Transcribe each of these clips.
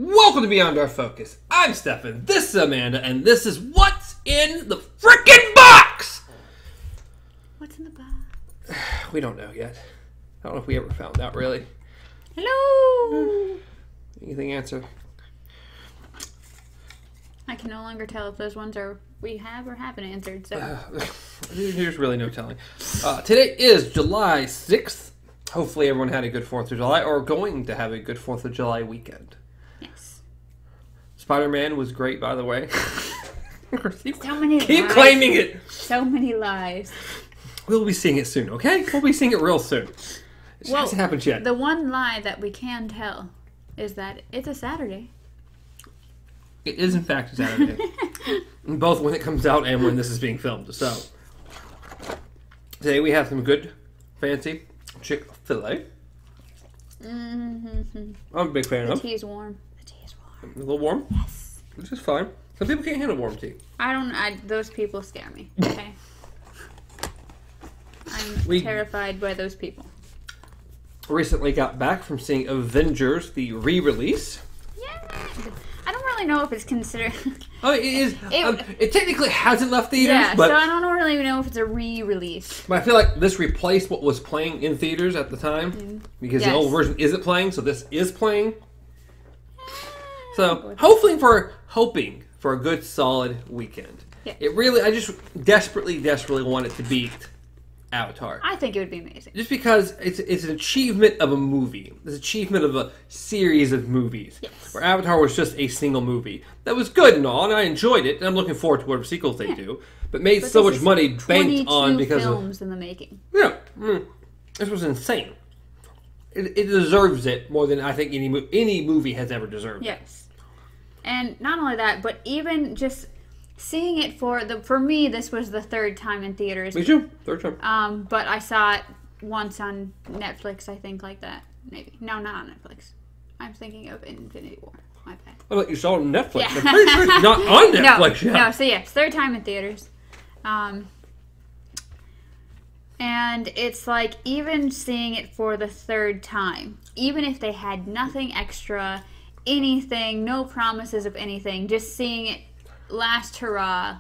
Welcome to Beyond Our Focus. I'm Stefan, this is Amanda, and this is What's in the Frickin' Box! What's in the box? We don't know yet. I don't know if we ever found out, really. Hello! Anything answer? I can no longer tell if those ones are we have or haven't answered, so... There's really no telling. Today is July 6th. Hopefully everyone had a good 4th of July, or going to have a good 4th of July weekend. Yes. Spider-Man was great, by the way. So many Keep lies. claiming it! So many lies. We'll be seeing it soon, okay? We'll be seeing it real soon. It hasn't happened yet. The one lie that we can tell is that it's a Saturday. It is, in fact, a Saturday. Both when it comes out and when this is being filmed. So, today we have some good, fancy Chick-fil-A. Mm-hmm. I'm a big fan The of. tea is warm. The tea is warm. A little warm? Yes. Which is fine. Some people can't handle warm tea. Those people scare me. Okay. I'm terrified by those people. Recently got back from seeing Avengers, the re-release. Yeah. I don't really know if it's considered... Oh, it is. It technically hasn't left theaters, Yeah, but so I don't really know if it's a re-release. I feel like this replaced what was playing in theaters at the time, because the old version isn't playing, so this is playing. So, hoping for a good, solid weekend. Yeah. I just desperately want it to beat Avatar. I think it would be amazing. Just because it's an achievement of a movie. It's an achievement of a series of movies. Yes. Where Avatar was just a single movie. That was good and all, and I enjoyed it, and I'm looking forward to whatever sequels they do. But made so much money banked on because of... films in the making. Yeah. This was insane. It deserves it more than I think any movie has ever deserved. Yes. And not only that, but even just seeing it for me, this was the third time in theaters. Me too. Third time. But I saw it once on Netflix, I think, like that. Maybe. No, not on Netflix. I'm thinking of Infinity War. My bad. I thought you saw it on Netflix. Yeah. I'm pretty sure it's not on Netflix yet. No, so yes, third time in theaters. And it's like, even seeing it for the third time, even if they had nothing extra, anything, no promises of anything, just seeing it last hurrah,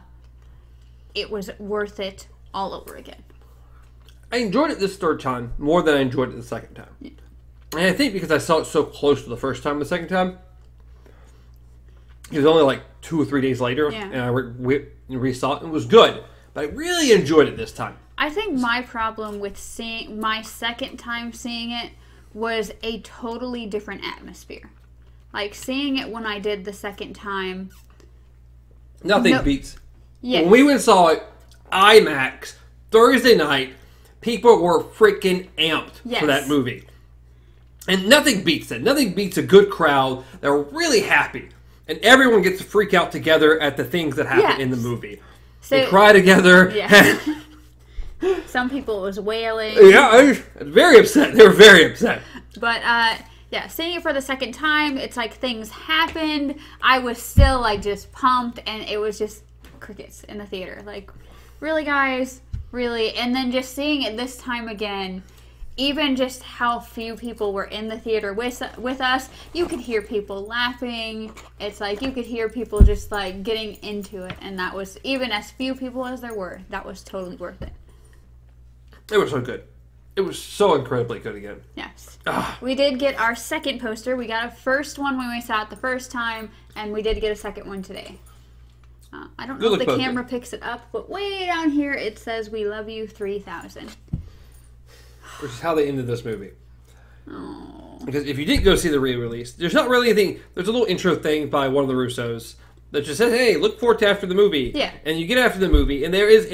it was worth it all over again. I enjoyed it this third time more than I enjoyed it the second time. Yeah. And I think because I saw it so close to the first time, the second time, it was only like 2 or 3 days later, and I re-saw it, and it was good. But I really enjoyed it this time. I think my problem with seeing my second time seeing it was a totally different atmosphere. Like, seeing it when I did the second time... Nothing beats. Yes. When we went and saw it, IMAX, Thursday night, people were freaking amped for that movie. And nothing beats that. Nothing beats a good crowd. They're really happy. And everyone gets to freak out together at the things that happen in the movie. So, they cry together. Yeah. Some people was wailing. Yeah, I was very upset. They were very upset. But, yeah, seeing it for the second time, it's like things happened. I was still, like, just pumped, and it was just crickets in the theater. Like, really, guys? Really? And then just seeing it this time again, even just how few people were in the theater with us, you could hear people laughing. It's like you could hear people just, like, getting into it. And that was, even as few people as there were, that was totally worth it. It was so good. It was so incredibly good again. Yes. We did get our second poster. We got a first one when we saw it the first time, and we did get a second one today. I don't know if the camera picks it up, but way down here it says, "We love you 3000." Which is how they ended this movie. Oh. Because if you didn't go see the re-release, there's not really anything. There's a little intro thing by one of the Russos that just says, "Hey, look forward to after the movie." Yeah. And you get after the movie, and there is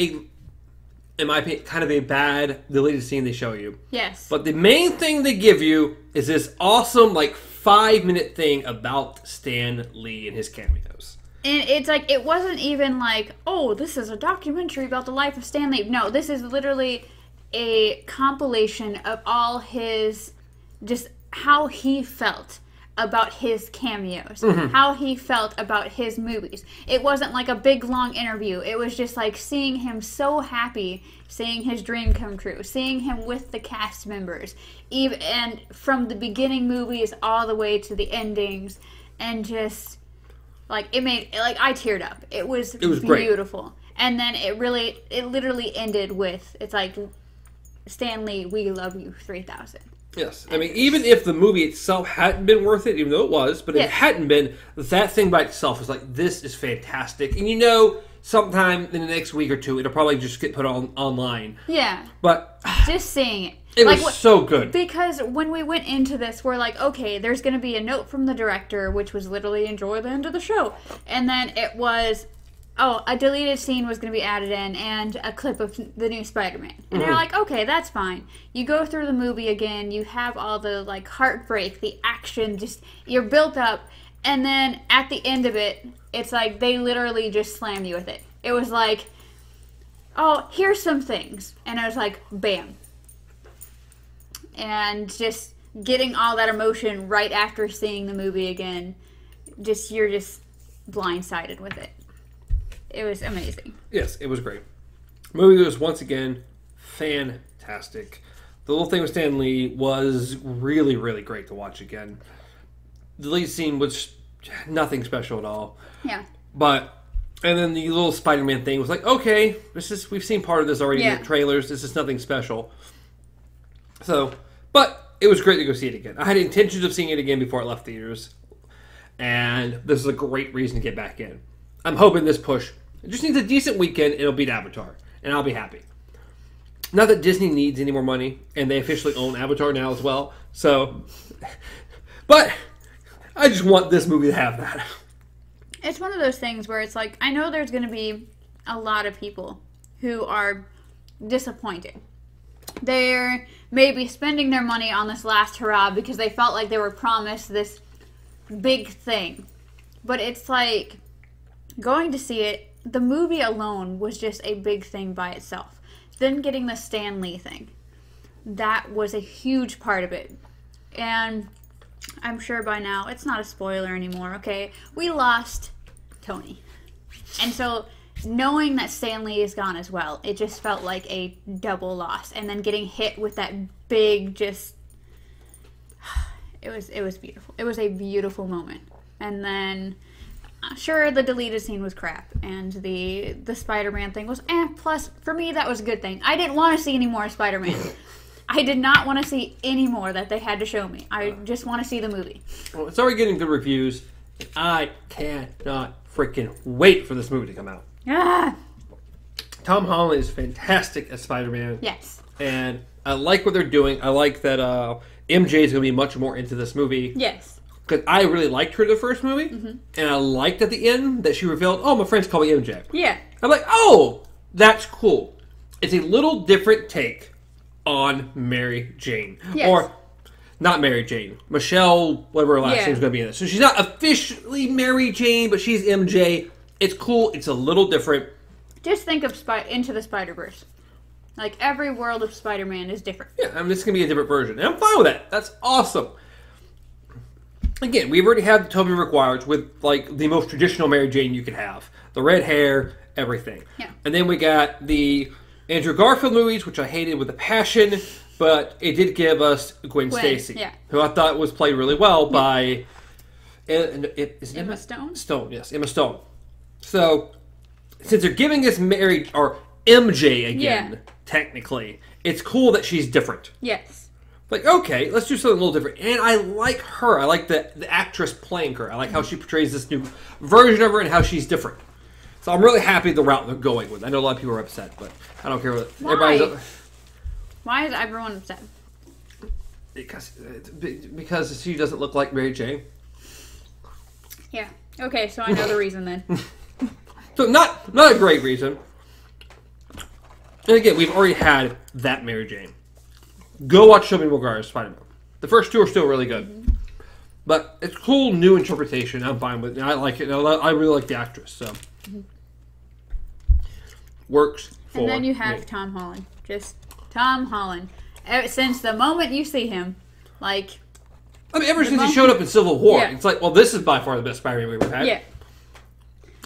in my opinion, kind of a bad deleted scene they show you. Yes. But the main thing they give you is this awesome, like, 5-minute thing about Stan Lee and his cameos. And it's like, it wasn't even like, oh, this is a documentary about the life of Stan Lee. No, this is literally a compilation of all his, just how he felt about his cameos, how he felt about his movies. It wasn't like a big, long interview. It was just like seeing him so happy, seeing his dream come true, seeing him with the cast members, even and from the beginning movies all the way to the endings. and just like it made like I teared up. It was beautiful. Great. And then it literally ended with it's like Stan Lee, we love you 3000. Yes. I mean, even if the movie itself hadn't been worth it, even though it was, but if it hadn't been, that thing by itself was like, this is fantastic. And you know, sometime in the next week or two, it'll probably just get put online. Yeah. But just seeing it. It was so good. Because when we went into this, we're like, okay, there's going to be a note from the director, which was literally enjoy the end of the show. And then it was, a deleted scene was going to be added in and a clip of the new Spider-Man. And you're like, okay, that's fine. You go through the movie again, you have all the like heartbreak, the action, just you're built up. And then at the end of it, it's like they literally just slam you with it. It was like, oh, here's some things. And I was like, bam. And just getting all that emotion right after seeing the movie again, you're just blindsided with it. It was amazing. Yes, it was great. The movie was once again fantastic. The little thing with Stan Lee was really, really great to watch again. The lead scene was nothing special at all. Yeah. And then the little Spider-Man thing was like, okay, we've seen part of this already in the trailers. This is nothing special. So, but it was great to go see it again. I had intentions of seeing it again before I left theaters. And this is a great reason to get back in. I'm hoping this push, it just needs a decent weekend, it'll beat Avatar. And I'll be happy. Not that Disney needs any more money, and they officially own Avatar now as well. So, but I just want this movie to have that. It's one of those things where it's like, I know there's going to be a lot of people who are disappointed. They're maybe spending their money on this last hurrah because they felt like they were promised this big thing. But it's like, going to see it, the movie alone was just a big thing by itself. Then getting the Stan Lee thing, that was a huge part of it. And I'm sure by now, it's not a spoiler anymore, okay? We lost Tony. And so, knowing that Stan Lee is gone as well, it just felt like a double loss. And then getting hit with that big just... It was beautiful. It was a beautiful moment. And then... Sure, the deleted scene was crap, and the Spider-Man thing was plus, for me, that was a good thing. I didn't want to see any more Spider-Man. I did not want to see any more that they had to show me. I just want to see the movie. Well, it's already getting good reviews. I cannot freaking wait for this movie to come out. Ah! Tom Holland is fantastic as Spider-Man. Yes. And I like what they're doing. I like that MJ is going to be much more into this movie. Yes. Because I really liked her in the first movie, and I liked at the end that she revealed, oh, my friends call me MJ. Yeah. I'm like, oh, that's cool. It's a little different take on Mary Jane. Yes. Or, not Mary Jane. Michelle, whatever her last name is going to be in this. So she's not officially Mary Jane, but she's MJ. It's cool. It's a little different. Just think of Into the Spider-Verse. Like, every world of Spider-Man is different. Yeah, I mean, it's going to be a different version. And I'm fine with that. That's awesome. Again, we've already had the Tobey Maguires with, like, the most traditional Mary Jane you could have. The red hair, everything. Yeah. And then we got the Andrew Garfield movies, which I hated with a passion, but it did give us Gwen Stacy, who I thought was played really well by... Emma Stone? Stone, yes. Emma Stone. So, since they're giving us MJ again, technically, it's cool that she's different. Yes. Like, okay, let's do something a little different. And I like her. I like the actress playing her. I like how she portrays this new version of her and how she's different. So I'm really happy the route they're going with. I know a lot of people are upset, but I don't care what everybody's... Why is everyone upset? Because she doesn't look like Mary Jane. Yeah. Okay, so I know the reason then. So not a great reason. And again, we've already had that Mary Jane. Go watch Tobey Maguire's Spider-Man. The first two are still really good. But it's a cool new interpretation. I'm fine with it. I like it. I really like the actress. So works for me. And then you have Tom Holland. Just Tom Holland. Since the moment you see him, like... I mean, ever since he showed up in Civil War, it's like, well, this is by far the best Spider-Man we've ever had. Yeah.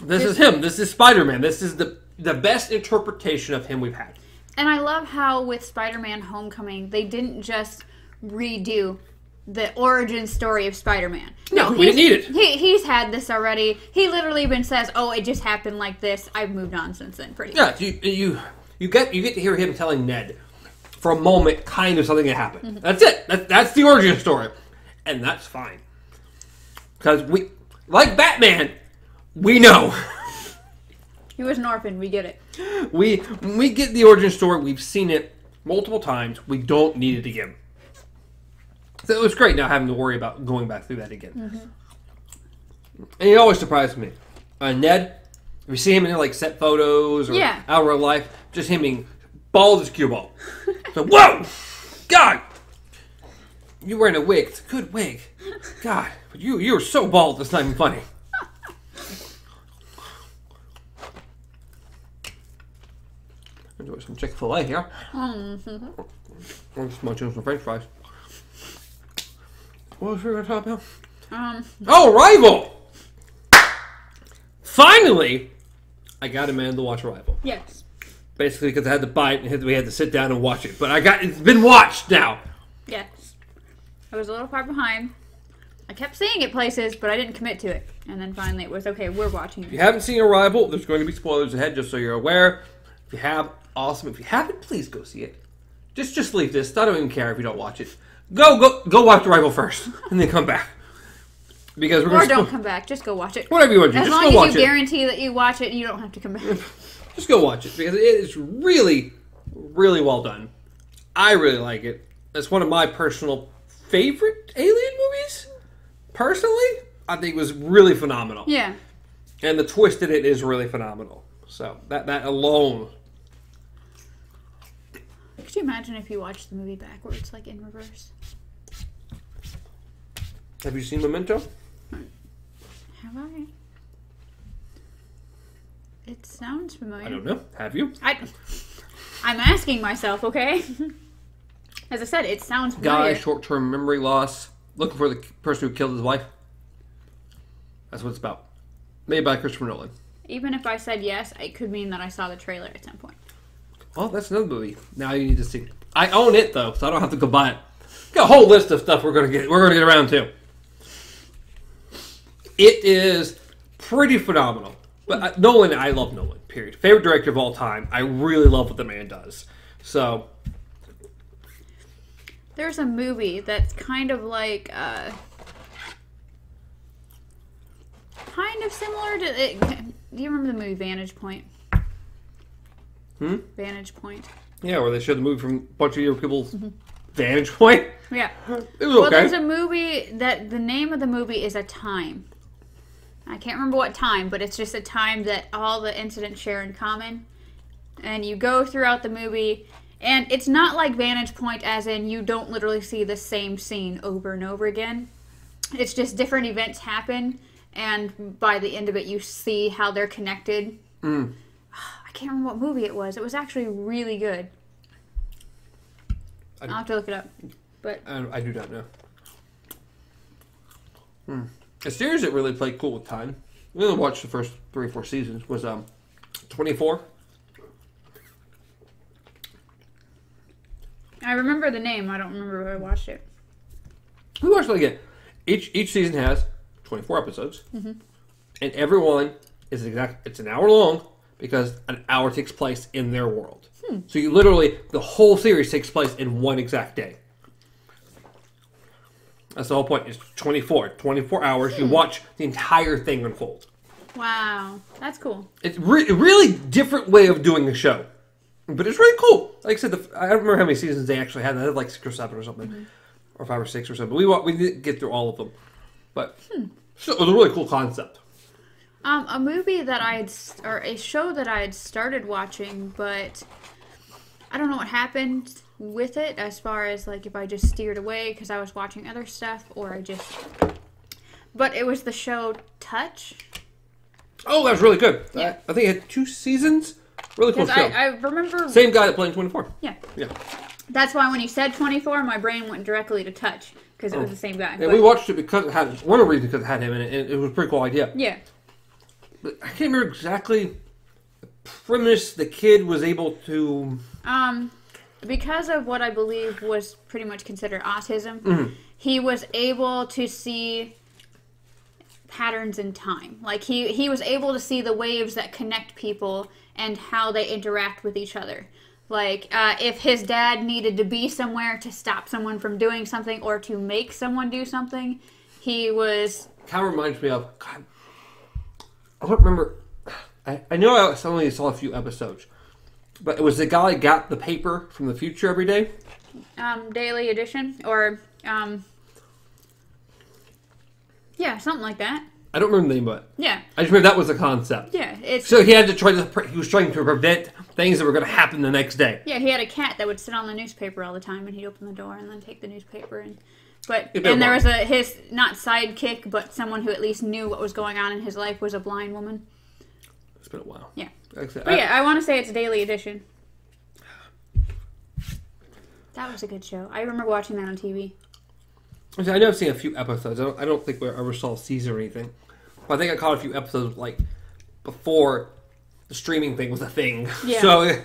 This is him. This is Spider-Man. This is the best interpretation of him we've had. And I love how with Spider-Man Homecoming, they didn't just redo the origin story of Spider-Man. No, we didn't need it. He's had this already. He literally even says, "Oh, it just happened like this. I've moved on since then." Pretty much. You get to hear him telling Ned for a moment, kind of something that happened. That's it. That's the origin story, and that's fine because we, like Batman, we know. He was an orphan. We get it. We get the origin story. We've seen it multiple times. We don't need it again. So it was great not having to worry about going back through that again. And he always surprises me. Ned, if you see him in like set photos or out of real life, just him being bald as a cue ball. So, whoa! God! You wearing a wig. It's a good wig. God, but you were so bald, it's not even funny. Enjoy some Chick-fil-A here. I'm just munching some French fries. What was we going to talk about? Arrival! Finally, I got Amanda to watch Arrival. Yes. Basically, because I had to buy it and we had to sit down and watch it. But it's been watched now. Yes. I was a little far behind. I kept seeing it places, but I didn't commit to it. And then finally it was, okay, we're watching it. If you haven't seen Arrival, there's going to be spoilers ahead, just so you're aware. If you have, awesome. If you haven't, please go see it. Just leave this. I don't even care if you don't watch it. Go watch Arrival first, and then come back. Because we're don't come back. Just go watch it. Whatever you want to do. As long as you guarantee that you watch it, you don't have to come back. Just go watch it, because it is really, really well done. I really like it. It's one of my personal favorite Alien movies. Personally, I think it was really phenomenal. Yeah. And the twist in it is really phenomenal. So, that alone. Could you imagine if you watched the movie backwards, like in reverse? Have you seen Memento? Have I? It sounds familiar. I don't know. Have you? I'm asking myself, okay? As I said, it sounds familiar. Guy, short-term memory loss, looking for the person who killed his wife. That's what it's about. Made by Christopher Nolan. Even if I said yes, it could mean that I saw the trailer at some point. Well, that's another movie. Now you need to see. I own it though, so I don't have to go buy it. Got a whole list of stuff we're gonna get around to. It is pretty phenomenal. But Nolan, I love Nolan. Period. Favorite director of all time. I really love what the man does. So there's a movie that's kind of like kind of similar to it. Do you remember the movie Vantage Point? Vantage Point. Yeah, where they showed the movie from a bunch of people's vantage point. Yeah. It was okay. Well, there's a movie that the name of the movie is A Time. I can't remember what time, but it's just a time that all the incidents share in common. And you go throughout the movie, and it's not like Vantage Point as in you don't literally see the same scene over and over again. It's just different events happen, and by the end of it, you see how they're connected. I can't remember what movie it was. It was actually really good. I'll have to look it up. But I do not know. A series that really played cool with time. We only watched the first 3 or 4 seasons. Was 24. I remember the name. I don't remember where I watched it. We watched it again. Each season has 24 episodes, and every one is it's an hour long. Because an hour takes place in their world. So you literally, the whole series takes place in one exact day. That's the whole point. It's 24 hours. You watch the entire thing unfold. Wow. That's cool. It's a really different way of doing a show. But it's really cool. Like I said, I don't remember how many seasons they actually had. They had like 6 or 7 or something. Or 5 or 6 or something. But we didn't get through all of them. But so it was a really cool concept. A movie that a show that I had started watching, but I don't know what happened with it as far as like if I just steered away because I was watching other stuff or but it was the show Touch. Oh, that was really good. Yeah. I think it had 2 seasons. Really cool show. I remember... Same guy that played 24. Yeah. Yeah. That's why when you said 24, my brain went directly to Touch because it was the same guy. Yeah, we watched it because it had one of the reasons because it had him in it, and it was a pretty cool idea. Yeah. But I can't remember exactly the premise the kid was able to... Because of what I believe was pretty much considered autism, he was able to see patterns in time. Like, he was able to see the waves that connect people and how they interact with each other. Like, if his dad needed to be somewhere to stop someone from doing something or to make someone do something, he was... Kind of reminds me of... God, I don't remember... I know I only saw a few episodes, but it was the guy that got the paper from the future every day. Daily Edition, or... yeah, something like that. I don't remember the name of it. Yeah. I just remember that was the concept. Yeah, it's... So he had to he was trying to prevent things that were going to happen the next day. Yeah, he had a cat that would sit on the newspaper all the time, and he'd open the door and then take the newspaper. And there was his, not sidekick, but someone who at least knew what was going on in his life was a blind woman. It's been a while. Yeah. I want to say it's Daily Edition. That was a good show. I remember watching that on TV. I know I've seen a few episodes. I don't think we ever saw a season or anything. But I think I caught a few episodes, like, before the streaming thing was a thing. Yeah. So,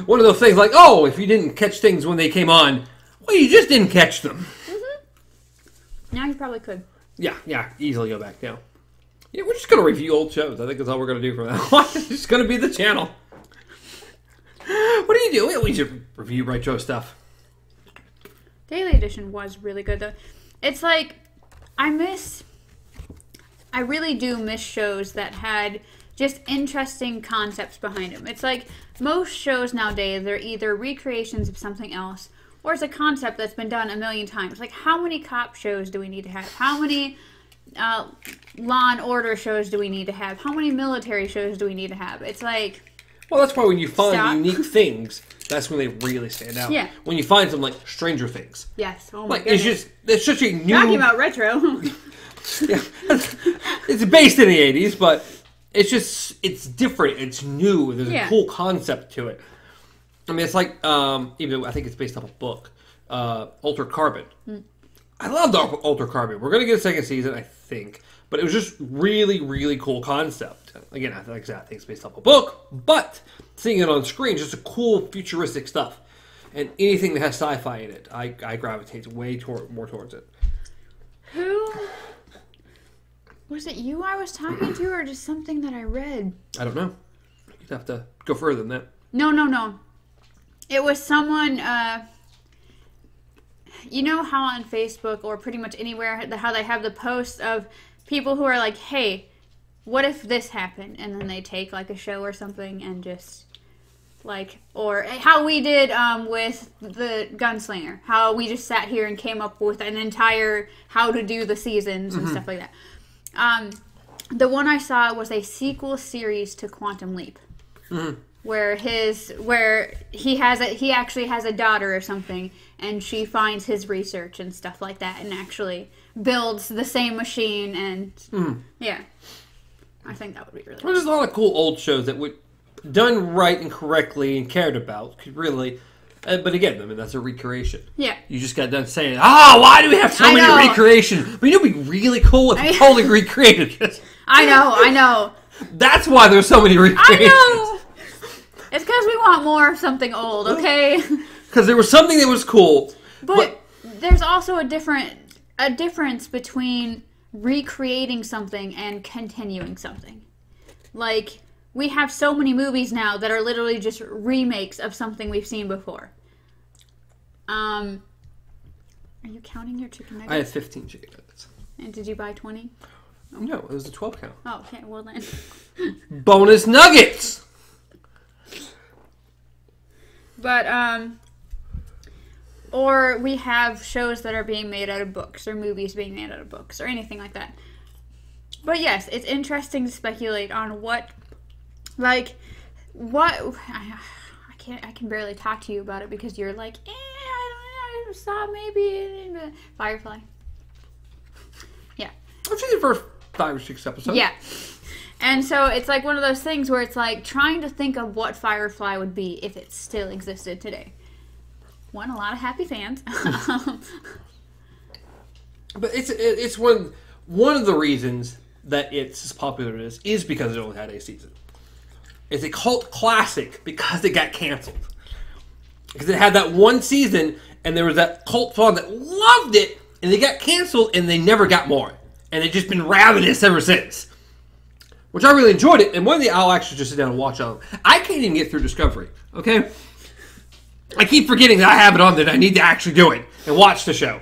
one of those things like, oh, if you didn't catch things when they came on, well, you just didn't catch them. Mm-hmm. Now you probably could. Yeah, easily go back now. Yeah, we're just going to review old shows. I think that's all we're going to do from now on. It's just going to be the channel. What do you do? We should review retro stuff. Daily Edition was really good, though. It's like, I really do miss shows that had just interesting concepts behind them. It's like, most shows nowadays, they're either recreations of something else, or it's a concept that's been done a million times. Like, how many cop shows do we need to have? How many Law and Order shows do we need to have? How many military shows do we need to have? It's like... Well, that's why when you find unique things, that's when they really stand out. Yeah. When you find something like Stranger Things. Yes. Oh my goodness. It's such a new... Talking about retro. Yeah. It's based in the 80s, but it's different. It's new. There's a cool concept to it. I mean, it's like, even I think it's based off a book, Altered Carbon. I love Altered Carbon. We're going to get a second season, I think. But it was just really, really cool concept. Again, like I said, I think it's based off a book, but seeing it on screen, just a cool, futuristic stuff. And anything that has sci-fi in it, I gravitate way more towards it. Who? Was it you I was talking to, or just something that I read? I don't know. You'd have to go further than that. No. It was someone, you know how on Facebook, or pretty much anywhere, how they have the posts of people who are like, hey, what if this happened? And then they take, like, a show or something and just, like, or how we did with the Gunslinger. How we just sat here and came up with an entire how to do the seasons and stuff like that. The one I saw was a sequel series to Quantum Leap. Where he actually has a daughter or something, and she finds his research and stuff like that, and actually builds the same machine, and yeah, I think that would be really. Well, there's a lot of cool old shows that would done right and correctly and cared about could really. But again, I mean, that's a recreation. Yeah. You just got done saying, why do we have so many recreations? But you know, it'd be really cool if we totally recreated it. I know. That's why there's so many recreations. I know. It's because we want more of something old, okay? Because there was something that was cool. But there's also a difference between recreating something and continuing something. Like, we have so many movies now that are literally just remakes of something we've seen before. Are you counting your chicken nuggets? I have 15 chicken nuggets. And did you buy 20? No, it was a 12 count. Oh, okay, well then. Bonus nuggets! But, or we have shows that are being made out of books, or movies being made out of books, or anything like that. But yes, it's interesting to speculate on what I can barely talk to you about it because you're like, I saw maybe Firefly. Yeah. I've seen the first 5 or 6 episodes. Yeah. And so it's like one of those things where it's like trying to think of what Firefly would be if it still existed today. A lot of happy fans. But it's one of the reasons that it's as popular as it is because it only had a season. It's a cult classic because it got canceled. Because it had that one season and there was that cult fan that loved it and they got canceled, and they never got more. And they've just been ravenous ever since. Which I really enjoyed it, and one day I'll actually just sit down and watch on. I can't even get through Discovery, okay? I keep forgetting that I have it on, that I need to actually do it and watch the show.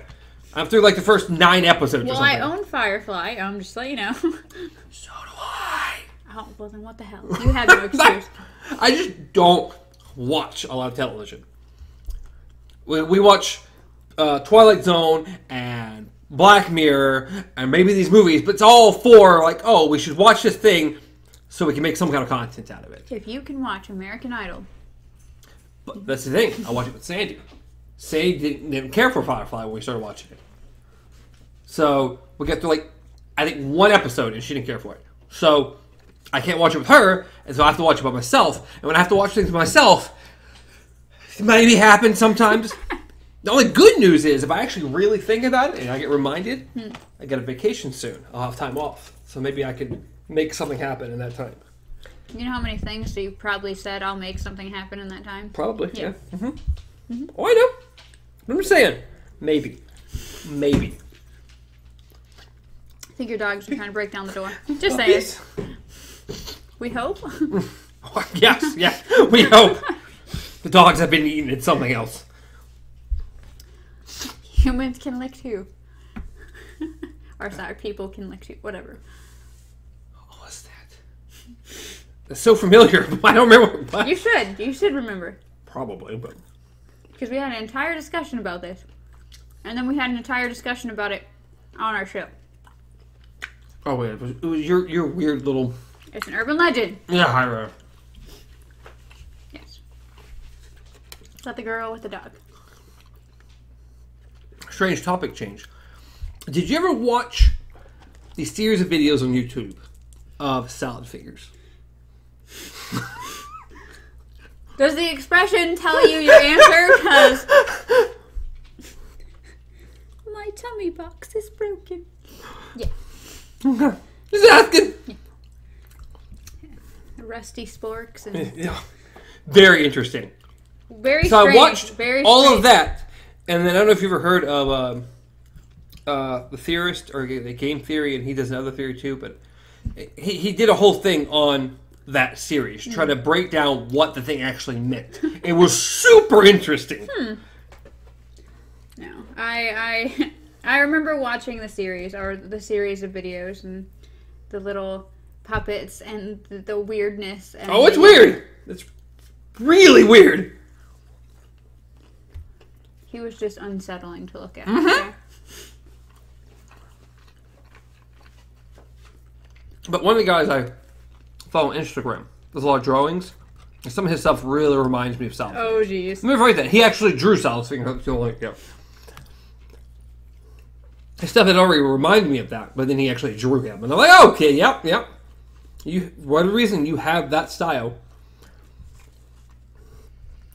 I'm through like the first 9 episodes or something. Well, I own Firefly, just let you know. So do I. Oh, well then what the hell? You have no excuse. I just don't watch a lot of television. We watch Twilight Zone and Black Mirror and maybe these movies, but it's all for like, oh, we should watch this thing so we can make some kind of content out of it. If you can watch American Idol. But that's the thing. I watched it with Sandy. Sandy didn't care for Firefly when we started watching it. So we got through like, I think 1 episode and she didn't care for it. So I can't watch it with her, and so I have to watch it by myself. And when I have to watch things by myself, it maybe happens sometimes. The only good news is if I actually really think about it and I get reminded, I get a vacation soon. I'll have time off. So maybe I can make something happen in that time. You know how many things you probably said I'll make something happen in that time? Probably, yeah. Mm-hmm. Mm-hmm. Oh, I know. I'm just saying. Maybe. Maybe. I think your dog's trying to break down the door. Just saying. We hope. Yes, we hope. The dogs have been eaten at something else. Humans can lick too. Or sorry, people can lick too. Whatever. What was that? That's so familiar. I don't remember. What? You should. You should remember. Probably, but... Because we had an entire discussion about this. And then we had an entire discussion about it on our show. Oh, wait. It was your weird little... It's an urban legend. Yeah, I remember. Yes. Is that the girl with the dog? Strange topic change. Did you ever watch the series of videos on YouTube of salad figures? Does the expression tell you your answer? Because my tummy box is broken. Yeah. Okay. Just asking. Yeah. Rusty sporks and yeah. Very interesting. Very so strange. I watched very all strange. of that, and then I don't know if you've ever heard of the theorist or the game theory, and he does another theory too. But he did a whole thing on that series, trying to break down what the thing actually meant. It was super interesting. No, I remember watching the series or the series of videos and the little puppets and the weirdness. And oh, it's weird. It's really weird. He was just unsettling to look at. Mm-hmm. But one of the guys I follow on Instagram does a lot of drawings. And some of his stuff really reminds me of Salad. Oh, jeez. Let me write that. He actually drew Salad Fingers. His stuff had already reminded me of that, but then he actually drew him. And I'm like, oh, okay, yep. Whatever reason you have that style.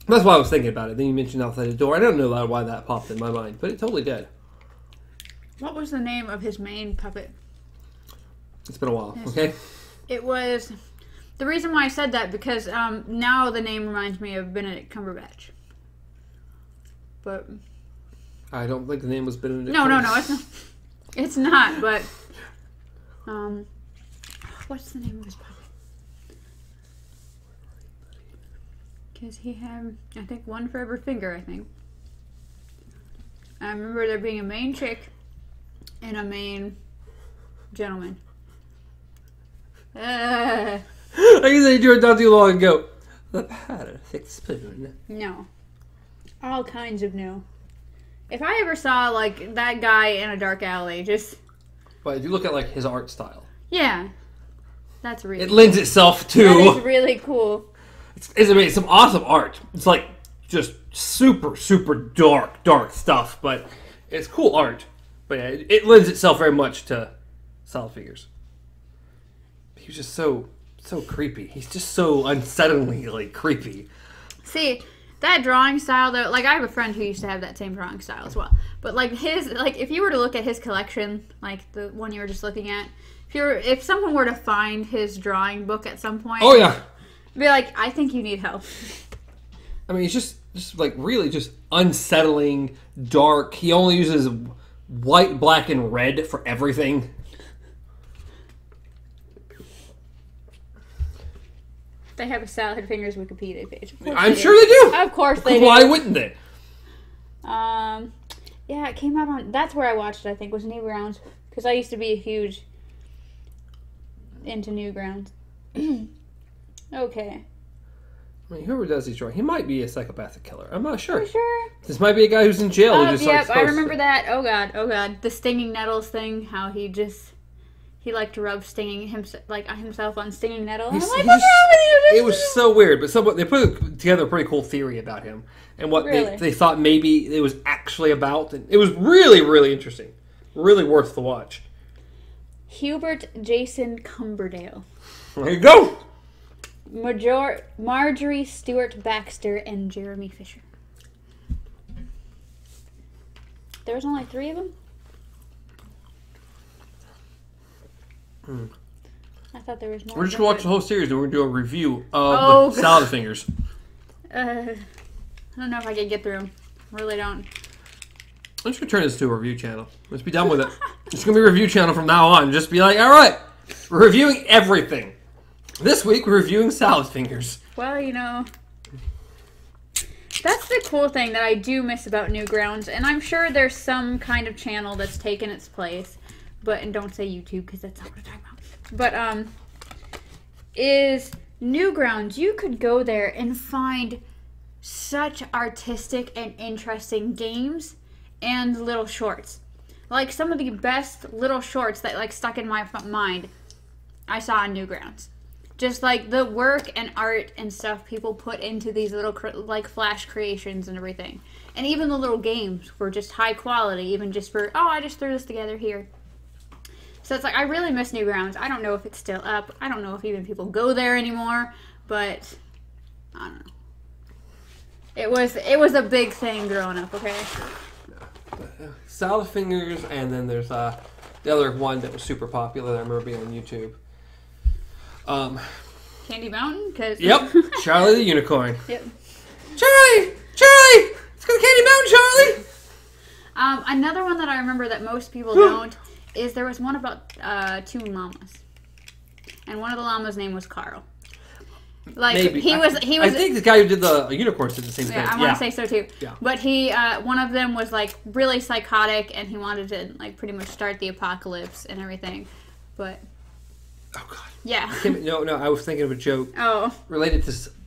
That's why I was thinking about it. Then you mentioned Outside the Door. I don't know why that popped in my mind, but it totally did. What was the name of his main puppet? It's been a while, yes. Okay? It was... The reason why I said that, because now the name reminds me of Benedict Cumberbatch. But... I don't think the name was Benedict. No, it's not. It's not, but... what's the name of his puppet? Because he had, I think, one for every finger, I think. I remember there being a main chick and a main gentleman. I guess I drew it not too long ago. The perfect spoon. No. All kinds of no. If I ever saw, like, that guy in a dark alley, just... But if you look at, like, his art style. Yeah. That's really It lends itself to... That is really cool. It's amazing. Some awesome art. It's, like, just super, super dark stuff. But it's cool art. But yeah, it lends itself very much to Salad Fingers. He was just so creepy. He's just so unsettlingly, like, creepy. See... That drawing style, though, like, I have a friend who used to have that same drawing style as well. But, like, if you were to look at his collection, like the one you were just looking at, if someone were to find his drawing book at some point... Oh, yeah. Be like, I think you need help. I mean, it's just like, really just unsettling, dark. He only uses white, black, and red for everything. They have a Salad Fingers Wikipedia page. I'm sure they do. Of course they do. Why wouldn't they? Yeah, it came out on... That's where I watched it, I think, was Newgrounds. Because I used to be a huge... into Newgrounds. Okay. I mean, whoever does these drawings, he might be a psychopathic killer. I'm not sure. Are you sure? This might be a guy who's in jail. Yep, I remember that. Oh god. The stinging nettles thing, how he liked to rub himself on stinging nettles. I'm like, what's wrong with you? It was so weird, but they put together a pretty cool theory about him and what they thought maybe it was actually about. And it was really, really interesting. Really worth the watch. Hubert Jason Cumberdale. There you go. Marjorie Stewart Baxter and Jeremy Fisher. There was only 3 of them? I thought there was more. We're just going to watch the whole series and we're going to do a review of the Salad Fingers. I don't know if I can get through them. Really don't. I'm just going to turn this to a review channel. Let's be done with it. It's going to be a review channel from now on. Just be like, all right, we're reviewing everything. This week, we're reviewing Salad Fingers. Well, you know, that's the cool thing that I do miss about Newgrounds, and I'm sure there's some kind of channel that's taken its place, and don't say YouTube, because that's not what I'm talking about. But, is Newgrounds, you could go there and find such artistic and interesting games and little shorts. Like, some of the best little shorts that, like, stuck in my mind, I saw on Newgrounds. Just, like, the work and art and stuff people put into these little, like, Flash creations and everything. And even the little games were just high quality, even just for, oh, I just threw this together here. So it's like, I really miss Newgrounds. I don't know if it's still up. I don't know if even people go there anymore. But, I don't know. It was a big thing growing up, okay? Salad Fingers, and then there's the other one that was super popular that I remember being on YouTube. Candy Mountain? Yep, Charlie the Unicorn. Yep. Charlie! Let's go to Candy Mountain, Charlie! Another one that I remember that most people don't is there was one about 2 llamas. And one of the llamas' name was Carl. Like, maybe. he was. I think the guy who did the unicorns did the same thing. I want to say so too. Yeah. But one of them was like really psychotic, and he wanted to like pretty much start the apocalypse and everything. But oh god. Yeah. No, I was thinking of a joke. Oh. Related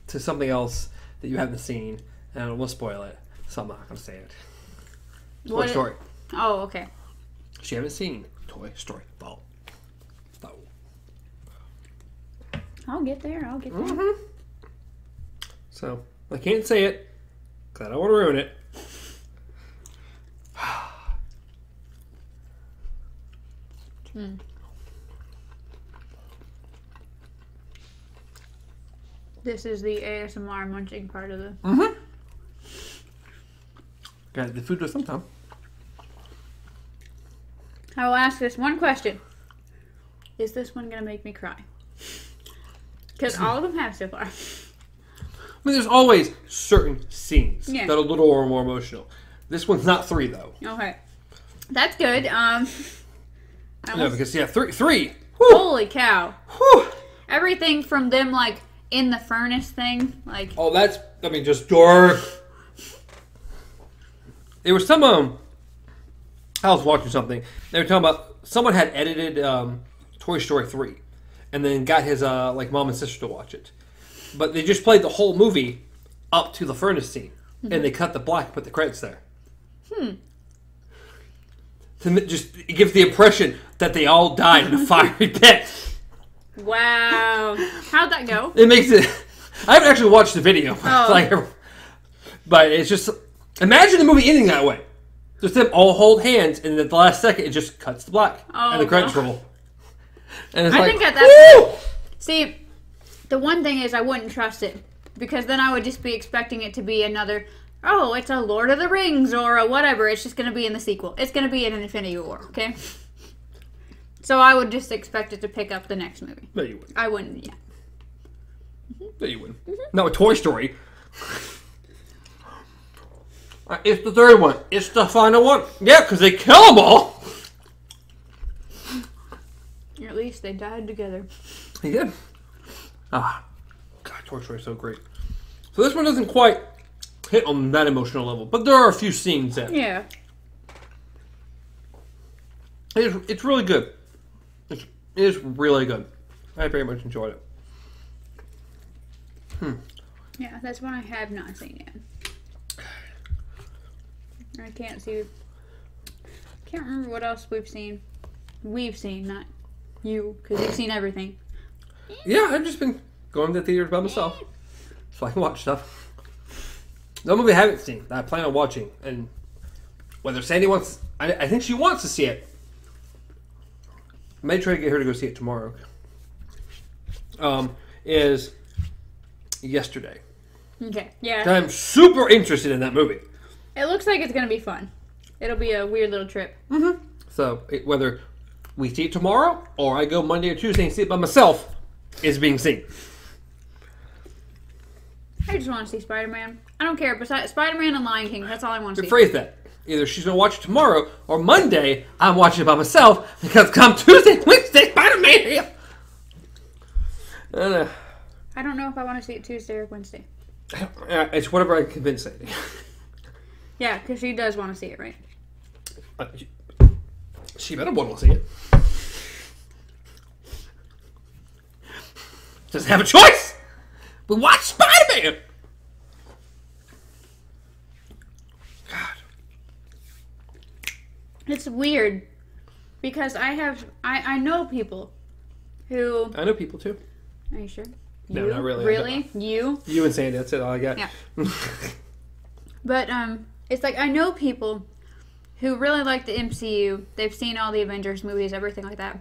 to something else that you haven't seen, and we'll spoil it, so I'm not gonna say it. Toy Story. Oh, okay. She haven't seen Toy Story. Oh. I'll get there. Mm-hmm. So, I can't say it, because I don't want to ruin it. This is the ASMR munching part of the... Mm-hmm. Got the food with sometime. I will ask this one question. Is this one going to make me cry? Because all of them have so far. I mean, there's always certain scenes that are a little more emotional. This one's not 3, though. Okay. That's good. No, because, 3. Holy cow. Whew. Everything from them, like, in the furnace thing, like... Oh, that's, just dark. There was some, I was watching something. They were talking about, someone had edited Toy Story 3. And then got his mom and sister to watch it. But they just played the whole movie up to the furnace scene. Mm-hmm. And they cut the black, put the credits there. It gives the impression that they all died in a fiery pit. Wow. How'd that go? It makes it... I haven't actually watched the video. Oh. But it's just... Imagine the movie ending that way. Just them all hold hands, and at the last second, it just cuts to black. And the credits roll. And it's think at that point, see, the one thing is I wouldn't trust it, because then I would just be expecting it to be another, oh, it's a Lord of the Rings or a whatever. It's just going to be in the sequel. It's going to be in an Infinity War, okay? So I would just expect it to pick up the next movie. No, you wouldn't. I wouldn't, yeah. No, you wouldn't. Not with Toy Story. It's the third one. It's the final one. Yeah, because they kill them all. Or at least they died together. They did. God, Toy Story is so great. So this one doesn't quite hit on that emotional level, but there are a few scenes that... Yeah. It's really good. It is really good. I very much enjoyed it. Yeah, that's one I have not seen yet. I can't remember what else we've seen. We've seen, not you, because you've seen everything. Yeah, I've just been going to the theaters by myself, so I can watch stuff. The movie I haven't seen that I plan on watching, and whether Sandy wants, I think she wants to see it. I may try to get her to go see it tomorrow. Is Yesterday. Okay, yeah. I'm super interested in that movie. It looks like it's going to be fun. It'll be a weird little trip. Mm-hmm. So, whether we see it tomorrow or I go Monday or Tuesday and see it by myself is being seen. I just want to see Spider-Man. I don't care. Besides Spider-Man and Lion King, that's all I want to see. Rephrase that. Either she's going to watch it tomorrow or Monday I'm watching it by myself because come Tuesday, Wednesday, Spider-Man here. I don't know if I want to see it Tuesday or Wednesday. It's whatever I convince Sandy. Yeah, because she does want to see it, right? She better want to see it. Doesn't have a choice. We watch Spider-Man. God. It's weird because I know people who... I know people too. Are you sure? No, not really. Really? You and Sandy, that's it, all I got. Yeah. But, it's like, I know people who really like the MCU. They've seen all the Avengers movies, everything like that.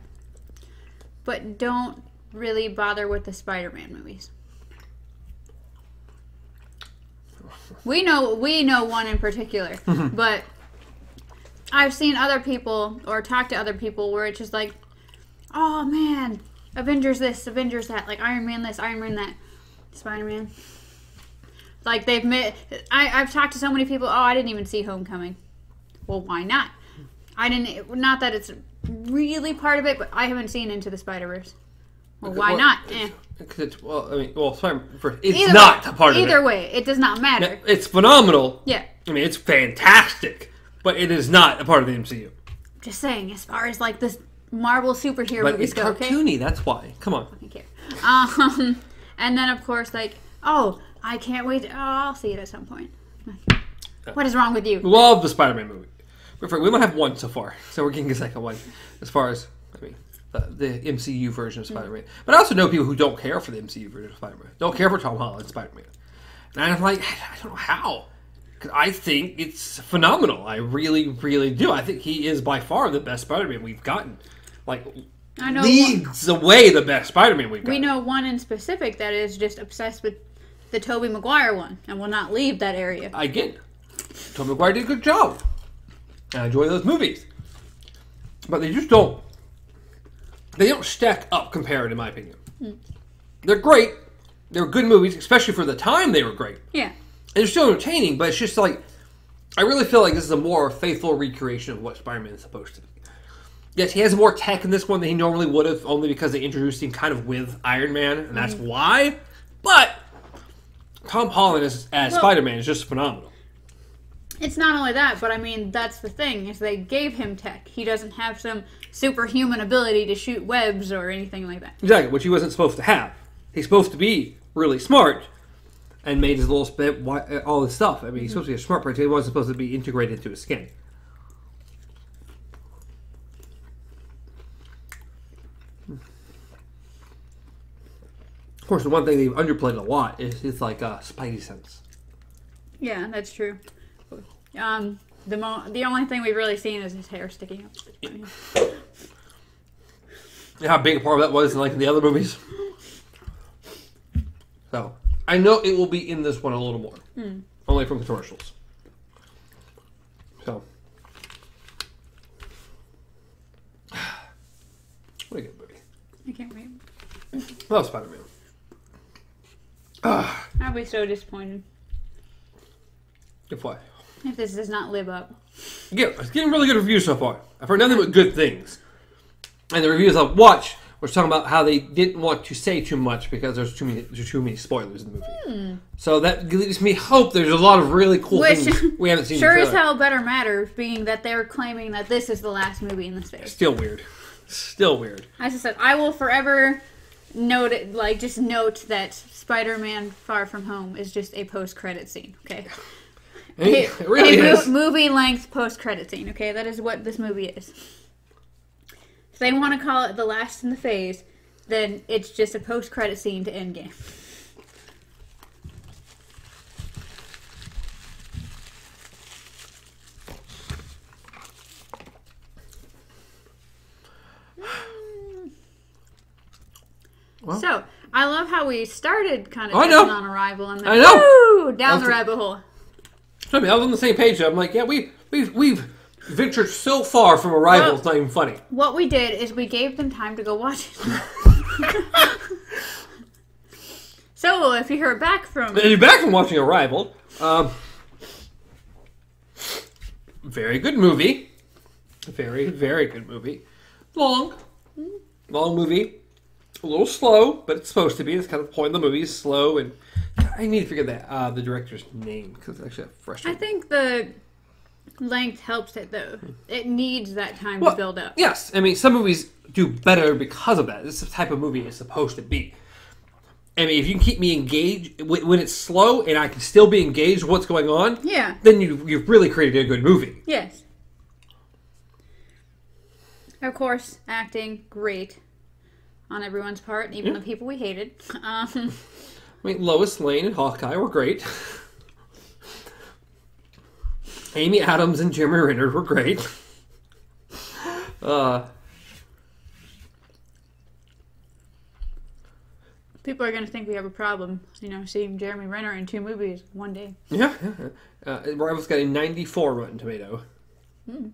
But don't really bother with the Spider-Man movies. We know one in particular. But I've seen other people, or talked to other people, where it's just like, oh man, Avengers this, Avengers that, like Iron Man this, Iron Man that, Spider-Man. Like I've talked to so many people. Oh, I didn't even see Homecoming. Well, why not? Not that it's really part of it, but I haven't seen Into the Spider-Verse. Well, why not? It's not a part of it. Either way, it does not matter. It's phenomenal. Yeah. I mean, it's fantastic, but it is not a part of the MCU. Just saying, as far as like this Marvel superhero but movies it's go, cartoony, that's why. Come on. I don't care. And then of course, like, oh, I can't wait. I'll see it at some point. What is wrong with you? Love the Spider-Man movie. We only have one so far, so we're getting a second one. As far as the MCU version of Spider-Man, but I also know people who don't care for the MCU version of Spider-Man. Don't care for Tom Holland's Spider-Man, and I'm like, I don't know how. Because I think it's phenomenal. I really, really do. I think he is by far the best Spider-Man we've gotten. Like, I know leagues away the best Spider-Man we've gotten. We know one in specific that is just obsessed with the Tobey Maguire one and will not leave that area. Again, Tobey Maguire did a good job. I enjoy those movies. But they just don't... They don't stack up compared, in my opinion. They're great. They're good movies, especially for the time they were great. Yeah. And they're still entertaining, but it's just like... I really feel like this is a more faithful recreation of what Spider-Man is supposed to be. Yes, he has more tech in this one than he normally would have, only because they introduced him kind of with Iron Man, and that's why. But Tom Holland as Spider-Man is just phenomenal. It's not only that, but I mean, that's the thing, is they gave him tech. He doesn't have some superhuman ability to shoot webs or anything like that. Exactly, which he wasn't supposed to have. He's supposed to be really smart and made his little spit, all this stuff. I mean, he's supposed to be a smart person. He wasn't supposed to be integrated into his skin. Of course, the one thing they've underplayed a lot is his, like, spidey sense. Yeah, that's true. The only thing we've really seen is his hair sticking up. Yeah, how big a part of that was in, like, the other movies. So, I know it will be in this one a little more. Only from commercials. So. What a good movie. I can't wait. I love Spider-Man. I'll be so disappointed. If what? If this does not live up. Yeah, it's getting really good reviews so far. I've heard nothing but good things. And the reviews I've watched were talking about how they didn't want to say too much because there's too many spoilers in the movie. So that gives me hope there's a lot of really cool things we haven't seen. Sure as hell better matters, being that they're claiming that this is the last movie in the series. Still weird. Still weird. As I said, I will forever note that Spider-Man Far From Home is just a post-credit scene, okay? It really is. Movie-length post-credit scene, okay? That is what this movie is. If they want to call it the last in the phase, then it's just a post-credit scene to Endgame. Well, so, I love how we started kind of on Arrival and then down the rabbit hole. I mean, I was on the same page. I'm like, yeah, we've ventured so far from Arrival, well, it's not even funny. What we did is we gave them time to go watch it. So, if you heard back from... You're back from watching Arrival. Very good movie. Very, very good movie. Long movie. A little slow, but it's supposed to be. It's kind of the point of the movie. It's slow, and I need to figure the director's name because it's actually frustrating. I think the length helps it, though. It needs that time to build up. Yes. I mean, some movies do better because of that. This is the type of movie it's supposed to be. I mean, if you can keep me engaged when it's slow and I can still be engaged with what's going on, then you've really created a good movie. Yes. Of course, acting, great. On everyone's part, even the people we hated. I mean, Lois Lane and Hawkeye were great. Amy Adams and Jeremy Renner were great. People are going to think we have a problem, seeing Jeremy Renner in 2 movies one day. Yeah. Arrival's got a 94 Rotten Tomato. It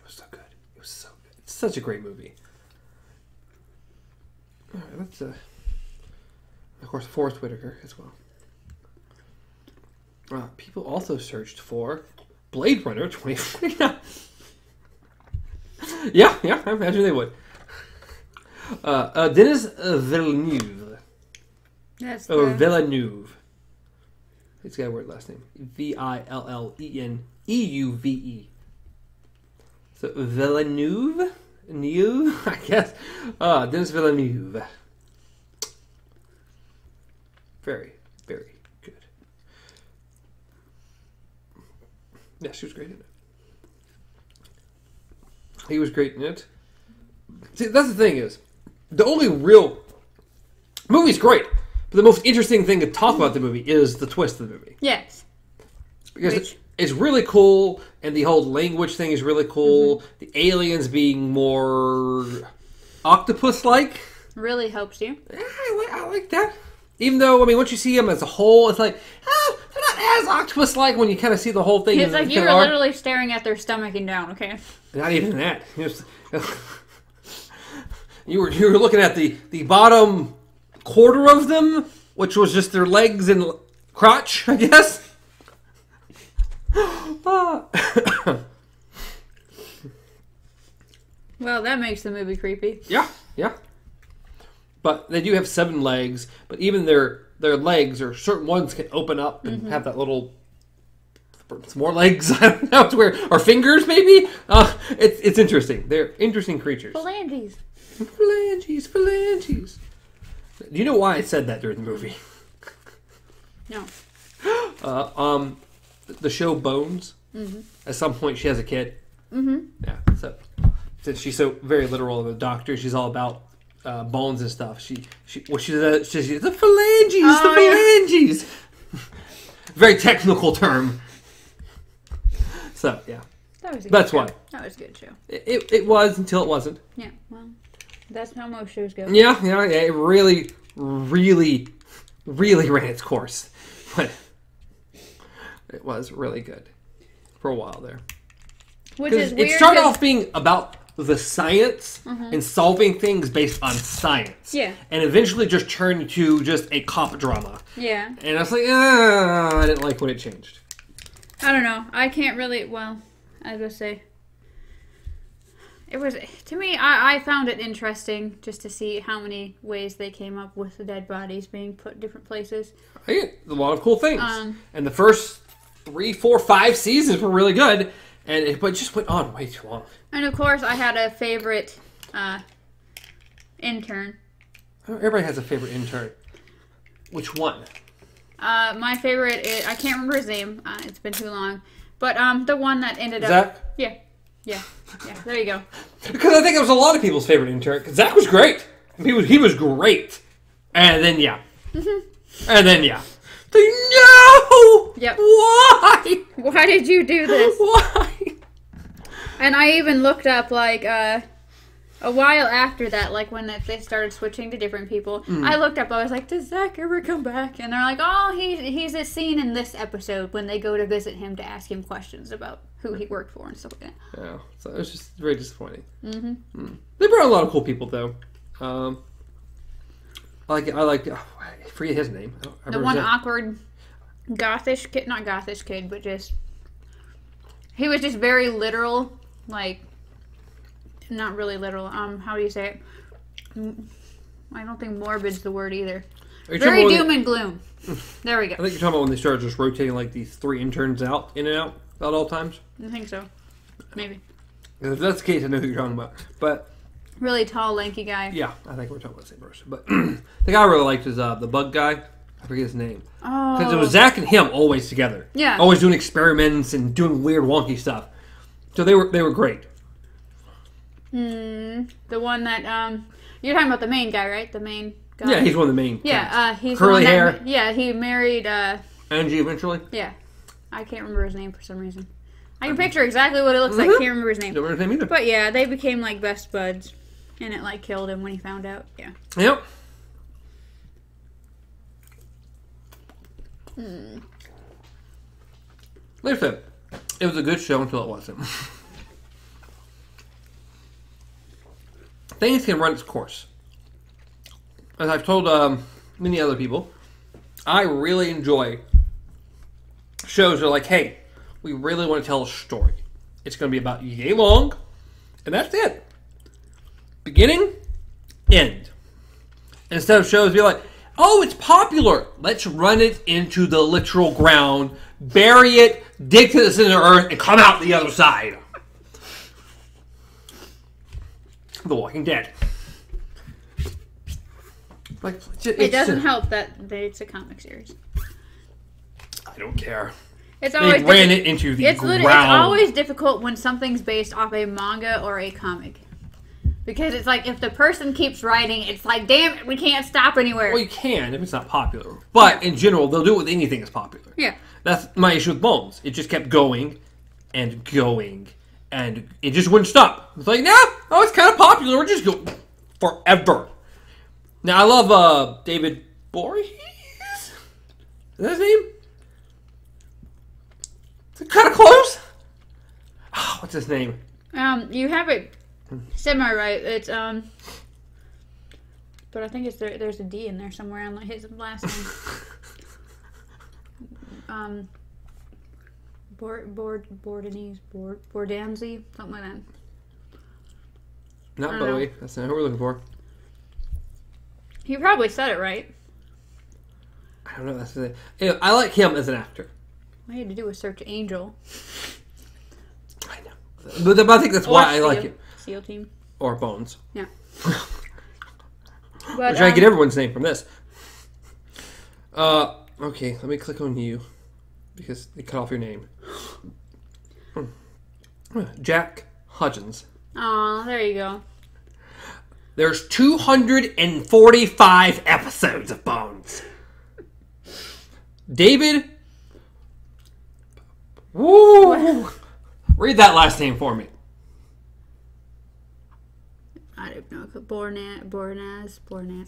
was so good. It was so good. It's such a great movie. All right, that's of course, Forrest Whitaker as well. People also searched for Blade Runner 2049. Yeah, I imagine they would. Denis Villeneuve. Yes. Villeneuve. He's got a weird last name. Villeneuve. So Villeneuve. I guess. Denis Villeneuve. Very, very good. Yeah, she was great in it. He was great in it. See, that's the thing is, the only real... movie's great, but the most interesting thing to talk about the movie is the twist of the movie. Yes. Because it's really cool, and the whole language thing is really cool. The aliens being more octopus-like really helps you. I like that. Even though, I mean, once you see them as a whole, it's like, they're not as octopus-like when you kind of see the whole thing. It's like you were literally staring at their stomach and down, okay? Not even that. You were looking at the bottom quarter of them, which was just their legs and crotch, I guess. Well, that makes the movie creepy. Yeah. But they do have 7 legs, but even their legs, or certain ones, can open up and have that little... some more legs, I don't know, or fingers, maybe? It's interesting. They're interesting creatures. Phalanges. Do you know why I said that during the movie? No. The show Bones, at some point she has a kid. Yeah, so since she's so very literal of a doctor, she's all about bones and stuff. She's the phalanges. Very technical term. So yeah, that's why. That was a good show. It was until it wasn't. Yeah, well, that's how most shows go. Yeah. It really, really, really ran its course, but it was really good for a while there. Which is weird. It started off being about the science and solving things based on science. Yeah. And eventually just turned to just a cop drama. Yeah. And I was like, I didn't like when it changed. I don't know. I can't really. Well, I was gonna say. It was, to me, I found it interesting just to see how many ways they came up with the dead bodies being put different places. I get a lot of cool things. And the first 3, 4, 5 seasons were really good, but it just went on way too long. And of course, I had a favorite intern. Everybody has a favorite intern. Which one? My favorite is, I can't remember his name. It's been too long. But the one that ended up... Zach? Yeah, there you go. Because I think it was a lot of people's favorite intern. Because Zach was great. He was great. And then, yeah. And then, yeah. No! Yep. Why? Why did you do this? Why? And I even looked up, like, a while after that, like, when they started switching to different people, I looked up, I was like, does Zach ever come back? And they're like, oh, he's a scene in this episode when they go to visit him to ask him questions about who he worked for and stuff like that. Yeah, so it was just very disappointing. They brought a lot of cool people, though. I forget his name. The one awkward gothish kid, not gothish kid, but just, he was just very literal, like, not really literal. How do you say it? I don't think morbid's the word either. Very doom and gloom. There we go. I think you're talking about when they started just rotating like these 3 interns in and out at all times. I think so. Maybe. If that's the case, I know who you're talking about. But really tall, lanky guy. Yeah, I think we're talking about the same person. But the guy I really liked is the bug guy. I forget his name. Oh. Because it was Zach and him always together. Yeah. Always doing experiments and doing weird, wonky stuff. So they were great. The one that you're talking about the main guy, right? The main guy. Yeah, he's one of the main. Yeah, he's curly the one hair. that, yeah, he married. Angie eventually. Yeah, I can't remember his name for some reason. I can picture exactly what it looks like. Can't remember his name. Don't remember his name either. But yeah, they became like best buds, and it like killed him when he found out. Yeah. Yep. Like I said, it was a good show until it wasn't. Things can run its course. As I've told many other people, I really enjoy shows that are like, hey, we really want to tell a story. It's going to be about yay long, and that's it. Beginning, end. Instead of shows be like, oh, it's popular. Let's run it into the literal ground, bury it, dig to the center of the earth, and come out the other side. The Walking Dead. Like, it doesn't help that it's a comic series. I don't care. It's always they ran it into the ground. It's always difficult when something's based off a manga or a comic. Because it's like, if the person keeps writing, it's like, damn it, we can't stop anywhere. Well, you can if it's not popular. But in general, they'll do it with anything that's popular. Yeah. That's my issue with Bones. It just kept going and going. And it just wouldn't stop. It's like, it's kind of popular. We're just going forever. Now, I love David Voorhees. Is that his name? Is it kind of close? Oh, what's his name? You have it semi-right. It's, but I think it's there's a D in there somewhere on his last name. Bordanzi, something like that. Not Bowie. That's not who we're looking for. He probably said it right. I don't know. That's the thing. I like him as an actor. All you had to do was search Angel. I know. But I think that's why I like him. SEAL Team. Or Bones. Yeah. We're trying to get everyone's name from this. Okay, let me click on you. Because they cut off your name. Jack Hudgens. Aw, there you go. There's 245 episodes of Bones. David. Woo! Read that last name for me. I don't know. Bornaz.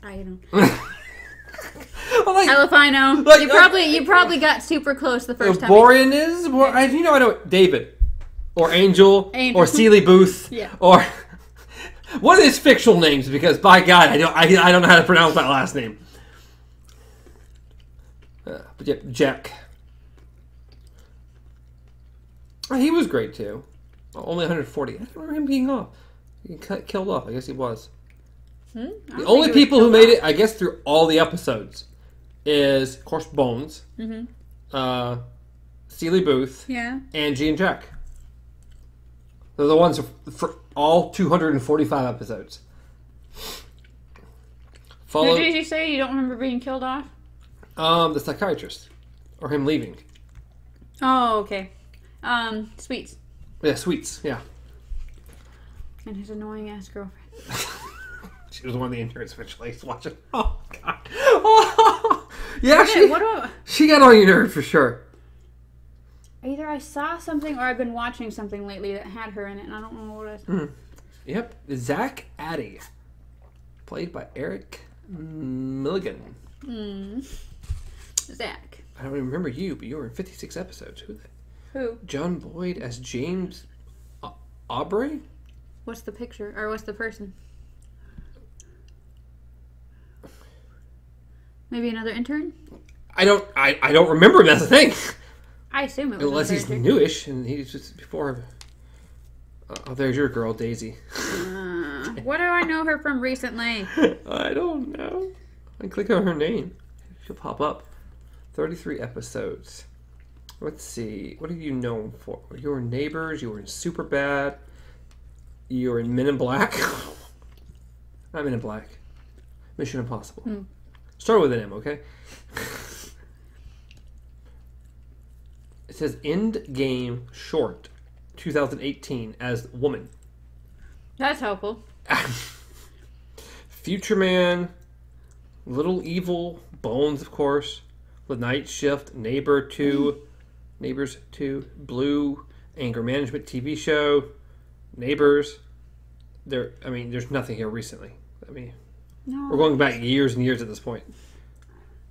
I don't know. Well, Alafino. You probably got super close the first time. Borean is? I know David. Or Angel. Or Seeley Booth. Yeah. Or one of his fictional names, because by God, I don't know how to pronounce that last name. But yeah, Jack. Oh, he was great too. Only 140. I don't remember him being off. He killed off. I guess he was. The only people who made it, I guess, through all the episodes is, of course, Bones, Steely Booth, and G and Jack. They're the ones for all 245 episodes. Who did you say you don't remember being killed off? The psychiatrist. Or him leaving. Oh, okay. Sweets. Yeah, Sweets, yeah. And his annoying ass girlfriend. She was one of the interns eventually watching. Oh, God. Oh, yeah, she got on your nerve for sure. Either I saw something or I've been watching something lately that had her in it, and I don't know what it is. Yep. Zach Addy. Played by Eric Milligan. Zach. I don't even remember you, but you were in 56 episodes. Who? John Boyd as James Aubrey? What's the picture? Or what's the person? Maybe another intern? I don't remember him. That's the thing. I assume it was unless he's newish and he's just before. Oh, there's your girl, Daisy. What do I know her from recently? I don't know. I click on her name. She'll pop up. 33 episodes. Let's see. What are you known for? You were in Neighbors. You were in Superbad. You were in Men in Black. Not Men in Black. Mission Impossible. Start with an M, okay? It says End Game Short 2018 as Woman. That's helpful. Future Man, Little Evil, Bones, of course, The Night Shift, Neighbors 2, Blue, Anger Management TV show, Neighbors. There's nothing here recently. We're going back years and years at this point.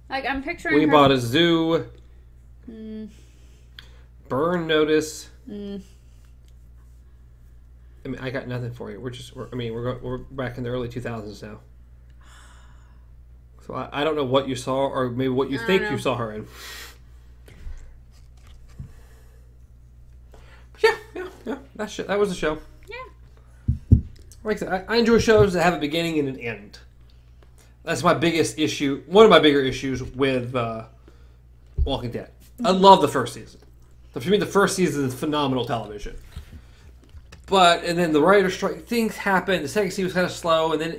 Like, I'm picturing We Bought a Zoo. Burn Notice. I got nothing for you. We're back in the early 2000s now. So I don't know what you saw, or maybe what you think you saw her in. Yeah. That was the show. Yeah. Like I said, I enjoy shows that have a beginning and an end. That's my biggest issue. One of my bigger issues with Walking Dead. I love the first season. So for me, the first season is phenomenal television. And then the writer's strike, things happened. The second season was kind of slow, and then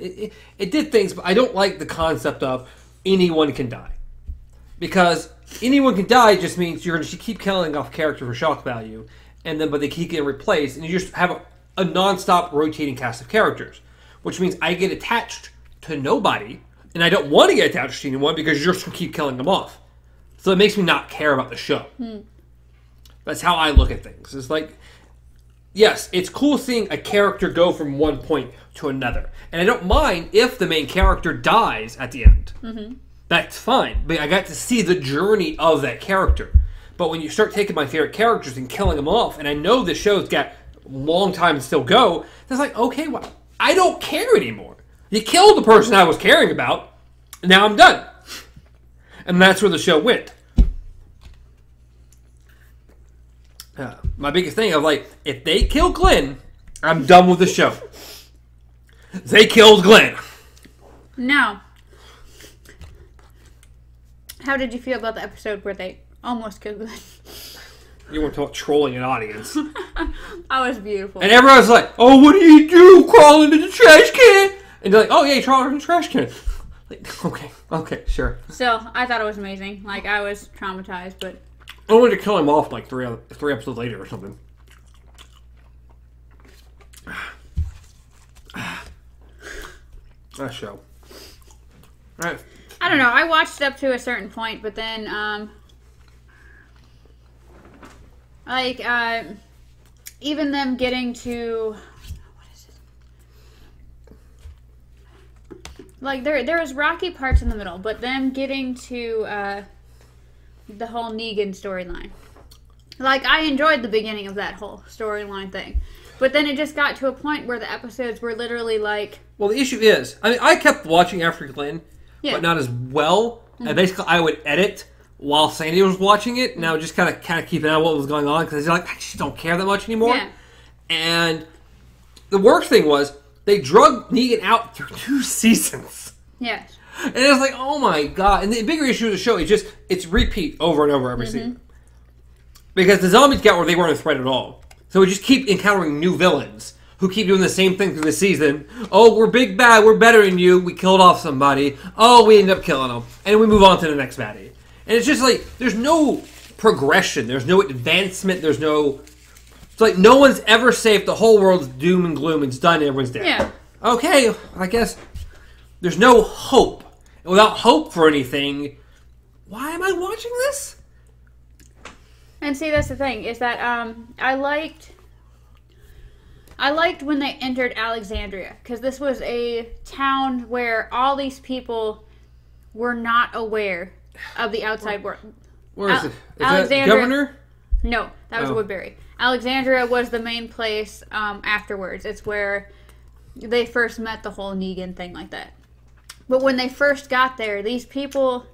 it did things, but I don't like the concept of anyone can die. Because anyone can die just means you're going to keep killing off character for shock value, but they keep getting replaced, and you just have a non-stop rotating cast of characters. Which means I get attached to nobody, and I don't want to get attached to anyone because you're just going to keep killing them off. So it makes me not care about the show. That's how I look at things. It's like, yes, it's cool seeing a character go from one point to another. And I don't mind if the main character dies at the end. That's fine. But I got to see the journey of that character. But when you start taking my favorite characters and killing them off, and I know the show's got a long time to still go, it's like, okay, well, I don't care anymore. You killed the person I was caring about, and now I'm done. And that's where the show went. My biggest thing, I'm like, if they kill Glenn, I'm done with the show. They killed Glenn. No. How did you feel about the episode where they almost killed Glenn? You weren't talking trolling an audience. That was beautiful. And everyone's like, oh, what do you do? Crawl into the trash can? And they're like, oh, yeah, you crawl into the trash can. Like, okay, sure. Still, I thought it was amazing. Like, I was traumatized, but... I wanted to kill him off like three episodes later or something. That show. All right. I don't know. I watched up to a certain point, but then, even them getting to... What is it? Like, there was rocky parts in the middle, but them getting to, the whole Negan storyline. Like, I enjoyed the beginning of that whole storyline thing. But then it just got to a point where the episodes were literally like... Well, the issue is, I kept watching after Glenn, but not as well. And basically, I would edit while Sandy was watching it, and I was just kind of keeping out what was going on because I just don't care that much anymore. Yeah. And the worst thing was they drug Negan out through 2 seasons. Yeah. And it was like, oh my god. And the bigger issue of the show is it's repeat over and over every season. Because the zombies got where they weren't a threat at all. So we just keep encountering new villains who keep doing the same thing through the season. Oh, we're big bad, we're better than you, we killed off somebody. Oh, we end up killing them. And we move on to the next baddie. And it's just like, there's no progression, there's no advancement, there's no... It's like no one's ever saved, the whole world's doom and gloom, it's done, everyone's dead. Yeah. Okay, I guess there's no hope. And without hope for anything, why am I watching this? And see, that's the thing, is that I liked when they entered Alexandria, because this was a town where all these people were not aware of the outside world. Where is it? Is Alexandria, that Governor? No, that was Woodbury. Alexandria was the main place afterwards. It's where they first met the whole Negan thing like that. But when they first got there, these people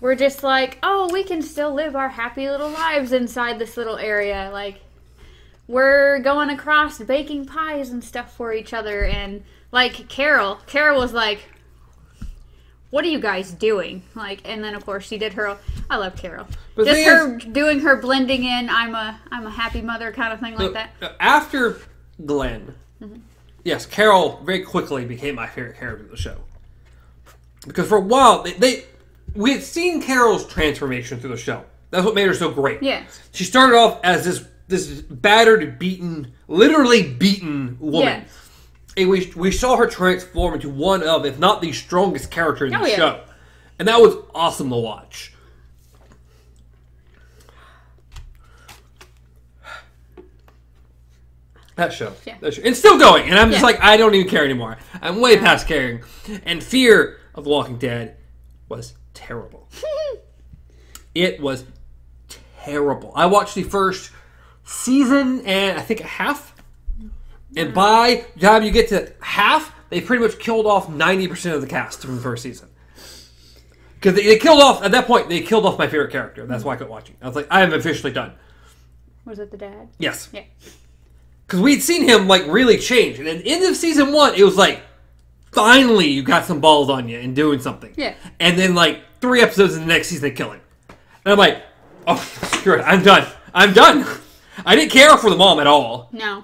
were just like, oh, we can still live our happy little lives inside this little area. Like, we're going across baking pies and stuff for each other. And, like, Carol was like, what are you guys doing? Like, and then of course she did her. I love Carol. But just her doing her blending in. I'm a happy mother kind of thing like that. After Glenn, yes, Carol very quickly became my favorite character of the show because for a while we had seen Carol's transformation through the show. That's what made her so great. Yeah, she started off as this battered, beaten, literally beaten woman. Yeah. And we saw her transform into one of, if not the strongest character in the show. And that was awesome to watch. That show. Yeah. It's still going. And I'm just like, I don't even care anymore. I'm way past caring. And Fear of the Walking Dead was terrible. It was terrible. I watched the first season and I think a half. And by the time you get to half, they pretty much killed off 90% of the cast from the first season. Because they killed off, at that point, they killed off my favorite character. That's why I kept watching. I was like, I am officially done. Was it the dad? Yes. Yeah. Because we'd seen him, like, really change. And at the end of season 1, it was like, finally you got some balls on you and doing something. Yeah. And then, like, 3 episodes in the next season, they kill him. And I'm like, oh, screw it. I'm done. I'm done. I didn't care for the mom at all. No.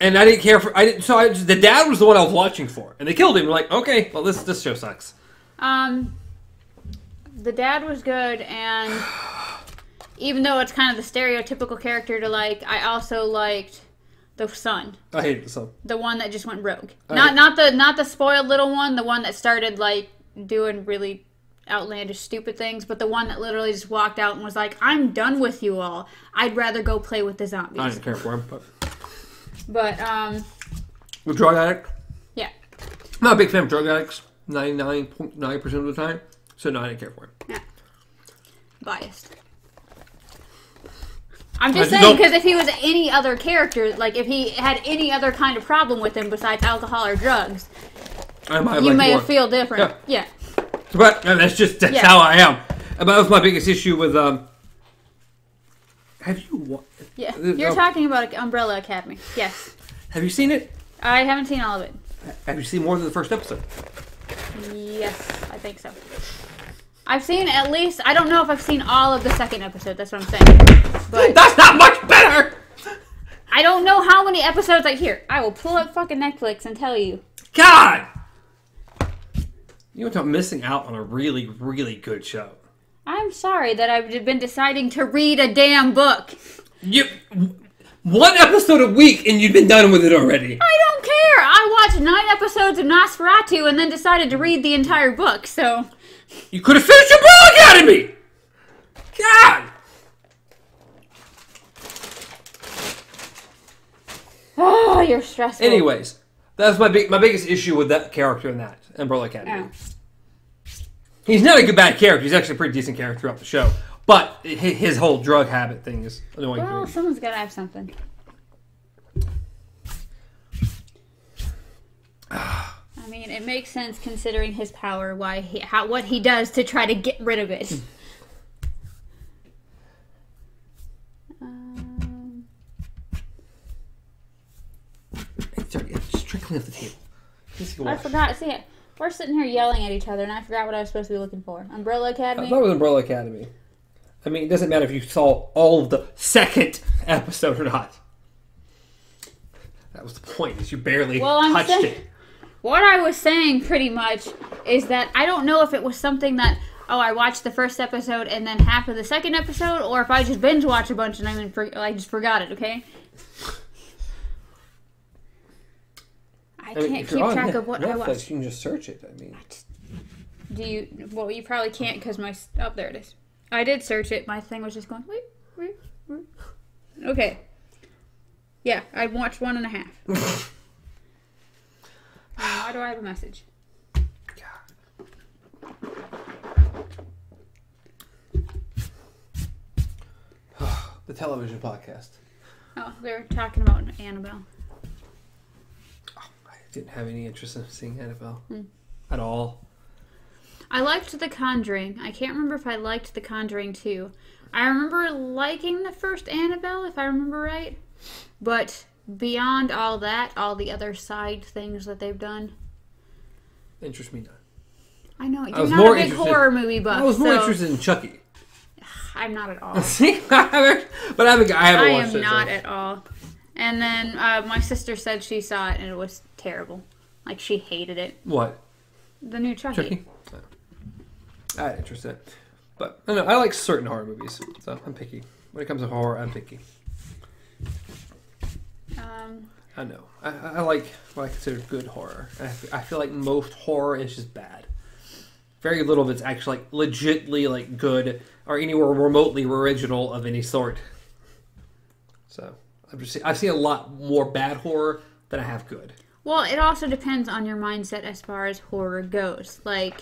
And I didn't care for... the dad was the one I was watching for. And they killed him. We're like, okay, well, this show sucks. The dad was good, and even though it's kind of the stereotypical character to like, I also liked the son. I hated the son. The one that just went rogue. Not the spoiled little one, the one that started like doing really outlandish stupid things, but the one that literally just walked out and was like, I'm done with you all. I'd rather go play with the zombies. I didn't care for him, But, the drug addict? Yeah. I'm not a big fan of drug addicts 99.9% of the time, so no, I didn't care for him. Yeah. Biased. I'm just saying, because if he was any other character, like if he had any other kind of problem with him besides alcohol or drugs, you may feel different. Yeah. But that's how I am. But that was my biggest issue with, have you... Yeah, you're talking about Umbrella Academy. Yes. Have you seen it? I haven't seen all of it. Have you seen more than the first episode? Yes, I think so. I've seen at least... I don't know if I've seen all of the second episode. That's what I'm saying. But that's not much better! I don't know how many episodes I hear. I will pull up fucking Netflix and tell you. God! You went to missing out on a really, really good show. I'm sorry that I've been deciding to read a damn book. One episode a week and you've been done with it already. I don't care. I watched 9 episodes of Nosferatu and then decided to read the entire book, so... You could have finished Umbrella Academy! God! Oh, you're stressful. Anyways, that's my biggest issue with that character in that Umbrella Academy. Yeah. He's not a bad character. He's actually a pretty decent character throughout the show. But his whole drug habit thing is annoying. Well, someone's got to have something. I mean, it makes sense considering his power, what he does to try to get rid of it. clean up the table. I forgot. See, we're sitting here yelling at each other, and I forgot what I was supposed to be looking for. Umbrella Academy? I thought it was Umbrella Academy. I mean, it doesn't matter if you saw all of the second episode or not. That was the point, is you barely touched it. What I was saying, pretty much, is that I don't know if it was something that, I watched the first episode and then half of the second episode, or if I just binge watch a bunch and I just forgot it, okay? I can't keep track of what I watched. You can just search it, I mean. Well, you probably can't because there it is. I did search it. My thing was just going, wait. Okay. Yeah, I watched 1.5. Why do I have a message? The television podcast. Oh, they're talking about Annabelle. Oh, I didn't have any interest in seeing Annabelle at all. I liked The Conjuring. I can't remember if I liked The Conjuring 2. I remember liking the first Annabelle, if I remember right. But beyond all that, all the other side things that they've done, interest me not. I know. You're not a big horror movie buff. I was more interested in Chucky. I'm not at all. See? I haven't watched it. I am not at all. And then my sister said she saw it and it was terrible. Like, she hated it. What? The new Chucky? No. I had interest in it. But, I don't know, I like certain horror movies, so I'm picky. When it comes to horror, I'm picky. I know. I like what I consider good horror. I feel like most horror is just bad. Very little of it's actually like legitly like good or anywhere remotely original of any sort. So I've seen a lot more bad horror than I have good. Well, it also depends on your mindset as far as horror goes. Like,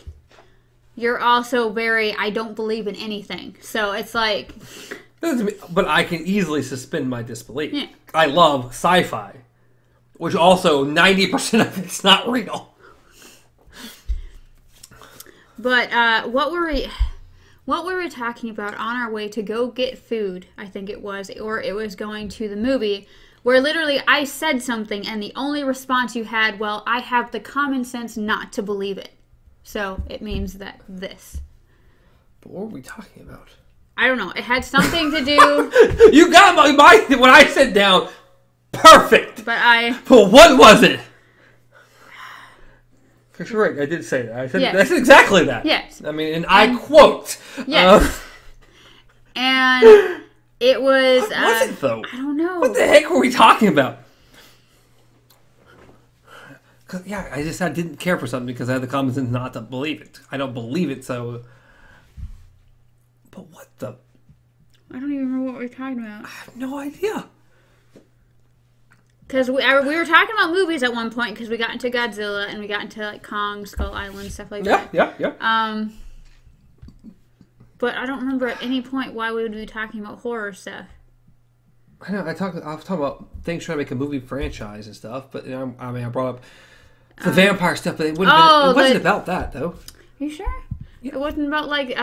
you're also very, I don't believe in anything. So it's like... But I can easily suspend my disbelief. Yeah. I love sci-fi, which also 90% of it's not real. But what were we talking about on our way to go get food? I think it was, or it was going to the movie, where literally I said something and the only response you had, well, I have the common sense not to believe it, so it means that this. But what were we talking about? I don't know. It had something to do. You got my what I said down perfect. But what was it? Because you're right, I did say that. I said that's exactly that. Yes. I mean, and I quote. Yes. And it was. What was it though? I don't know. What the heck were we talking about? Yeah, I didn't care for something because I had the common sense not to believe it. I don't believe it, so. But what the? I don't even remember what we were talking about. I have no idea. Because we were talking about movies at one point because we got into Godzilla and we got into like Kong, Skull Island, stuff like that. Yeah. But I don't remember at any point why we would be talking about horror stuff. I know. I was talking about things trying to make a movie franchise and stuff, but I brought up the vampire stuff, but it wasn't about that though. Are you sure? Yeah. It wasn't about like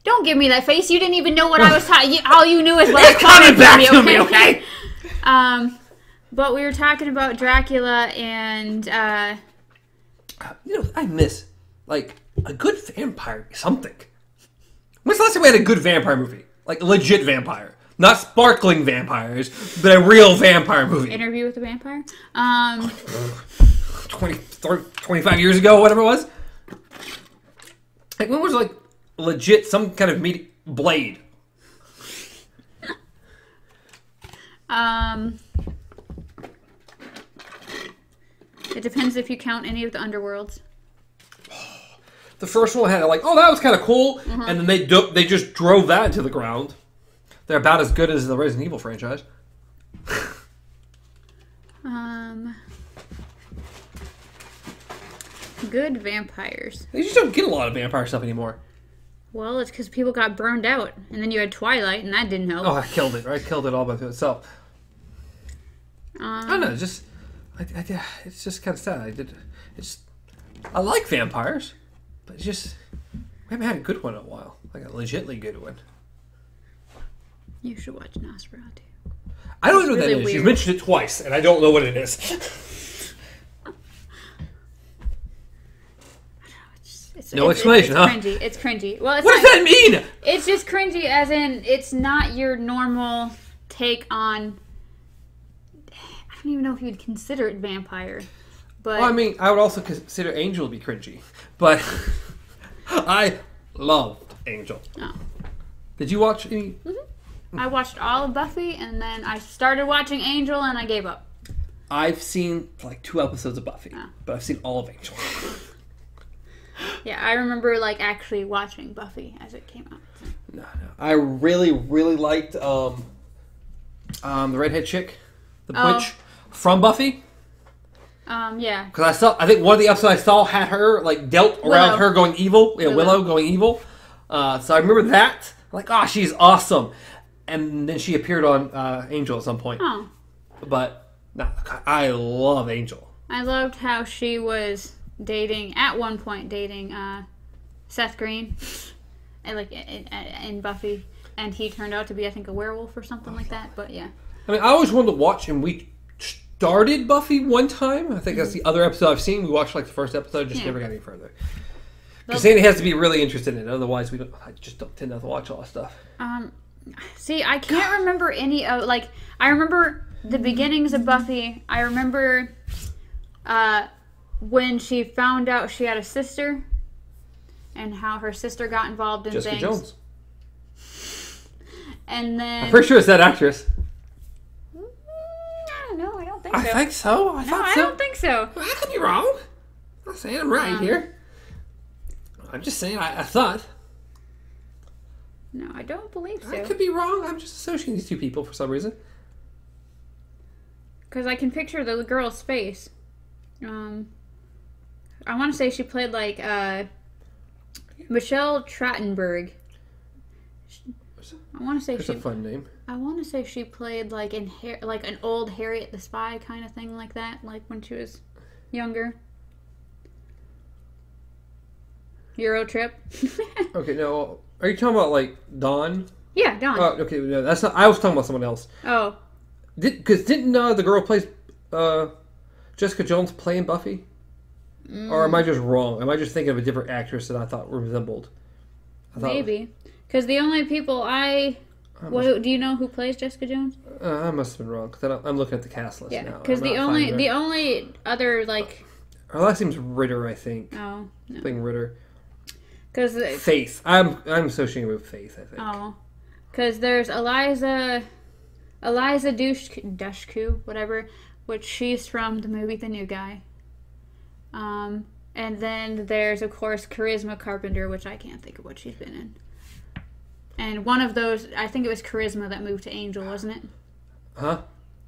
don't give me that face. You didn't even know what I was talking. All you knew is what I was coming back to me, okay? But we were talking about Dracula and I miss like a good vampire something. When's the last time we had a good vampire movie? Like a legit vampire. Not sparkling vampires, but a real vampire movie. Interview with the Vampire? 25 years ago, whatever it was. Like, when was, like, legit some kind of meat Blade? It depends if you count any of the underworlds. The first one had, like, that was kind of cool, and then they just drove that into the ground. They're about as good as the Resident Evil franchise. Good vampires. They just don't get a lot of vampire stuff anymore. Well, it's because people got burned out, and then you had Twilight, and that didn't help. Oh, I killed it. I killed it all by itself. I don't know. It's just kind of sad. I like vampires, but we haven't had a good one in a while. Like a legitly good one. You should watch Nosferatu. I don't know what that is. You've mentioned it twice, and I don't know what it is. No explanation, huh? Cringy. It's cringy. Well, what does that mean? It's just cringy, as in it's not your normal take on. I don't even know if you'd consider it vampire, but well, I mean, I would also consider Angel to be cringy, but I loved Angel. Oh. Did you watch any? I watched all of Buffy, and then I started watching Angel, and I gave up. I've seen like 2 episodes of Buffy, but I've seen all of Angel. Yeah, I remember like actually watching Buffy as it came out. No. I really, really liked the redhead chick, the witch from Buffy. Yeah. Because I think one of the episodes I saw had her like dealt around her going evil. Yeah, Willow going evil. So I remember that. I'm like, she's awesome. And then she appeared on Angel at some point. Oh. But no, I love Angel. I loved how she was at one point dating Seth Green, and like in Buffy, and he turned out to be, I think, a werewolf or something like that. But yeah, I mean, I always wanted to watch, and we started Buffy one time. I think that's the other episode I've seen. We watched like the first episode, just never got any further. Because Sandy has to be really interested in it, otherwise I just don't tend to watch all that stuff. See, I can't remember any of like I remember the beginnings of Buffy. I remember when she found out she had a sister, and how her sister got involved in Jessica things. Jones. And then I'm pretty sure it's that actress. I don't know. I don't think so. I think so. I don't think so. Well, I could be wrong. I'm not saying I'm right here. I'm just saying I thought. No, I don't believe so. I could be wrong. I'm just associating these 2 people for some reason. Because I can picture the girl's face. I want to say she played like Michelle Trachtenberg. I want to say That's a fun name. I want to say she played like like an old Harriet the Spy kind of thing, like that, like when she was younger. Euro Trip. Okay, no. Are you talking about like Dawn? Yeah, Dawn. Oh, okay, no, that's not. I was talking about someone else. Oh. Didn't the girl plays Jessica Jones play in Buffy? Or am I just wrong? Am I just thinking of a different actress that I thought resembled? Maybe. Because the only people do you know who plays Jessica Jones? I must have been wrong, because I'm looking at the cast list now. Yeah, because the only other, like... Her last name's Ritter, I think. Oh, no. Playing Ritter. Because Faith. I'm associating with Faith, I think. Oh. Because there's Eliza Dushku, whatever, which she's from the movie The New Guy. And then there's, of course, Charisma Carpenter, which I can't think of what she's been in. And one of those, I think it was Charisma that moved to Angel, wasn't it? Huh?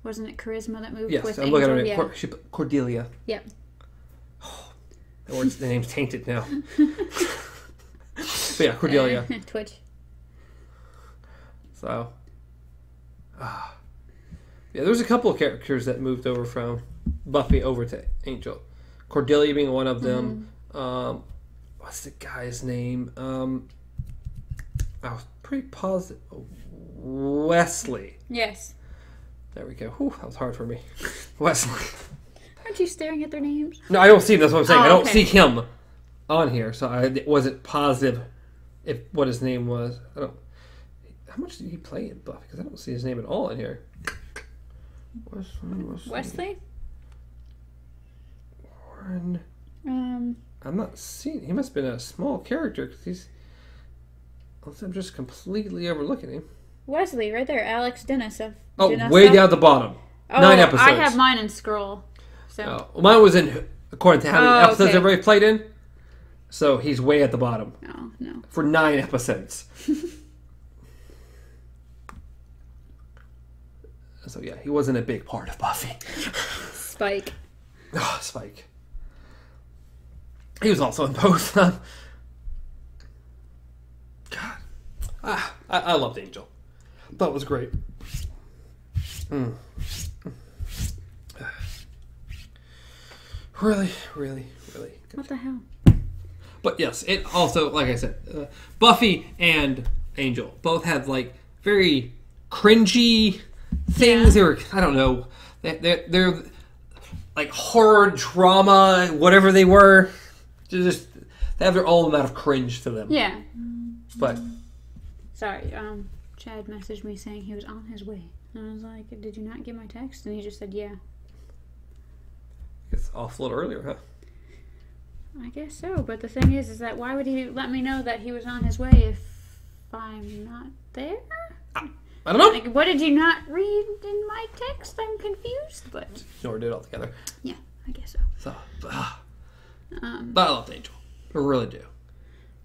Wasn't it Charisma that moved with Angel? I'm looking at her name. Cordelia. Yep. Oh, the name's tainted now. But yeah, Cordelia. Twitch. So, yeah, there's a couple of characters that moved over from Buffy over to Angel. Cordelia being one of them. What's the guy's name? I was pretty positive. Wesley. Yes. There we go. Whew, that was hard for me. Wesley. Aren't you staring at their names? No, I don't see him. That's what I'm saying. Oh, I don't okay. see him on here, so I wasn't positive what his name was. I don't. How much did he play in Buffy? Because I don't see his name at all in here. Wesley? Warren. I'm not seeing. He must have been a small character because he's. Unless I'm just completely overlooking him. Wesley, right there. Alex Dennis of. Oh, Dennis way down at the bottom. 9 episodes. I have mine in scroll. So. Well, mine was in according to how many episodes okay. everybody played in. So he's way at the bottom. Oh, no. For 9 episodes. So yeah, he wasn't a big part of Buffy. Spike. Oh, Spike. He was also in both. God. I loved Angel. That was great. Really, really, really good. What the hell? But yes, it also, like I said, Buffy and Angel both have like very cringy things. Yeah. Or I don't know, they're like horror drama, whatever they were. Just They have their own amount of cringe to them. Yeah. But sorry, Chad messaged me saying he was on his way. And I was like, did you not get my text? And he just said, yeah. It's off a little earlier, huh? I guess so, but the thing is that why would he let me know that he was on his way if I'm not there? I don't know. Like, what did you not read in my text? I'm confused, but... No, we did it all together. Yeah, I guess so. But I love the Angel. I really do.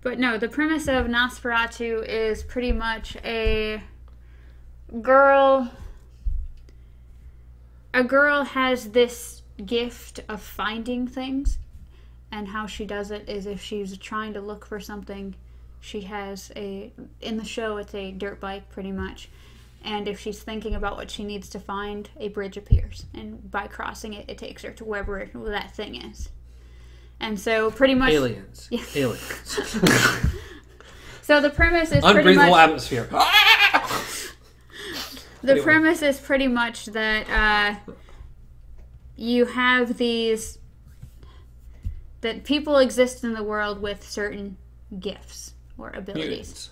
But no, the premise of Nosferatu is pretty much a girl has this gift of finding things, and how she does it is if she's trying to look for something, she has in the show it's a dirt bike pretty much, and if she's thinking about what she needs to find, a bridge appears, and by crossing it, it takes her to wherever that thing is. And so pretty much aliens. Yeah. Aliens. So the premise is unbreathable atmosphere. The premise is pretty much that you have that people exist in the world with certain gifts or abilities. Mutants.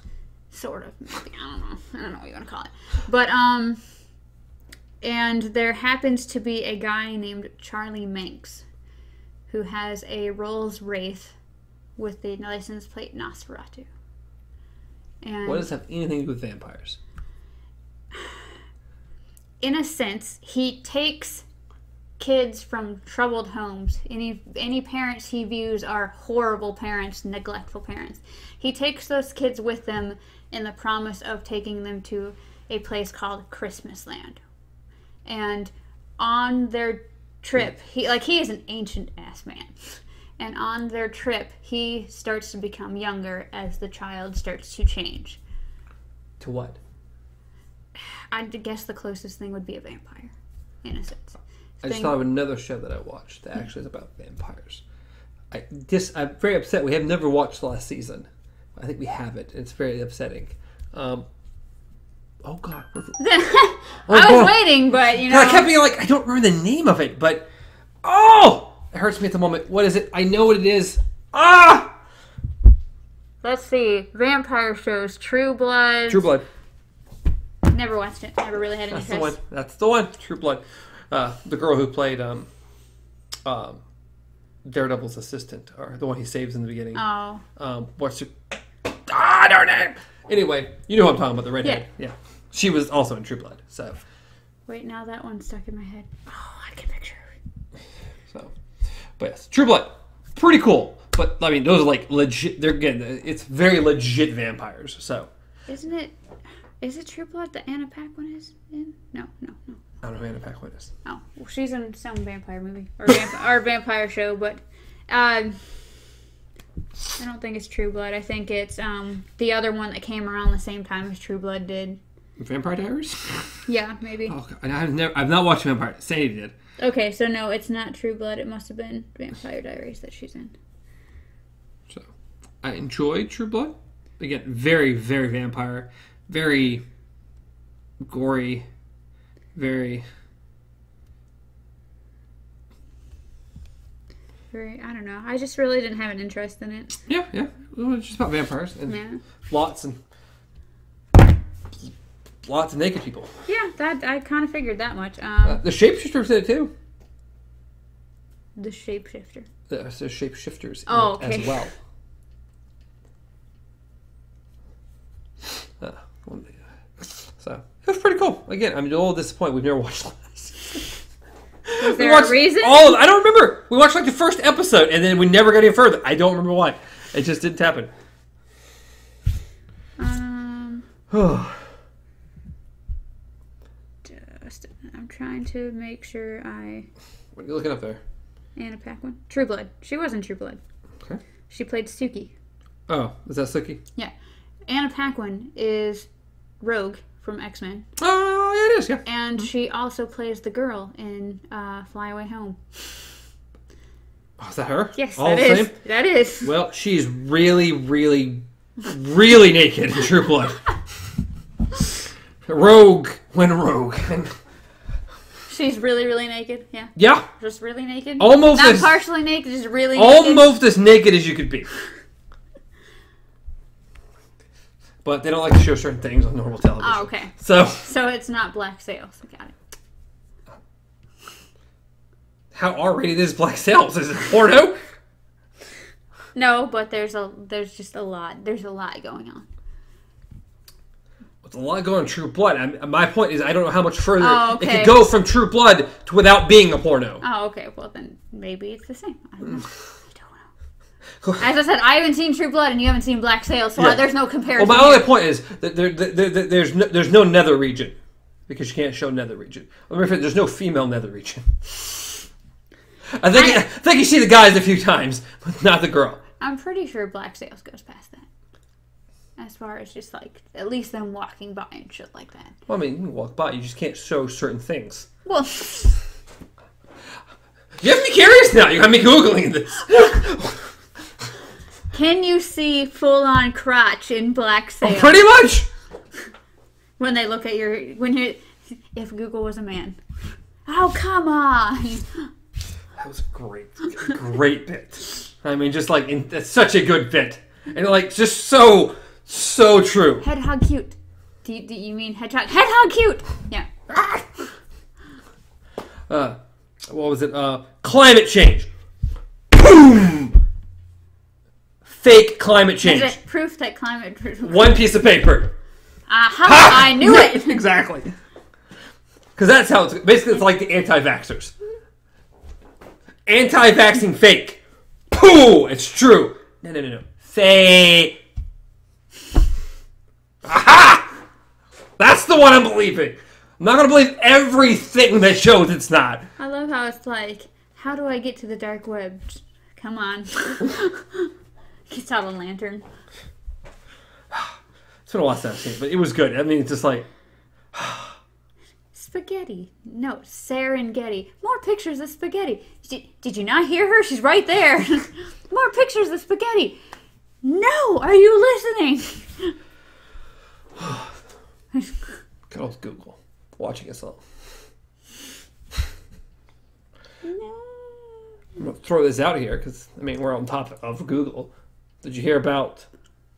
Sort of. Maybe. I don't know what you want to call it. But, and there happens to be a guy named Charlie Manx who has a Rolls Wraith with the license plate Nosferatu. And what does that have anything to do with vampires? In a sense, he takes kids from troubled homes. Any parents he views are horrible parents, neglectful parents. He takes those kids with them in the promise of taking them to a place called Christmas Land. And on their trip, he is an ancient ass man. And on their trip, he starts to become younger as the child starts to change. To what? I guess the closest thing would be a vampire, in a sense. I just thought of another show that I watched that actually is about vampires. I'm very upset. We have never watched the last season. I think we have it. It's very upsetting. Oh God! I was waiting, but you know, I kept being like, I don't remember the name of it, but it hurts me at the moment. What is it? I know what it is. Let's see. Vampire shows. True Blood. True Blood. Never watched it. Never really had any interest. That's the one. True Blood. The girl who played Daredevil's assistant, or the one he saves in the beginning. Oh. What's her? Her name. Anyway, you know what I'm talking about. The redhead. Yeah. She was also in True Blood. So. Wait, now that one's stuck in my head. Oh, I can picture it. So, but yes, True Blood, pretty cool. But I mean, those are like legit. It's very legit vampires. So. Isn't it? Is it True Blood that Anna Paquin is in? No. I don't know who Anna Paquin is. Oh, well, she's in some vampire movie or vampire show, but I don't think it's True Blood. I think it's the other one that came around the same time as True Blood did. Vampire Diaries? Yeah, maybe. Oh, God. I've not watched Vampire. Sadie did. Okay, so no, it's not True Blood. It must have been Vampire Diaries that she's in. So, I enjoyed True Blood. Again, very, very vampire. Very gory. Very, I don't know. I just really didn't have an interest in it. Yeah. It was just about vampires and lots of naked people. Yeah, that I kind of figured that much. The Shapeshifters did it too. The Shapeshifter. The Shapeshifters okay. as well. So it was pretty cool. Again, I'm a little disappointed we've never watched this. Was there a reason? I don't remember. We watched like the first episode and then we never got any further. I don't remember why. It just didn't happen. I'm trying to make sure What are you looking up there? Anna Paquin. True Blood. She was in True Blood. Okay. She played Suki. Oh, is that Suki? Yeah. Anna Paquin is Rogue from X-Men. Oh, yeah, it is, yeah. And she also plays the girl in Fly Away Home. Oh, is that her? Yes, All the same? That is. Well, she's really, really, really naked in True Blood. Rogue went rogue. She's really, really naked, yeah. Yeah. Just really naked? Almost Not partially naked, just really naked? Almost as naked as you could be. but they don't like to show certain things on normal television. Oh, okay. So it's not black sails. Got it. How R-rated is Black Sails? Is it porno? No, but there's just a lot. There's a lot going on. There's a lot going on True Blood. My point is, I don't know how much further it could go from True Blood to without being a porno. Oh, okay. Well, then maybe it's the same. I don't know. As I said, I haven't seen True Blood, and you haven't seen Black Sails, so there's no comparison. Well, my only point is that there's no nether region because you can't show nether region. There's no female nether region. I think you see the guys a few times, but not the girl. I'm pretty sure Black Sails goes past that. As far as just like at least them walking by and shit like that. Well, I mean, you can walk by, you just can't show certain things. Well, you have me curious now. You have me googling this. Can you see full-on crotch in Black Sails? Oh, pretty much. When they look at if Google was a man. Oh, come on. That was a great bit. I mean, just like, it's such a good bit. And like, just so true. Hedgehog cute. Do you mean hedgehog? Hedgehog cute! Yeah. What was it? Climate change. Boom! Fake climate change. Is it proof that climate... One piece of paper. Aha! Ha! I knew it! Exactly. Because that's how it's... Basically, it's like the anti-vaxxers. Anti-vaxxing fake. Pooh! It's true. No. Fake. Aha! That's the one I'm believing. I'm not going to believe everything that shows it's not. I love how it's like, how do I get to the dark web? Come on. Gets out a lantern. It's been a while since I've seen it, but it was good. I mean, it's just like... Spaghetti. No, Serengeti. More pictures of spaghetti. Did you not hear her? She's right there. More pictures of spaghetti. No, are you listening? Good old Google. Watching us all. No. I'm going to throw this out here because, I mean, we're on top of Google. Did you hear about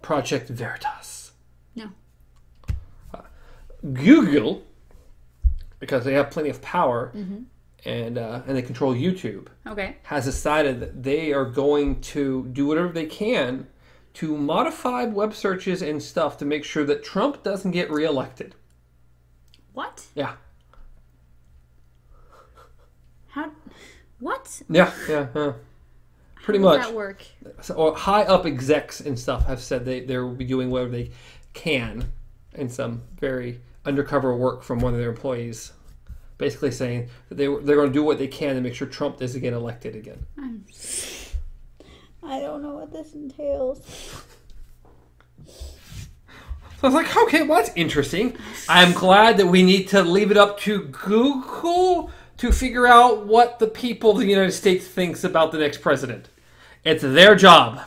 Project Veritas? No. Google, because they have plenty of power and they control YouTube, has decided that they are going to do whatever they can to modify web searches and stuff to make sure that Trump doesn't get reelected. What? Yeah. How? What? Yeah. Pretty much. How does that work? So, high up execs and stuff have said they will be doing whatever they can in some very undercover work from one of their employees, basically saying that they're going to do what they can to make sure Trump doesn't get elected again. I don't know what this entails. So I was like, okay, well, that's interesting. I'm glad that we need to leave it up to Google to figure out what the people of the United States thinks about the next president. It's their job.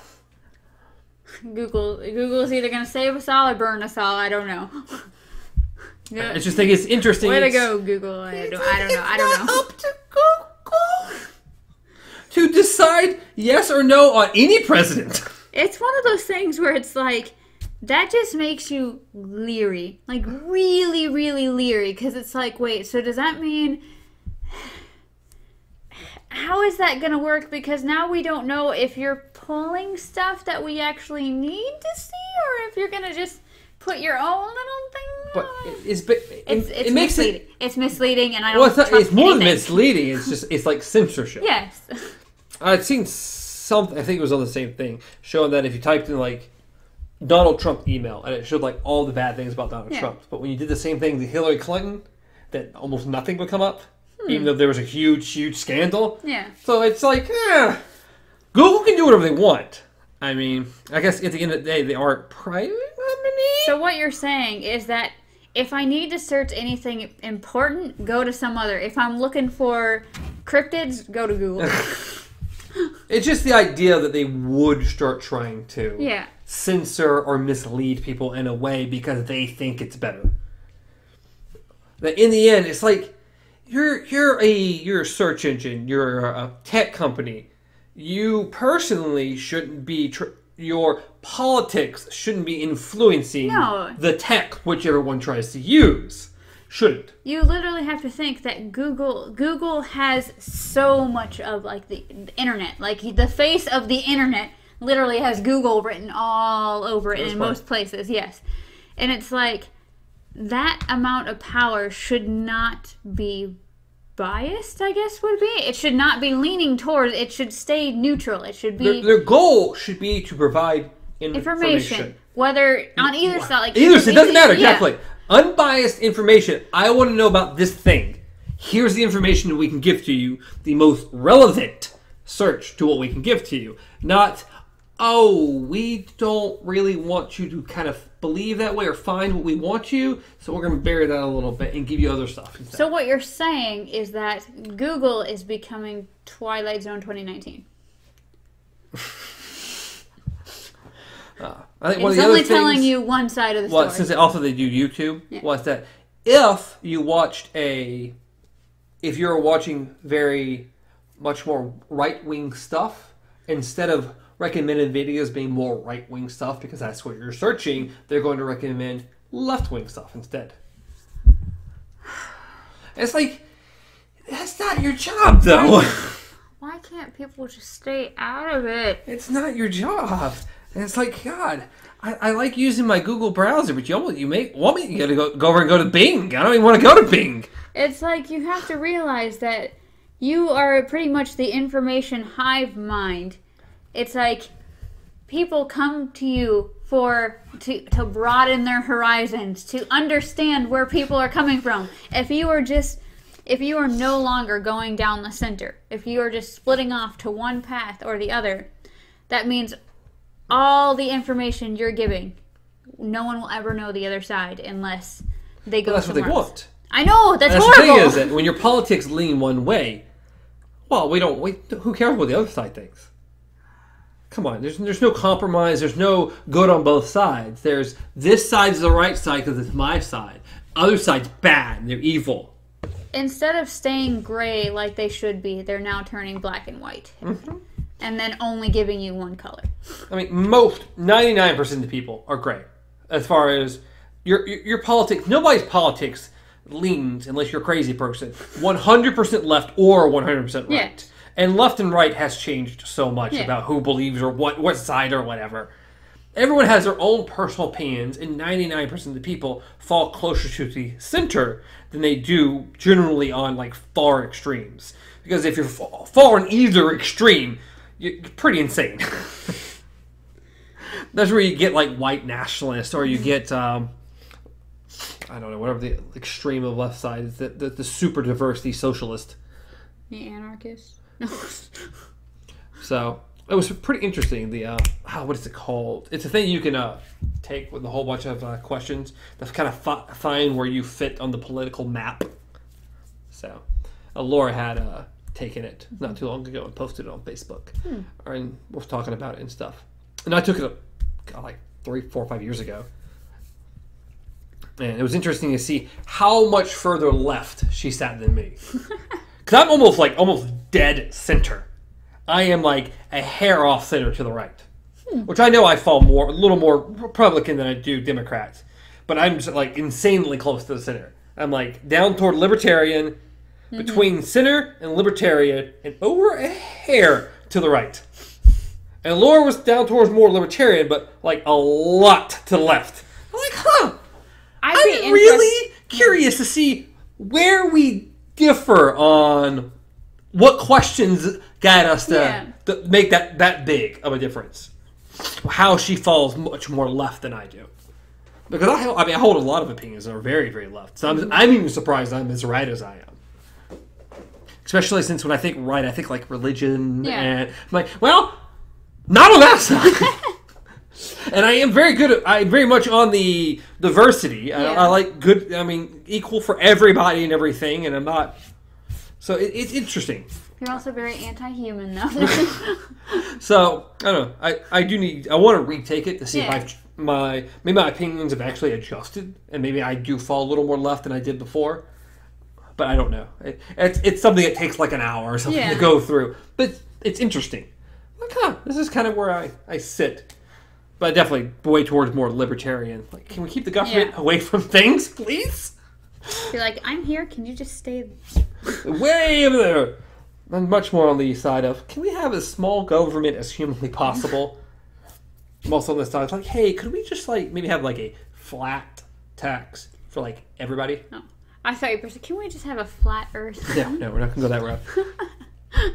Google's either going to save us all or burn us all. I don't know. I just think it's interesting. Way to go, Google. I don't know. Up to Google to decide yes or no on any president. It's one of those things where it's like, that just makes you leery. Like, really, really leery. Because it's like, wait, so does that mean... How is that going to work? Because now we don't know if you're pulling stuff that we actually need to see, or if you're going to just put your own little thing. But it's makes misleading. It's misleading, and I don't. Well, it's more than anything. Misleading. It's like censorship. Yes. I'd seen something. I think it was on the same thing, showing that if you typed in like Donald Trump email, and it showed like all the bad things about Donald Trump, but when you did the same thing to Hillary Clinton, that almost nothing would come up. Even though there was a huge scandal. Yeah. So it's like, Google can do whatever they want. I mean, I guess at the end of the day, they are a private company. So what you're saying is that if I need to search anything important, go to some other. If I'm looking for cryptids, go to Google. It's just the idea that they would start trying to censor or mislead people in a way because they think it's better. That in the end, it's like, You're a search engine. You're a tech company. You personally shouldn't be your politics shouldn't be influencing No. the tech which everyone tries to use. Shouldn't. You literally have to think that Google has so much of like the internet. Like the face of the internet literally has Google written all over it in most places. Yes. And it's like that amount of power should not be biased, I guess would be. It should not be leaning towards, it should stay neutral. It should be their goal should be to provide information. Whether on either side, like either side, it doesn't matter, exactly. Unbiased information. I want to know about this thing. Here's the information that we can give to you. The most relevant search to what we can give to you. Not, oh, we don't really want you to kind of believe that way or find what we want you, so we're going to bury that a little bit and give you other stuff instead. So what you're saying is that Google is becoming Twilight Zone 2019. I think it's only telling you one side of the story. Well, since they do YouTube, was that if you're watching very much more right-wing stuff, instead of recommended videos being more right-wing stuff because that's what you're searching, they're going to recommend left-wing stuff instead. It's like, that's not your job, though. Why can't people just stay out of it? It's not your job. And it's like, God, I like using my Google browser, but you gotta go over and go to Bing. I don't even want to go to Bing. It's like you have to realize that you are pretty much the information hive mind. It's like people come to you to broaden their horizons, to understand where people are coming from. If you are no longer going down the center, if you are just splitting off to one path or the other, that means all the information you're giving, no one will ever know the other side unless they go somewhere else. That's what they want. I know, that's horrible. The thing is that when your politics lean one way, well, who cares what the other side thinks? Come on, there's no compromise. There's no good on both sides. There's this side's the right side because it's my side. Other side's bad. They're evil. Instead of staying gray like they should be, they're now turning black and white. Mm-hmm. And then only giving you one color. I mean, 99% of the people are gray. As far as your politics, nobody's politics leans, unless you're a crazy person, 100% left or 100% right. Yeah. And left and right has changed so much about who believes or what side or whatever. Everyone has their own personal opinions, and 99% of the people fall closer to the center than they do generally on like far extremes. Because if you're far on either extreme, you're pretty insane. That's where you get like white nationalists, or you get I don't know, whatever the extreme of the left side is, the super diversity socialist. The anarchist. So it was pretty interesting. The what is it called? It's a thing you can take with a whole bunch of questions that's kind of find where you fit on the political map. So Laura had taken it not too long ago and posted it on Facebook, and was talking about it and stuff. And I took it like 3, 4, 5 years ago, and it was interesting to see how much further left she sat than me. Because I'm almost dead center. I am like a hair off center to the right, which I know I fall a little more Republican than I do Democrats, but I'm just like insanely close to the center. I'm like down toward Libertarian, between center and Libertarian, and over a hair to the right. And Laura was down towards more Libertarian, but like a lot to the left. I'm like, I'm really curious to see where we differ on what questions got us to make that big of a difference. How she falls much more left than I do. Because I hold a lot of opinions that are very, very left. So I'm even surprised I'm as right as I am. Especially since when I think right, I think like religion. Yeah. And I'm like, well, not on that side. And I am I'm very much on the diversity. Yeah. I like good, equal for everybody and everything. And I'm not. So it's interesting. You're also very anti-human, though. So, I don't know. I want to retake it to see if maybe my opinions have actually adjusted. And maybe I do fall a little more left than I did before. But I don't know. It's something that takes like an hour or something to go through. But it's interesting. Like, this is kind of where I sit. But definitely way towards more libertarian. Like, can we keep the government away from things, please? You're like, I'm here. Can you just stay way over there? I'm much more on the side of, can we have as small government as humanly possible? I'm also on the side like, hey, could we just like maybe have like a flat tax for like everybody? No. I thought you were saying, can we just have a flat earth? No, we're not going to go that route.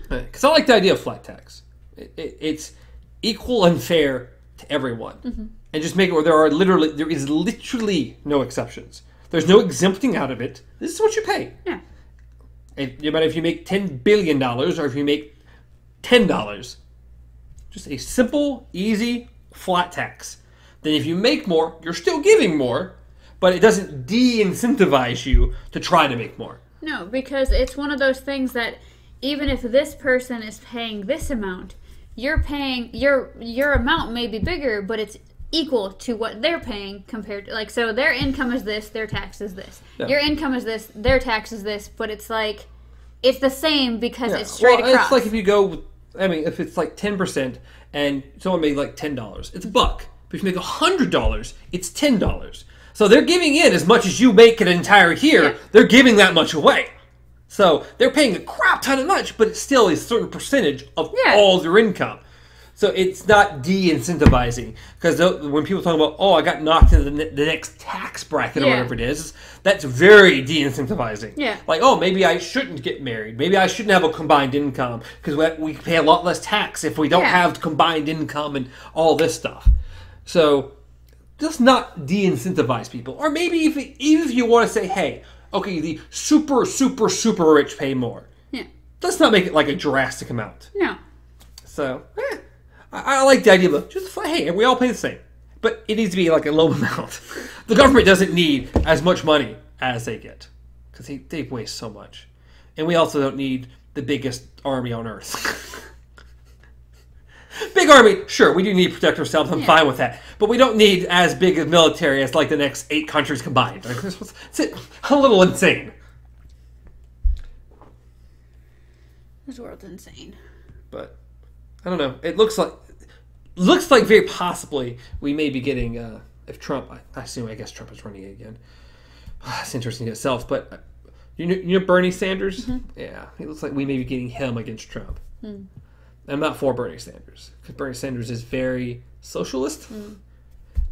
Because I like the idea of flat tax. It's equal and fair to everyone. Mm-hmm. And just make it where there is literally no exceptions. There's no exempting out of it. This is what you pay. Yeah. No matter if you make $10 billion or if you make $10. Just a simple, easy, flat tax. Then if you make more, you're still giving more, but it doesn't de-incentivize you to try to make more. No, because it's one of those things that even if this person is paying this amount, you're paying, your amount may be bigger, but it's equal to what they're paying compared to, like, so their income is this, their tax is this. Yeah. Your income is this, their tax is this, but it's like, it's the same because it's straight across. It's like if you go, if it's like 10% and someone made like $10, it's $1. But if you make $100, it's $10. So they're giving in as much as you make an entire year. Yeah. They're giving that much away. So they're paying a crap ton of much, but it's still a certain percentage of all their income. So it's not de-incentivizing. Because when people talk about, I got knocked into the next tax bracket or whatever it is, that's very de-incentivizing. Yeah. Like, maybe I shouldn't get married. Maybe I shouldn't have a combined income because we pay a lot less tax if we don't have combined income and all this stuff. So just not de-incentivize people. Or maybe even if you want to say, hey, okay, the super, super, super rich pay more. Yeah. Let's not make it like a drastic amount. No. So, I like the idea of just, hey, we all pay the same. But it needs to be like a low amount. The government doesn't need as much money as they get. Because they waste so much. And we also don't need the biggest army on Earth. Big army, sure, we do need to protect ourselves. I'm fine with that. But we don't need as big a military as like the next 8 countries combined. It's a little insane. This world's insane. But I don't know. It looks like very possibly we may be getting if Trump. I guess Trump is running again. It's interesting in itself. But you know Bernie Sanders? Mm-hmm. Yeah, it looks like we may be getting him against Trump. Mm. I'm not for Bernie Sanders because Bernie Sanders is very socialist. Mm.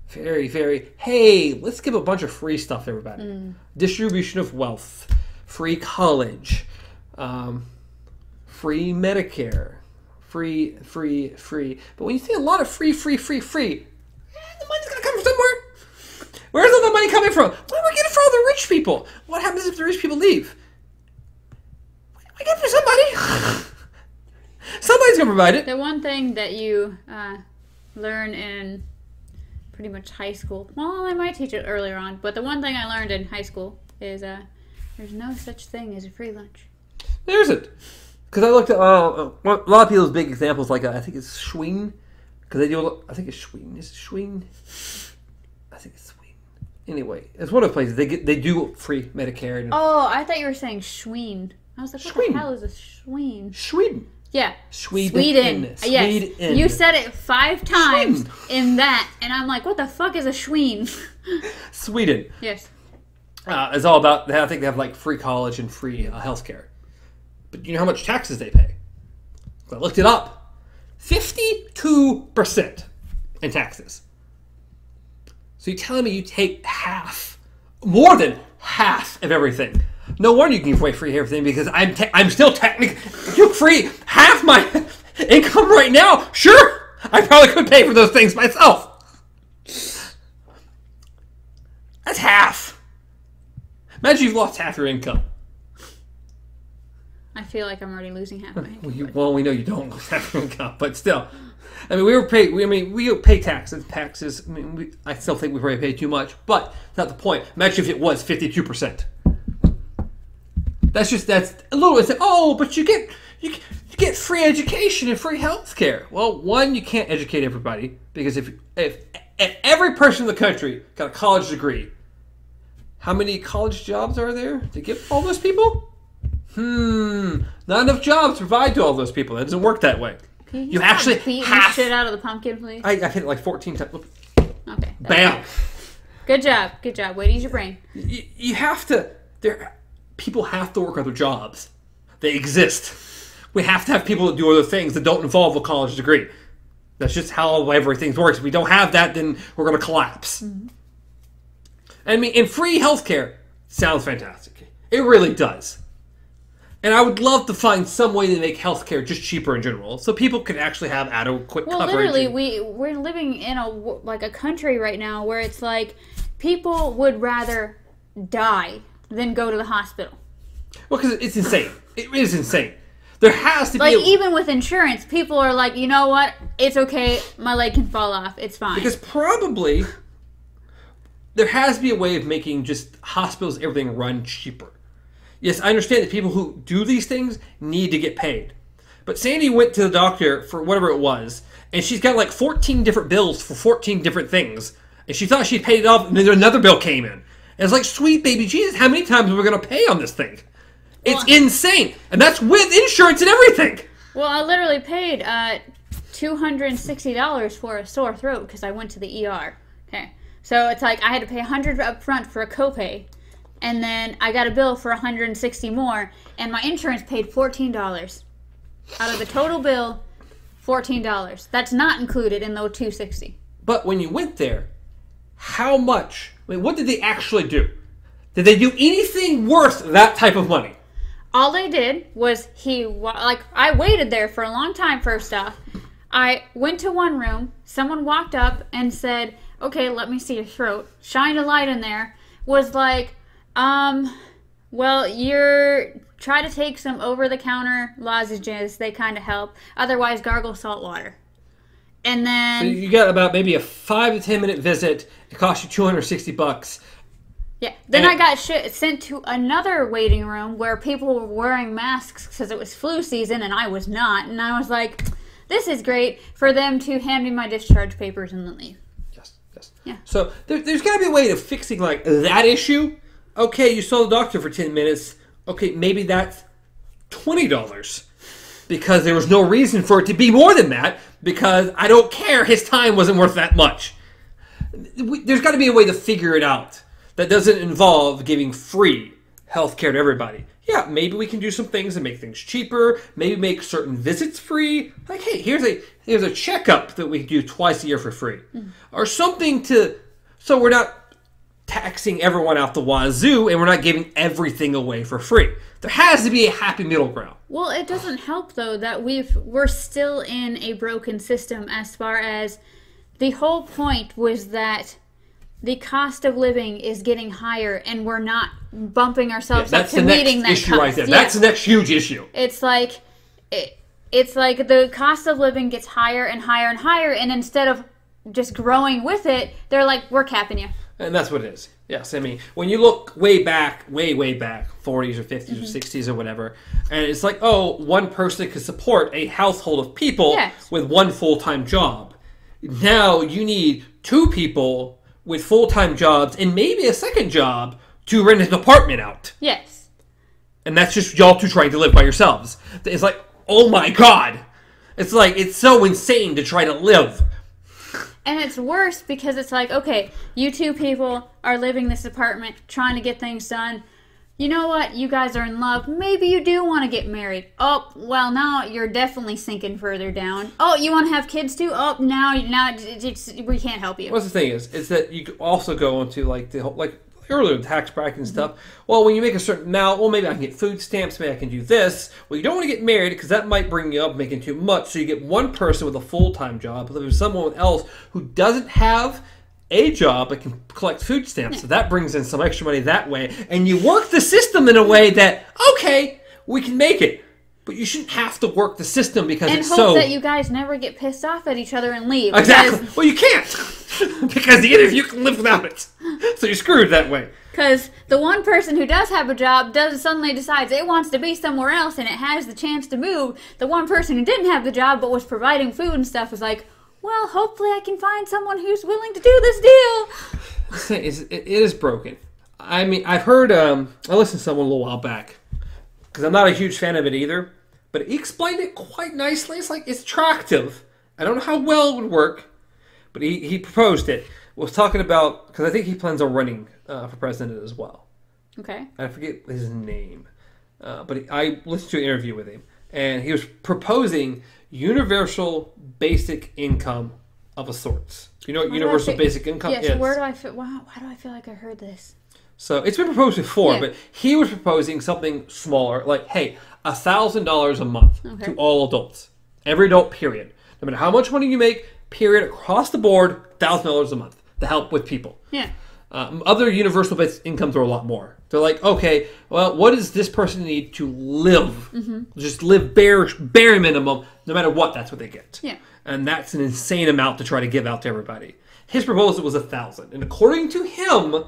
Very, very. Hey, let's give a bunch of free stuff to everybody. Mm. Distribution of wealth, free college, free Medicare. Free. But when you see a lot of free, the money's going to come from somewhere. Where's all the money coming from? Where are we getting it from all the rich people? What happens if the rich people leave? We get it from somebody. Somebody's going to provide it. The one thing that you learn in pretty much high school, well, I might teach it earlier on, but the one thing I learned in high school is there's no such thing as a free lunch. There isn't. Because I looked at a lot of people's big examples, like I think it's Schween. Because they do, I think it's Schween. Is it Schween? I think it's Schween. Anyway, it's one of the places they do free Medicare. I thought you were saying Schween. I was like, what the hell is a Schween? Sweden. Yeah. Sweden. Yes. You said it 5 times in that, and I'm like, what the fuck is a Schween? Sweden. Yes. It's all about, I think they have like free college and free healthcare. But you know how much taxes they pay? I looked it up. 52% in taxes. So you're telling me you take more than half of everything. No wonder you can give away free everything because I'm still technically, if you free half my income right now, sure, I probably could pay for those things myself. That's half. Imagine you've lost half your income. I feel like I'm already losing half my income. Well, we know you don't lose half your income, but still. I mean, we pay taxes. Taxes. I still think we probably pay too much, but that's not the point. Imagine if it was 52%. That's a little. It's like, but you get free education and free health care. Well, one, you can't educate everybody because if every person in the country got a college degree, how many college jobs are there to give all those people? Not enough jobs to provide to all those people. That doesn't work that way. You actually beat the shit out of the pumpkin, please. I hit it like 14 times. Okay. Bam. Good job. Way to use your brain. You have to. People have to work other jobs. They exist. We have to have people that do other things that don't involve a college degree. That's just how everything works. If we don't have that, then we're going to collapse. Mm-hmm. And free healthcare sounds fantastic. It really does. And I would love to find some way to make healthcare just cheaper in general, so people can actually have adequate coverage. Well, literally, we're living in a country right now where it's like people would rather die than go to the hospital. Well, because it's insane. It is insane. There has to be... even with insurance, people are like, you know what? It's okay. My leg can fall off. It's fine. Because probably there has to be a way of making just hospitals, everything run cheaper. Yes, I understand that people who do these things need to get paid. But Sandy went to the doctor for whatever it was, and she's got like 14 different bills for 14 different things. And she thought she'd paid it off, and then another bill came in. And it's like, sweet baby Jesus, how many times are we going to pay on this thing? It's insane. And that's with insurance and everything. Well, I literally paid $260 for a sore throat because I went to the ER. Okay. So it's like I had to pay $100 up front for a copay. And then I got a bill for $160 more. And my insurance paid $14. Out of the total bill, $14. That's not included in the $260. But when you went there, how much? What did they actually do? Did they do anything worth that type of money? All they did was I waited there for a long time, first off. I went to one room. Someone walked up and said, okay, let me see your throat. Shined a light in there. Was like, well, try to take some over-the-counter lozenges. They kind of help. Otherwise, gargle salt water. And then... So you got about maybe a 5 to 10 minute visit. It cost you $260. Yeah. Then I got sent to another waiting room where people were wearing masks because it was flu season and I was not. And I was like, this is great for them to hand me my discharge papers and then leave. Yes. Yeah. So there's got to be a way of fixing like that issue. Okay, you saw the doctor for 10 minutes. Okay, maybe that's $20. Because there was no reason for it to be more than that. Because I don't care. His time wasn't worth that much. There's got to be a way to figure it out that doesn't involve giving free healthcare to everybody. Yeah, maybe we can do some things and make things cheaper. Maybe make certain visits free. Like, hey, here's a checkup that we can do twice a year for free. Mm-hmm. Or something so we're not taxing everyone out the wazoo and we're not giving everything away for free. There has to be a happy middle ground. Well, it doesn't help, though, that we're still in a broken system as far as the whole point was that the cost of living is getting higher and we're not bumping ourselves up to meeting that cost. That's the next issue right there. Yeah. That's the next huge issue. It's like the cost of living gets higher and higher and higher, and instead of just growing with it, they're like, we're capping you. And that's what it is. Yes, I mean, when you look way back, way back, 40s or 50s or 60s or whatever, and it's like, oh, one person could support a household of people with one full-time job. Now you need 2 people with full-time jobs and maybe a second job to rent an apartment out. Yes. And that's just y'all 2 trying to live by yourselves. It's like, oh my God. It's like, it's so insane to try to live. And it's worse because it's like, okay, you 2 people are living in this apartment trying to get things done. You know what? You guys are in love. Maybe you do want to get married. Oh, well, now you're definitely sinking further down. Oh, you want to have kids too? Oh, now we can't help you. What's the thing is that you also go into like the whole, like earlier tax bracket and stuff. Well, when you make a certain now, well, maybe I can get food stamps. Maybe I can do this. Well, you don't want to get married because that might bring you up making too much. So you get one person with a full-time job, but there's someone else who doesn't have a job but can collect food stamps. So that brings in some extra money that way. And you work the system in a way that, okay, we can make it. But you shouldn't have to work the system because and it's so... And hope that you guys never get pissed off at each other and leave. Exactly. Well, you can't. Because either of you can live without it. So you're screwed that way. Because the one person who does have a job suddenly decides it wants to be somewhere else and it has the chance to move. The one person who didn't have the job but was providing food and stuff is like, well, hopefully I can find someone who's willing to do this deal. It is broken. I mean, I've heard, I listened to someone a little while back, because I'm not a huge fan of it either, But he explained it quite nicely. It's like, it's attractive. I don't know how well it would work, but he proposed it. Was talking about, because I think he plans on running for president as well. Okay. I forget his name. But I listened to an interview with him, and he was proposing universal basic income of a sorts. You know what universal basic income is? Yeah, so where do I feel... Wow, why do I feel like I heard this? So it's been proposed before, but he was proposing something smaller, like, hey, $1,000 a month to all adults. Every adult, period. No matter how much money you make, period, across the board, $1,000 a month to help with people. Yeah. Other universal basic incomes are a lot more. They're like, okay, well, what does this person need to live? Just live bare minimum, no matter what, that's what they get. Yeah. And that's an insane amount to try to give out to everybody. His proposal was $1,000. And according to him,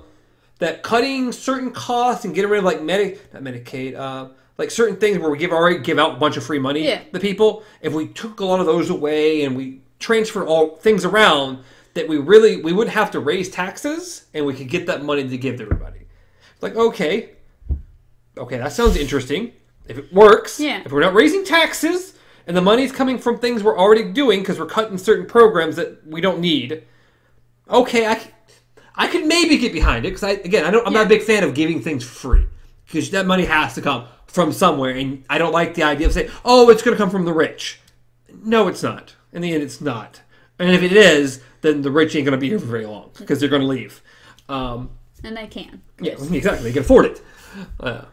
that cutting certain costs and getting rid of like Medicaid, like certain things where we already give out a bunch of free money to people, if we took a lot of those away and we transfer all things around, that we would have to raise taxes and we could get that money to give to everybody. It's like, okay, that sounds interesting. If it works, if we're not raising taxes and the money's coming from things we're already doing because we're cutting certain programs that we don't need, okay, I could maybe get behind it because I'm not a big fan of giving things free because that money has to come from somewhere, and I don't like the idea of saying, oh, it's going to come from the rich. No, it's not. In the end, it's not. And if it is, then the rich ain't going to be here for very long because they're going to leave. And they can. Yeah, exactly. They can afford it. But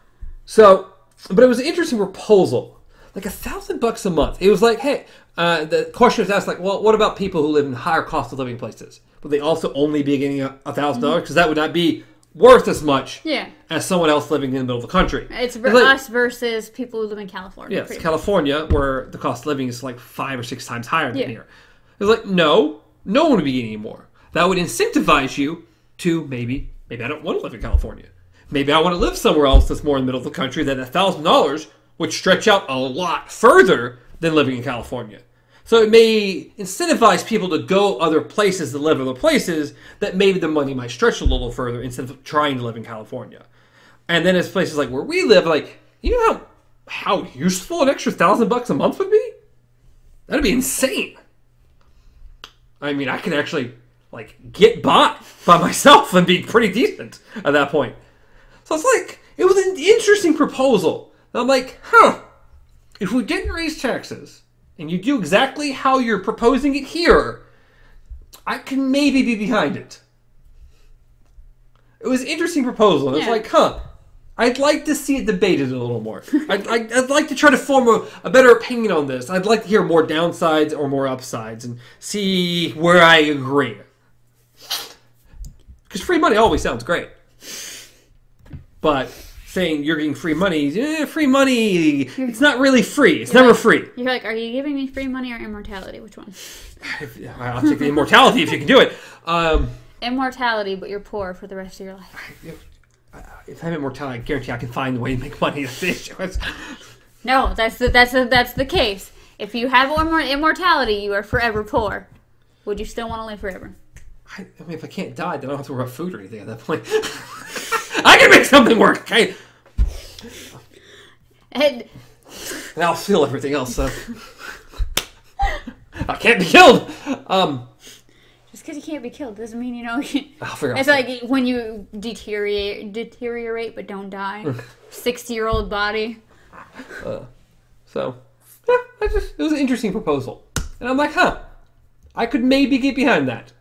it was an interesting proposal. Like $1,000 a month. It was like, hey, the question was asked, like, well, what about people who live in higher cost of living places? Would they also only be getting $1,000? Because that would not be worth as much as someone else living in the middle of the country. It's us versus people who live in California. Yes, California, where the cost of living is like 5 or 6 times higher than here. It's like, no one would be getting any more. That would incentivize you to maybe I don't want to live in California. Maybe I want to live somewhere else that's more in the middle of the country. That $1,000 would stretch out a lot further than living in California. So it may incentivize people to go other places, to live other places, that maybe the money might stretch a little further instead of trying to live in California. And then it's places like where we live, like, you know how useful an extra $1,000 a month would be? That'd be insane. I mean, I could actually, like, get by myself and be pretty decent at that point. So it's like, it was an interesting proposal. And I'm like, if we didn't raise taxes, and you do exactly how you're proposing it here, I can maybe be behind it. It was an interesting proposal. It's like, I'd like to see it debated a little more. I'd like to try to form a better opinion on this. I'd like to hear more downsides or more upsides and see where I agree. Because free money always sounds great. But saying you're getting free money, it's not really free. It's never free. You're like, are you giving me free money or immortality? Which one? I'll take the immortality if you can do it. Immortality, but you're poor for the rest of your life. If I have immortality, I guarantee I can find a way to make money. That's the issue. No, that's the case. If you have immortality, you are forever poor. Would you still want to live forever? I mean, if I can't die, then I don't have to worry about food or anything at that point. I can make something work. Okay. And I'll feel everything else. So I can't be killed. Just because you can't be killed doesn't mean you know. I'll figure out. It's like when you deteriorate but don't die. 60-year-old body. So yeah, it was an interesting proposal, and I'm like, I could maybe get behind that,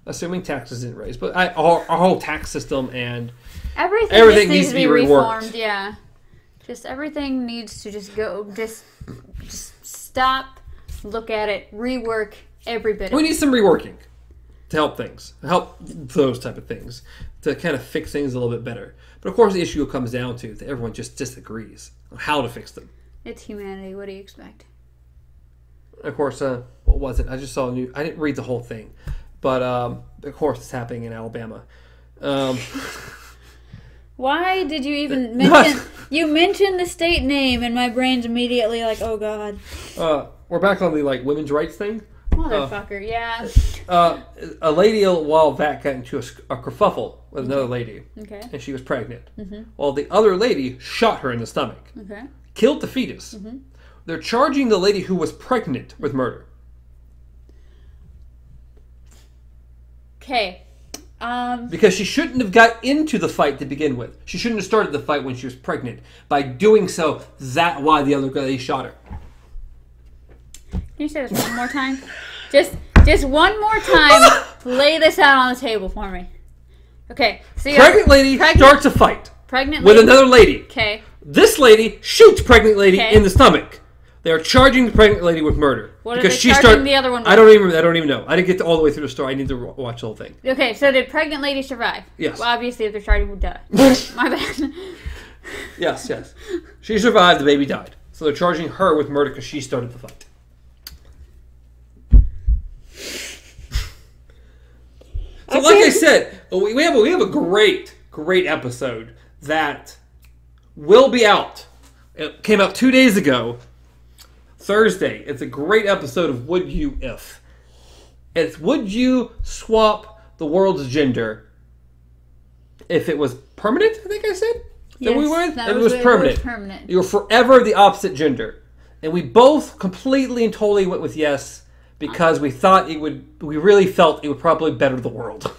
assuming taxes didn't raise. But our whole tax system and everything needs to be reformed. Yeah, just everything needs to just go. Just stop, look at it, rework every bit. We need some reworking to help things, help those type of things, to kind of fix things a little bit better. But of course, the issue comes down to that everyone just disagrees on how to fix them. It's humanity. What do you expect? Of course, what was it? I just saw a new. I didn't read the whole thing, but of course, it's happening in Alabama. Why did you even mention? You mentioned the state name, and my brain's immediately like, "Oh God." We're back on the women's rights thing. Motherfucker, yeah. A lady a while back got into a kerfuffle with another lady, and she was pregnant. Well, the other lady shot her in the stomach, killed the fetus. They're charging the lady who was pregnant with murder. Okay. Because she shouldn't have got into the fight to begin with. She shouldn't have started the fight when she was pregnant. By doing so, that's why the other lady shot her. Can you say this one more time? Just one more time. Lay this out on the table for me. Okay. So pregnant lady starts a fight. Pregnant with lady. Another lady. Okay. This lady shoots pregnant lady in the stomach. They are charging the pregnant lady with murder. What because she started the other one with? I don't even know. I didn't get all the way through the story. I need to watch the whole thing. Okay, so did pregnant lady survive? Yes. Well, obviously, if they're starting with duh. My bad. Yes. She survived. The baby died. So they're charging her with murder because she started the fight. So, like I said, we have a great episode that will be out. It came out 2 days ago, Thursday. It's a great episode of Would You If. It's would you swap the world's gender if it was permanent, I think I said? Yes, that we were? That it was permanent. It was permanent. You were forever the opposite gender. And we both completely and totally went with yes because we thought we really felt it would probably better the world.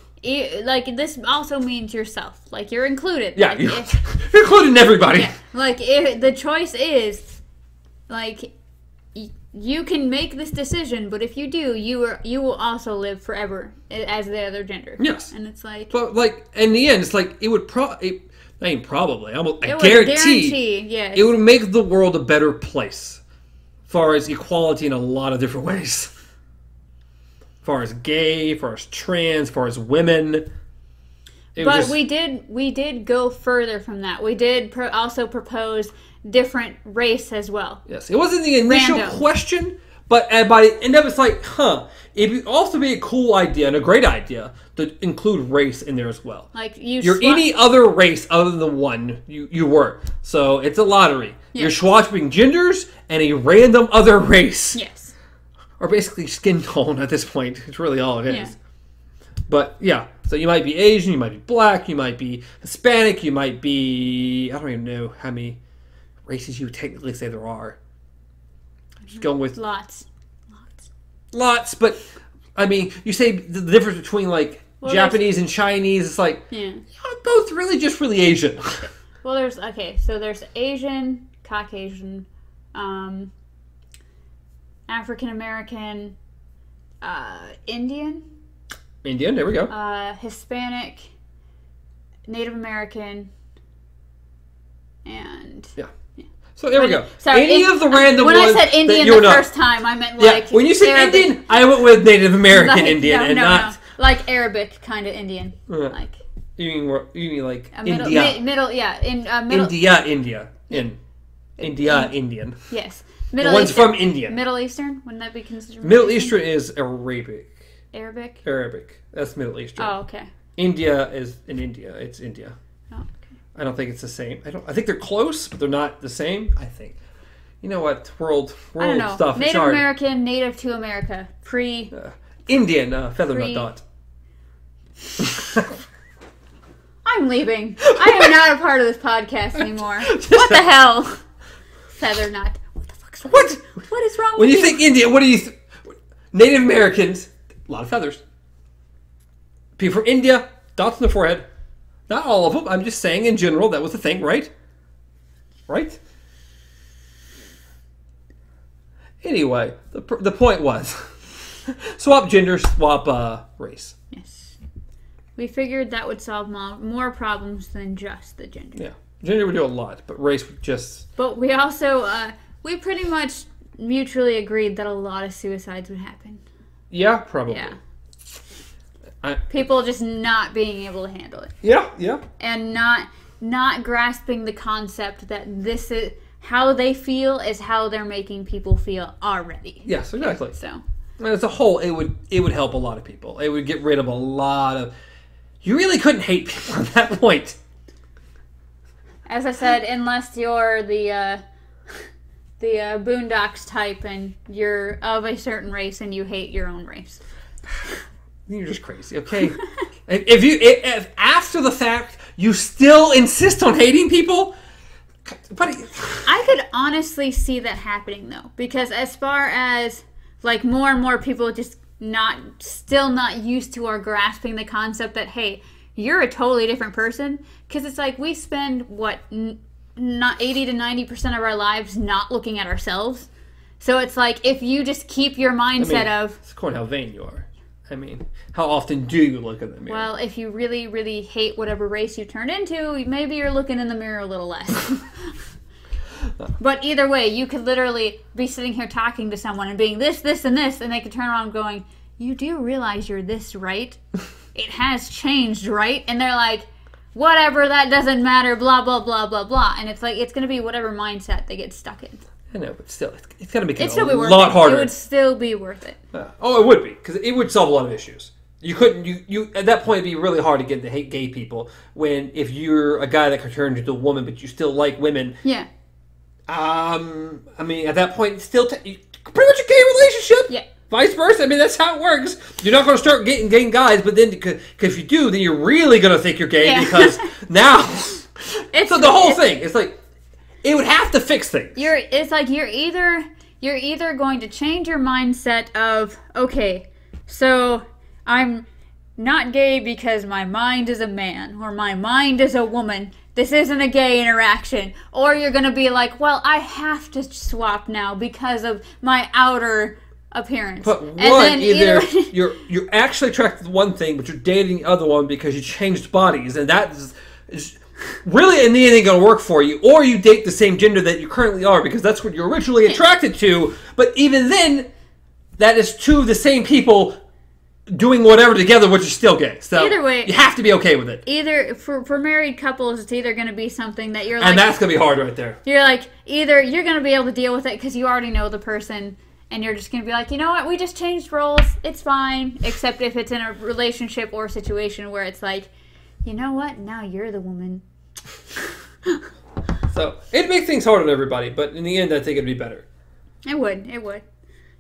Like, this also means yourself. Like, you're included. Yeah, like, you're including everybody. Yeah, like, if the choice is, like, you can make this decision, but if you do, you will also live forever as the other gender. Yes. And it's like... But, like, in the end, it's like, it would probably... I mean, probably. I guarantee, yes. It would make the world a better place. As far as equality in a lot of different ways. As far as gay, as far as trans, as far as women. But we did go further from that. We did also propose different race as well. Yes, it wasn't the initial question, but by the end of it, it's like, it would also be a cool idea and a great idea to include race in there as well. Like you're any other race other than the one you were. So it's a lottery. Yes. You're swapping genders and a random other race. Yes. Or basically skin tone at this point. It's really all it is. Yeah. But yeah, so you might be Asian, you might be black, you might be Hispanic, you might be... I don't even know how many races you would technically say there are. Just going with... Lots, but I mean, you say the difference between like Japanese and Chinese, it's like, both really just really Asian. Well, there's Asian, Caucasian, African American, Indian, there we go. Hispanic, Native American, and So there we go. Sorry, any of the random when ones I said Indian the first time, I meant like when you said Arabic. Indian, I went with Native American Indian not like Arabic kind of Indian. Like you mean like India? Middle. India, Indian. Yes, Middle. The one's from India. Middle Eastern. Wouldn't that be considered? Middle Eastern is Arabic. Arabic. That's Middle Eastern. Oh, okay. India is in India. It's India. Oh, okay. I don't think it's the same. I think they're close, but they're not the same. I think. You know what? World I don't know. Stuff. Native American, native to America, Indian, feather nut dot. I'm leaving. I am not a part of this podcast anymore. What the hell? Feather nut. What the fuck's wrong? What is wrong with you? When you think India, what do you Native Americans, a lot of feathers. People from India, dots on the forehead. Not all of them. I'm just saying in general that was the thing, right? Right? Anyway, the point was swap gender, swap race. Yes. We figured that would solve more problems than just the gender. Yeah. Gender would do a lot, but race would just... But we also, we pretty much mutually agreed that a lot of suicides would happen. Yeah, probably. Yeah. People just not being able to handle it. Yeah. And not grasping the concept that this is how they feel is how they're making people feel already. Yes, exactly. So, as a whole, it would help a lot of people. It would get rid of a lot of... You really couldn't hate people at that point. As I said, unless you're the Boondocks type and you're of a certain race and you hate your own race. You're just crazy, okay? if after the fact you still insist on hating people, I could honestly see that happening though, because as far as like more and more people just still not used to or grasping the concept that hey, you're a totally different person, because it's like we spend not 80 to 90% of our lives not looking at ourselves. So it's like if you just keep your mindset of it's quite how vain you are. I mean, how often do you look in the mirror? Well, if you really, really hate whatever race you turned into, maybe you're looking in the mirror a little less. But either way, you could literally be sitting here talking to someone and being this, this, and this, and they could turn around going, you do realize you're this, right? It has changed, right? And they're like, whatever, that doesn't matter, blah, blah, blah, blah, blah. And it's like, it's going to be whatever mindset they get stuck in. I know, but still, it's going to make it a lot harder. It would still be worth it. Oh, it would be, because it would solve a lot of issues. You couldn't, you at that point, it'd be really hard to get to hate gay people if you're a guy that could turn into a woman, but you still like women. Yeah. I mean, at that point, it's still pretty much a gay relationship. Yeah. Vice versa. I mean, that's how it works. You're not going to start getting gay guys, but then, because if you do, then you're really going to think you're gay, because now. So the whole thing, it's like, it would have to fix things. It's like you're either going to change your mindset of, okay, so I'm not gay because my mind is a man, or my mind is a woman. This isn't a gay interaction. Or you're going to be like, well, I have to swap now because of my outer appearance. But either you're actually attracted to one thing, but you're dating the other one because you changed bodies, and that is really in the end ain't going to work for you. Or you date the same gender that you currently are because that's what you're originally attracted to. But even then, that is two of the same people doing whatever together, which is still gay. So either way, you have to be okay with it. Either for married couples, it's either going to be something that you're like, and that's going to be hard right there. You're like, either you're going to be able to deal with it because you already know the person, and you're just going to be like, you know what, we just changed roles, it's fine. Except if it's in a relationship or a situation where it's like, you know what, now you're the woman. So it'd make things hard on everybody, but in the end, I think it'd be better. It would.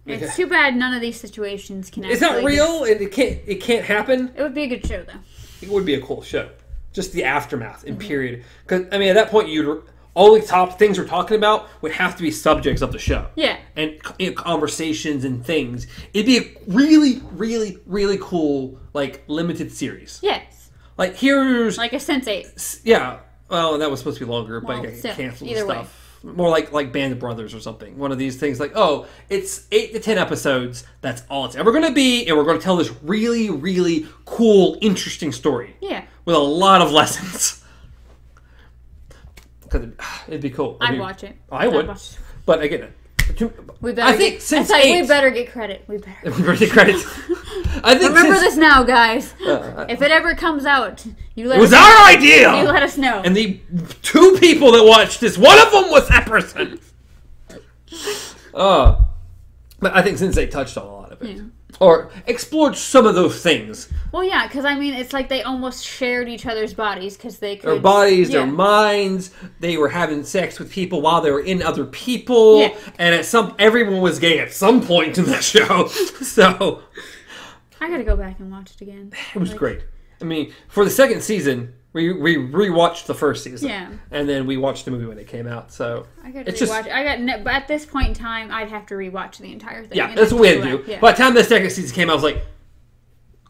It's too bad none of these situations can. It's not real, and it can't happen. It would be a good show, though. It would be a cool show. Just the aftermath and period. Because I mean, at that point, all the top things we're talking about would have to be subjects of the show. Yeah. And conversations and things. It'd be a really, really, really cool limited series. Yes. Here's like a Sense8. Yeah. Well, that was supposed to be longer, but it got canceled and stuff. Way. More like Band of Brothers or something. One of these things it's 8 to 10 episodes. That's all it's ever going to be. And we're going to tell this really, really cool, interesting story. Yeah. With a lot of lessons. Because it'd be cool. I'd watch it. I would. But again, we better get credit. We better get credit. I think remember this now, guys. If it ever comes out, it was our idea. You let us know. And the 2 people that watched this, one of them was that person. But I think since they touched on a lot of it. Yeah. Or explored some of those things. Well, yeah, because I mean, it's like they almost shared each other's bodies because they could. Their bodies, their minds. They were having sex with people while they were in other people. Yeah. And everyone was gay at some point in that show. So. I gotta go back and watch it again. It was great. I mean, for the second season, we rewatched the first season. Yeah. And then we watched the movie when it came out. So I gotta rewatch. But at this point in time, I'd have to rewatch the entire thing. Yeah, that's what we had to do. Yeah. By the time the second season came out, I was like,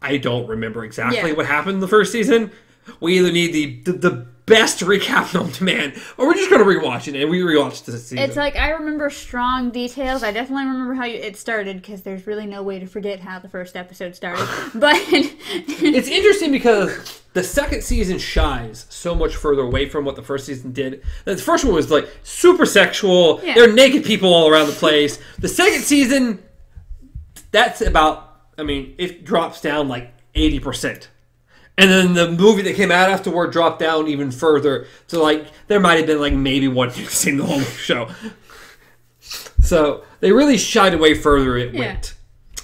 I don't remember exactly what happened in the first season. We either need the best recap on demand, or we're just going to rewatch it, and we rewatched the season. It's like, I remember strong details. I definitely remember how it started, because there's really no way to forget how the first episode started. But it's interesting because the second season shies so much further away from what the first season did. The first one was super sexual. Yeah. There are naked people all around the place. The second season, that's about, it drops down 80%. And then the movie that came out afterward dropped down even further. So, there might have been, maybe one you've seen the whole show. So, they really shied away further it went.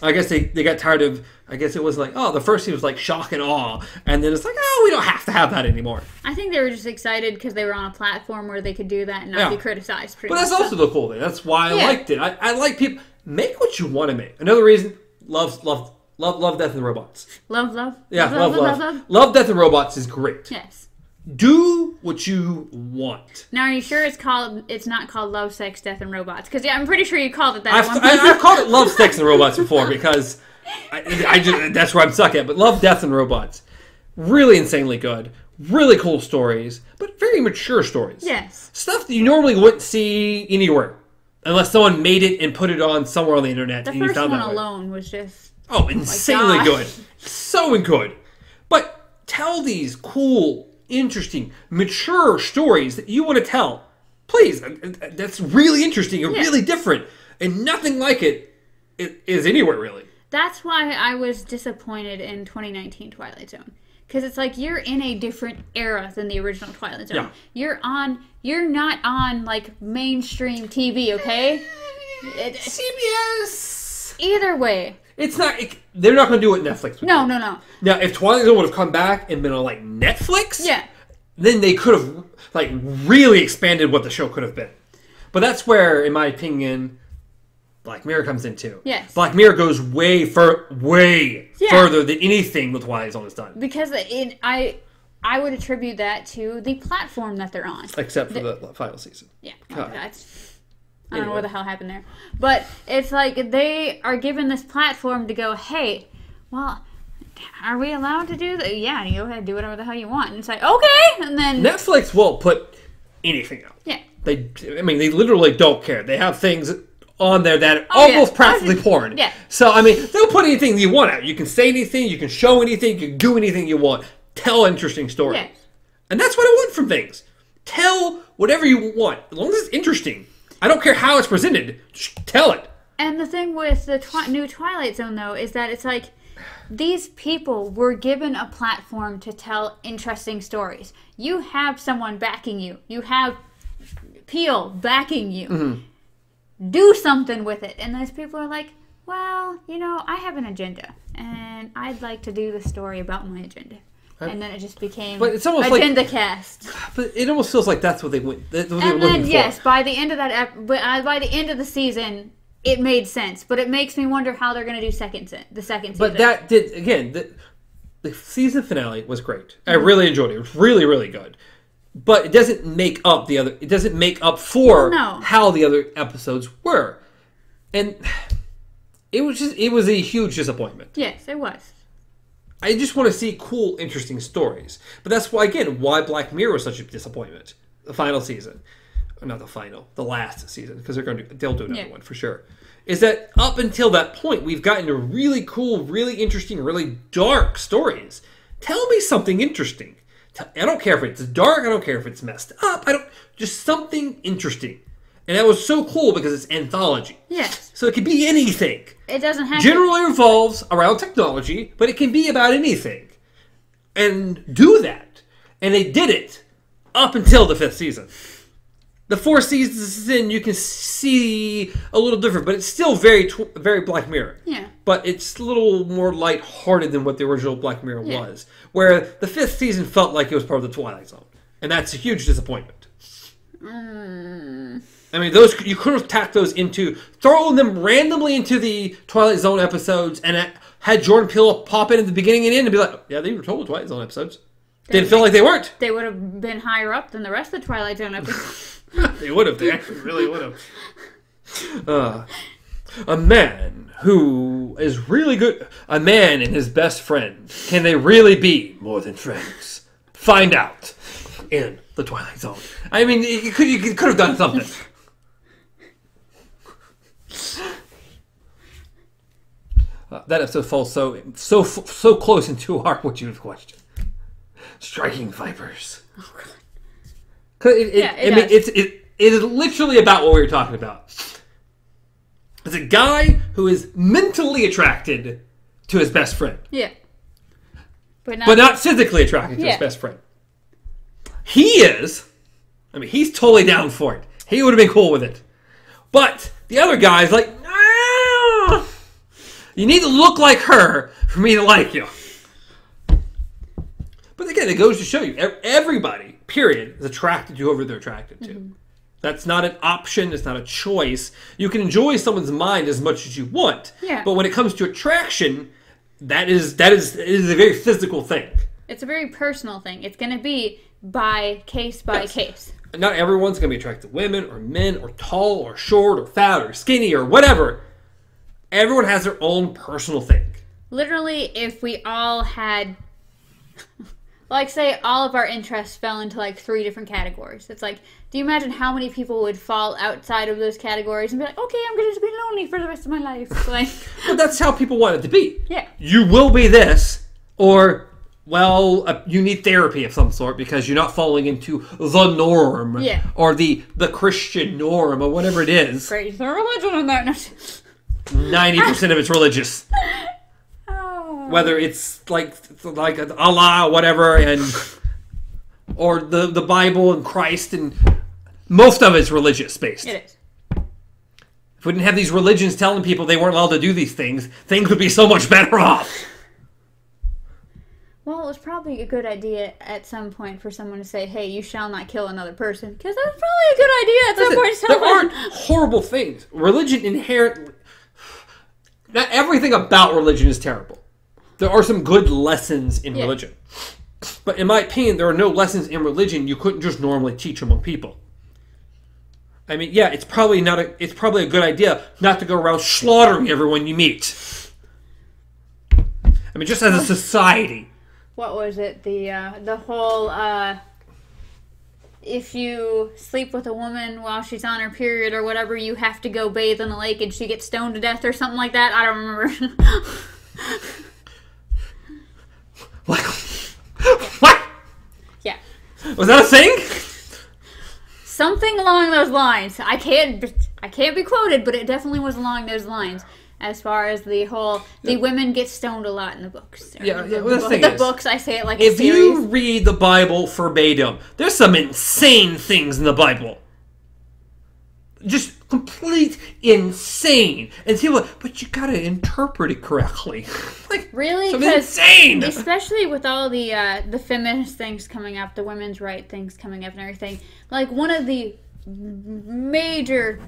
I guess they got tired of, it was the first season was shock and awe. And then it's we don't have to have that anymore. I think they were just excited because they were on a platform where they could do that and not be criticized. But that's also the cool thing. That's why I liked it. I like people, make what you want to make. Another reason, love, Death, and Robots. Love. Yeah, love. Love, Death, and Robots is great. Yes. do what you want. Now, are you sure it's not called Love, Sex, Death, and Robots? Because I'm pretty sure you called it that. I've called it Love, Sex, and Robots before because I just that's where I'm stuck at. But Love, Death, and Robots, really insanely good, really cool stories, but very mature stories. Yes, stuff that you normally wouldn't see anywhere unless someone made it and put it on somewhere on the internet. The and you first found one that alone was just insanely good, so good. But tell these cool, interesting, mature stories that you want to tell. Please, that's really interesting and really different, and nothing like it is anywhere really. That's why I was disappointed in 2019 Twilight Zone. Because it's like you're in a different era than the original Twilight Zone. Yeah. You're not on like mainstream TV, okay? CBS. Either way. It's not. They're not going to do what Netflix would do. No. Now, if Twilight Zone would have come back and been on like Netflix, then they could have like really expanded what the show could have been. But that's where, in my opinion, Black Mirror comes in too. Yes. Black Mirror goes way further than anything the Twilight Zone has done. Because I would attribute that to the platform that they're on. Except for the final season. Yeah. I don't know what the hell happened there. But it's like they are given this platform to go, hey, well, are we allowed to do that? Yeah, you go ahead and do whatever the hell you want. And it's like, okay. And then Netflix won't put anything out. Yeah. They literally don't care. They have things on there that are almost practically porn. Yeah. So, they'll put anything you want out. You can say anything, you can show anything, you can do anything you want. Tell interesting stories. Yes. And that's what I want from things. Tell whatever you want. As long as it's interesting. I don't care how it's presented. Just tell it. And the thing with the new Twilight Zone, though, is that it's like these people were given a platform to tell interesting stories. You have someone backing you. You have Peel backing you. Mm-hmm. Do something with it. And those people are like, well, I have an agenda. And I'd like to do the story about my agenda. And then it just became Agenda Cast. But it almost feels like that's what they went. That's what and then, yes, by the end of by the end of the season, it made sense. But it makes me wonder how they're going to do the second season. But that did again. The season finale was great. I really enjoyed it. It was really, really good. But it doesn't make up the other. It doesn't make up for how the other episodes were, and it was a huge disappointment. Yes, it was. I just want to see cool, interesting stories. But that's why Black Mirror was such a disappointment. The final season. Not the final. The last season. Because they'll do another one for sure. Is that up until that point, we've gotten to really cool, really interesting, really dark stories. Tell me something interesting. I don't care if it's dark. I don't care if it's messed up. Just something interesting. And that was so cool because it's anthology. Yes. So it could be anything. It doesn't have generally revolves around technology, but it can be about anything. And do that. And they did it up until the 5th season. The 4th season you can see a little different, but it's still very very Black Mirror. Yeah. But it's a little more lighthearted than what the original Black Mirror was. Where the 5th season felt like it was part of the Twilight Zone. And that's a huge disappointment. Those you could have tacked those throwing them randomly into the Twilight Zone episodes and had Jordan Peele pop in at the beginning and end and be like, yeah, they were total Twilight Zone episodes. Didn't feel like they weren't. They would have been higher up than the rest of the Twilight Zone episodes. They would have. They actually really would have. A man who is really good. A man and his best friend. Can they really be more than friends? Find out in the Twilight Zone. You could have done something. That episode falls so close into our what you've questioned. Striking vipers. Oh god. It is literally about what we were talking about. It's a guy who is mentally attracted to his best friend. Yeah. But not physically attracted to his best friend. He is. He's totally down for it. He would have been cool with it. But the other guy's like, ah, you need to look like her for me to like you. But again, it goes to show you, everybody, period, is attracted to whoever they're attracted to. Mm-hmm. That's not an option. It's not a choice. You can enjoy someone's mind as much as you want. Yeah. But when it comes to attraction, it is a very physical thing. It's a very personal thing. It's going to be by case by case. Not everyone's going to be attracted to women or men or tall or short or fat or skinny or whatever. Everyone has their own personal thing. Literally, if we all had, like, say, all of our interests fell into, like, 3 different categories. It's like, do you imagine how many people would fall outside of those categories and be like, okay, I'm going to be lonely for the rest of my life? Like, but that's how people want it to be. Yeah. You will be this, or, well, you need therapy of some sort because you're not falling into the norm. Yeah. Or the Christian norm, or whatever it is. Great, the religion in that. 90% of it's religious. Whether it's like Allah or whatever, or the Bible and Christ, and most of it's religious based. It is. If we didn't have these religions telling people they weren't allowed to do these things would be so much better off. Well, it was probably a good idea at some point for someone to say, hey, you shall not kill another person. Because that was probably a good idea at some point. There aren't horrible things. Religion inherently... Not everything about religion is terrible. There are some good lessons in religion. But in my opinion, there are no lessons in religion you couldn't just normally teach among people. I mean, yeah, it's probably a good idea not to go around slaughtering everyone you meet. I mean, just as a society. What was it? The whole if you sleep with a woman while she's on her period or whatever, you have to go bathe in a lake and she gets stoned to death or something like that. I don't remember. What? Yeah. Was that a thing? Something along those lines. I can't be quoted, but it definitely was along those lines. As far as the whole, the women get stoned a lot in the books. The books, I say it like a series. If you read the Bible verbatim, there's some insane things in the Bible. Just complete insane. And people, but you gotta interpret it correctly. Like, really? Some insane! Especially with all the feminist things coming up, the women's right things coming up and everything. Like, one of the major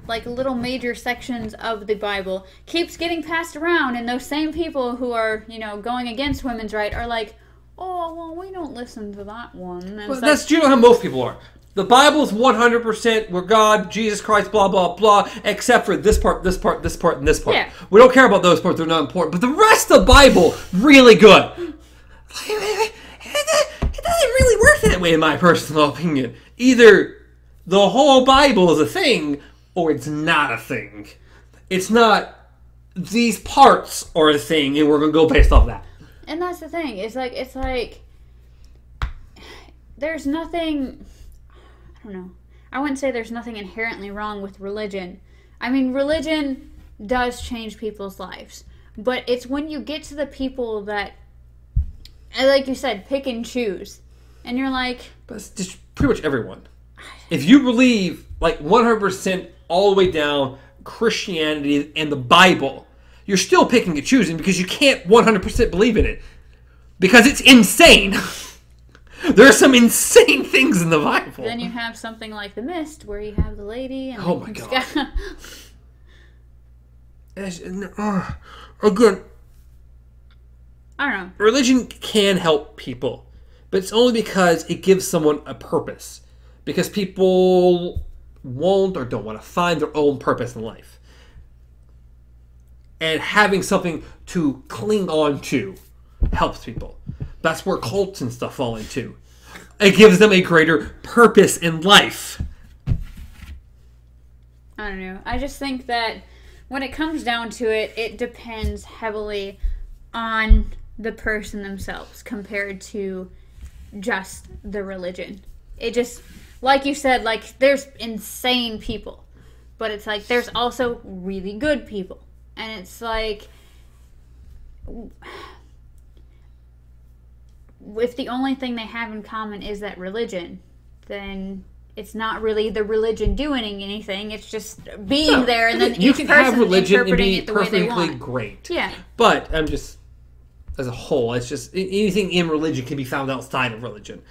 sections of the Bible keeps getting passed around, and those same people who are, going against women's right are like, oh, well, we don't listen to that one. And well, that's how most people are. The Bible's 100% we're God, Jesus Christ, blah, blah, blah, except for this part, this part, this part, and this part. Yeah. We don't care about those parts. They're not important. But the rest of the Bible, really good. It doesn't really work that way, in my personal opinion. Either the whole Bible is a thing, or it's not a thing. It's not, these parts are a thing, and we're going to go based off that. And that's the thing. It's like, there's nothing... I don't know. I wouldn't say there's nothing inherently wrong with religion. I mean, religion does change people's lives. But it's when you get to the people that, like you said, pick and choose. And you're like... But it's just pretty much everyone. If you believe, 100% all the way down Christianity and the Bible, you're still picking and choosing because you can't 100% believe in it. Because it's insane. There are some insane things in the Bible. Then you have something like The Mist, where you have the lady and... Oh my God. Again... I don't know. Religion can help people. But it's only because it gives someone a purpose. Because people won't or don't want to find their own purpose in life. And having something to cling on to helps people. That's where cults and stuff fall into. It gives them a greater purpose in life. I don't know. I just think that when it comes down to it, it depends heavily on the person themselves compared to just the religion. It just, like you said, there's insane people. But it's like, there's also really good people. And it's like... if the only thing they have in common is that religion, then it's not really the religion doing anything. It's just being there, and then each person interpreting it the way they want. You can have religion and be perfectly great. Yeah. But I'm just, as a whole, it's just anything in religion can be found outside of religion.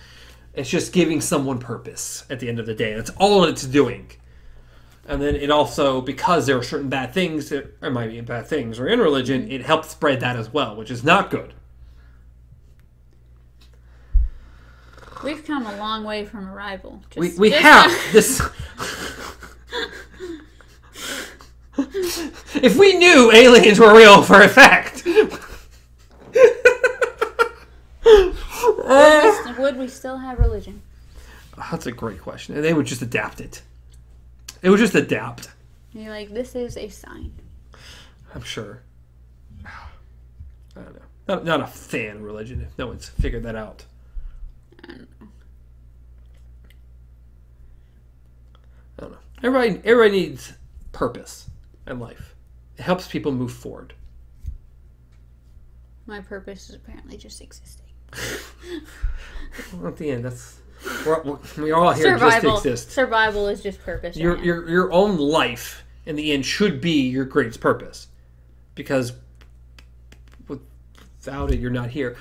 It's just giving someone purpose at the end of the day. That's all it's doing. And then it also, because there are certain bad things, there might be bad things, or in religion, it helps spread that as well, which is not good. We've come a long way from Arrival. We have this. If we knew aliens were real for a fact, would we still have religion? That's a great question. And they would just adapt it. It would just adapt. You're like, this is a sign. I'm sure. I don't know. Not a fan of religion if no one's figured that out. I don't know. I don't know. Everybody needs purpose in life. It helps people move forward. My purpose is apparently just existing. Well, at the end, we're all here just to exist. Survival is just purpose. Your own life, in the end, should be your greatest purpose. Because without it, you're not here.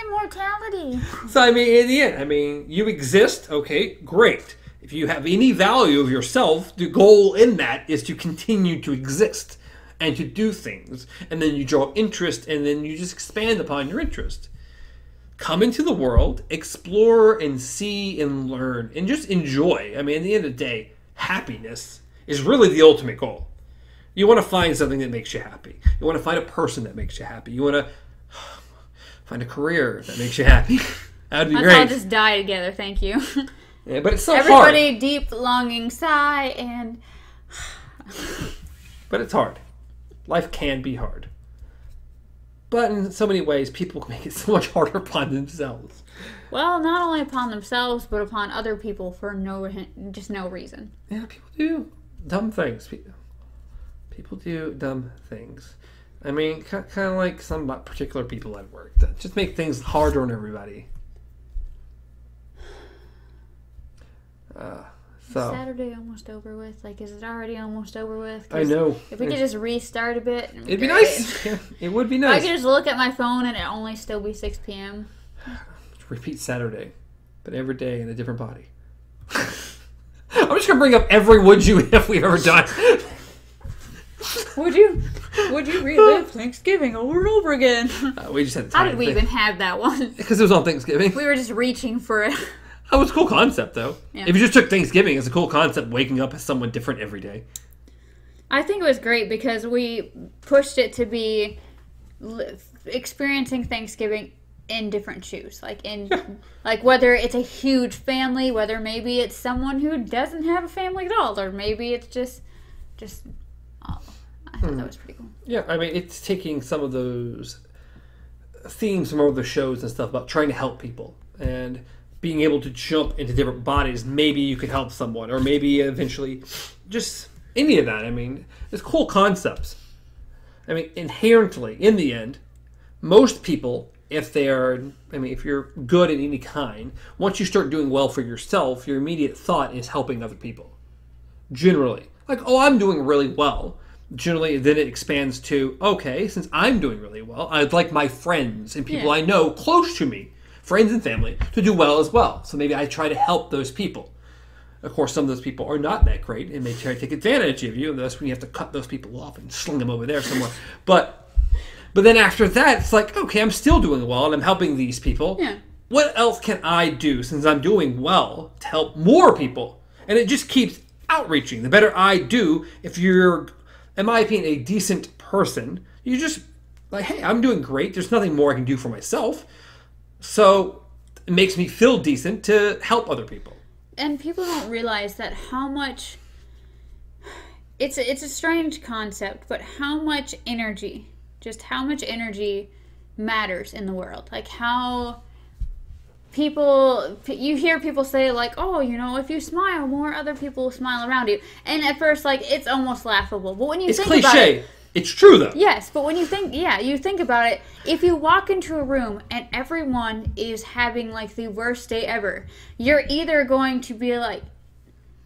Immortality. So, I mean, in the end, you exist, okay, great. If you have any value of yourself, the goal in that is to continue to exist and to do things. And then you draw interest, and then you just expand upon your interest. Come into the world, explore and see and learn, and just enjoy. At the end of the day, happiness is really the ultimate goal. You want to find something that makes you happy. You want to find a person that makes you happy. You want to find a career that makes you happy. That would be great. Let's all just die together, thank you. Yeah, but it's so hard. Everybody, deep longing sigh and... But it's hard. Life can be hard. But in so many ways, people make it so much harder upon themselves. Well, not only upon themselves, but upon other people for no reason. Yeah, people do dumb things. People do dumb things. Kind of like some particular people at work that just make things harder on everybody. So Saturday almost over with? Is it already almost over with? I know. If we could just restart a bit. It'd be nice. Yeah, it would be nice. I could just look at my phone and it only still be 6 p.m. Repeat Saturday, but every day in a different body. I'm just going to bring up every would you if we've ever done. Would you relive Thanksgiving over and over again? We just had time. How did we even have that one? Because it was on Thanksgiving. We were just reaching for it. That was a cool concept, though. Yeah. If you just took Thanksgiving, it's a cool concept, waking up as someone different every day. I think it was great because we pushed it to be experiencing Thanksgiving in different shoes. Whether it's a huge family, whether maybe it's someone who doesn't have a family at all, or maybe it's just I thought that was pretty cool. Yeah, it's taking some of those themes from all the shows and stuff about trying to help people and being able to jump into different bodies. Maybe you could help someone, or maybe eventually just any of that. It's cool concepts. Inherently, in the end, most people, if you're good at any kind, once you start doing well for yourself, your immediate thought is helping other people. Generally. I'm doing really well. Generally, then it expands to, okay, since I'm doing really well, I'd like my friends and people I know close to me, friends and family, to do well as well. So maybe I try to help those people. Of course, some of those people are not that great and may try to take advantage of you, and that's when you have to cut those people off and sling them over there somewhere. But then after that, it's okay, I'm still doing well and I'm helping these people. Yeah. What else can I do since I'm doing well to help more people? And it just keeps outreaching. The better I do, if you're, in my opinion, a decent person, you just hey, I'm doing great. There's nothing more I can do for myself. So it makes me feel decent to help other people. And people don't realize that how much... It's a strange concept, but how much energy matters in the world. How you hear people say if you smile, more other people will smile around you. And at first, it's almost laughable. But when you think about it... It's true, though. Yes, but when you think about it, if you walk into a room and everyone is having, the worst day ever, you're either going to be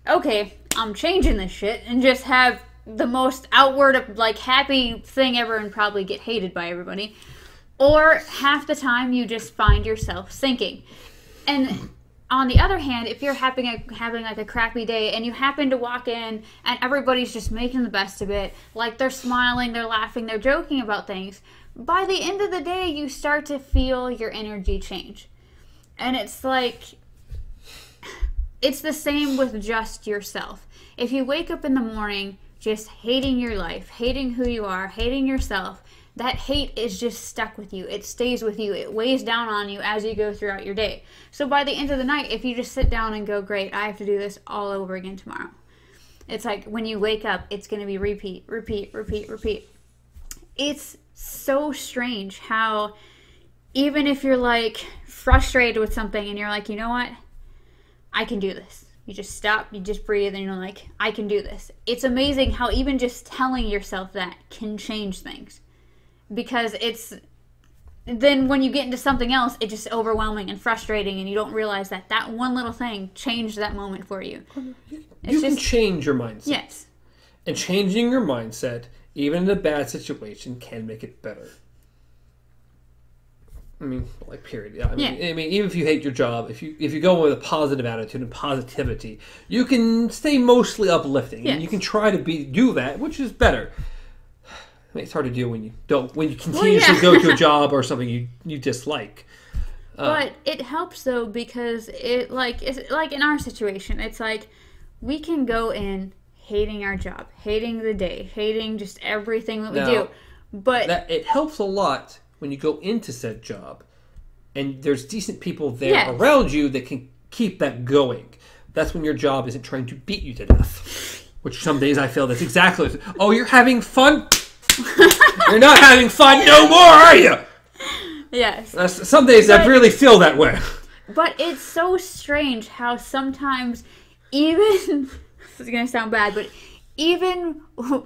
okay, I'm changing this shit, and just have the most outward, happy thing ever and probably get hated by everybody, or half the time you just find yourself sinking. And on the other hand, if you're having a crappy day and you happen to walk in and everybody's just making the best of it, they're smiling, they're laughing, they're joking about things, by the end of the day, you start to feel your energy change. And it's like, it's the same with just yourself. If you wake up in the morning just hating your life, hating who you are, hating yourself, that hate is just stuck with you. It stays with you. It weighs down on you as you go throughout your day. So by the end of the night, if you just sit down and go, great, I have to do this all over again tomorrow. It's like when you wake up, it's going to be repeat, repeat, repeat, repeat. It's so strange how even if you're like frustrated with something and you're like, you know what? I can do this. You just stop, you just breathe, and you're like, I can do this. It's amazing how even just telling yourself that can change things. Because it's, then when you get into something else, it's just overwhelming and frustrating, and you don't realize that that one little thing changed that moment for you. You can change your mindset. Yes. And changing your mindset, even in a bad situation, can make it better. I mean, like, period. Yeah. I mean, even if you hate your job, if you go with a positive attitude and positivity, you can stay mostly uplifting, and you can try to do that, which is better. I mean, it's hard to do when you continuously go to a job or something you dislike. But it helps though, because it's like in our situation, it's like we can go in hating our job, hating the day, hating just everything that we do. But it helps a lot when you go into said job and there's decent people there around you that can keep that going. That's when your job isn't trying to beat you to death. Which some days I feel that's exactly. Oh, you're having fun? You're not having fun no more, are you? Yes. Some days I really feel that way. But it's so strange how sometimes even, this is going to sound bad, but even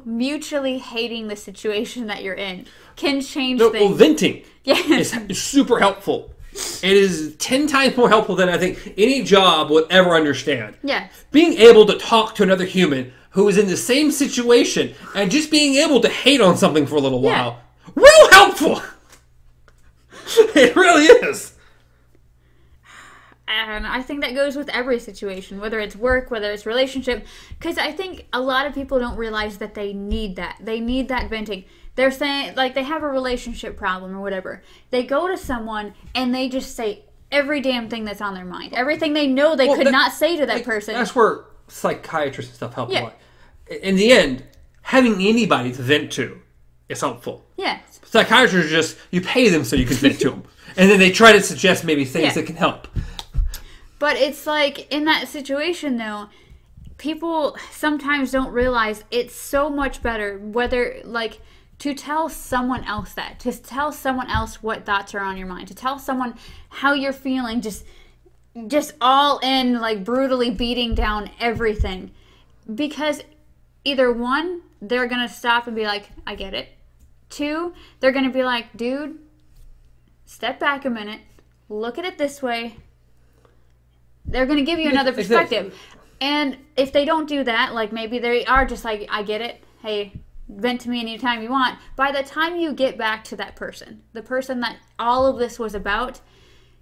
mutually hating the situation that you're in can change things. Well, venting is super helpful. It is 10 times more helpful than I think any job would ever understand. Yes. Being able to talk to another human who is in the same situation and just being able to hate on something for a little while. Real helpful! It really is. And I think that goes with every situation, whether it's work, whether it's relationship. Because I think a lot of people don't realize that they need that. They need that venting. They're saying, like, they have a relationship problem or whatever. They go to someone and they just say every damn thing that's on their mind. Everything they know they could not say to that person. That's where psychiatrists and stuff help a lot. In the end, having anybody to vent to is helpful. Yes. Psychiatrists are just, you pay them so you can vent to them. And then they try to suggest maybe things that can help. But it's like, in that situation, though, people sometimes don't realize it's so much better, whether, like, to tell someone else that. To tell someone else what thoughts are on your mind. To tell someone how you're feeling, just all in, like, brutally beating down everything. Because either one, they're going to stop and be like, I get it. Two, they're going to be like, dude, step back a minute. Look at it this way. They're going to give you another perspective. Exactly. And if they don't do that, like maybe they are just like, I get it. Hey, vent to me anytime you want. By the time you get back to that person, the person that all of this was about,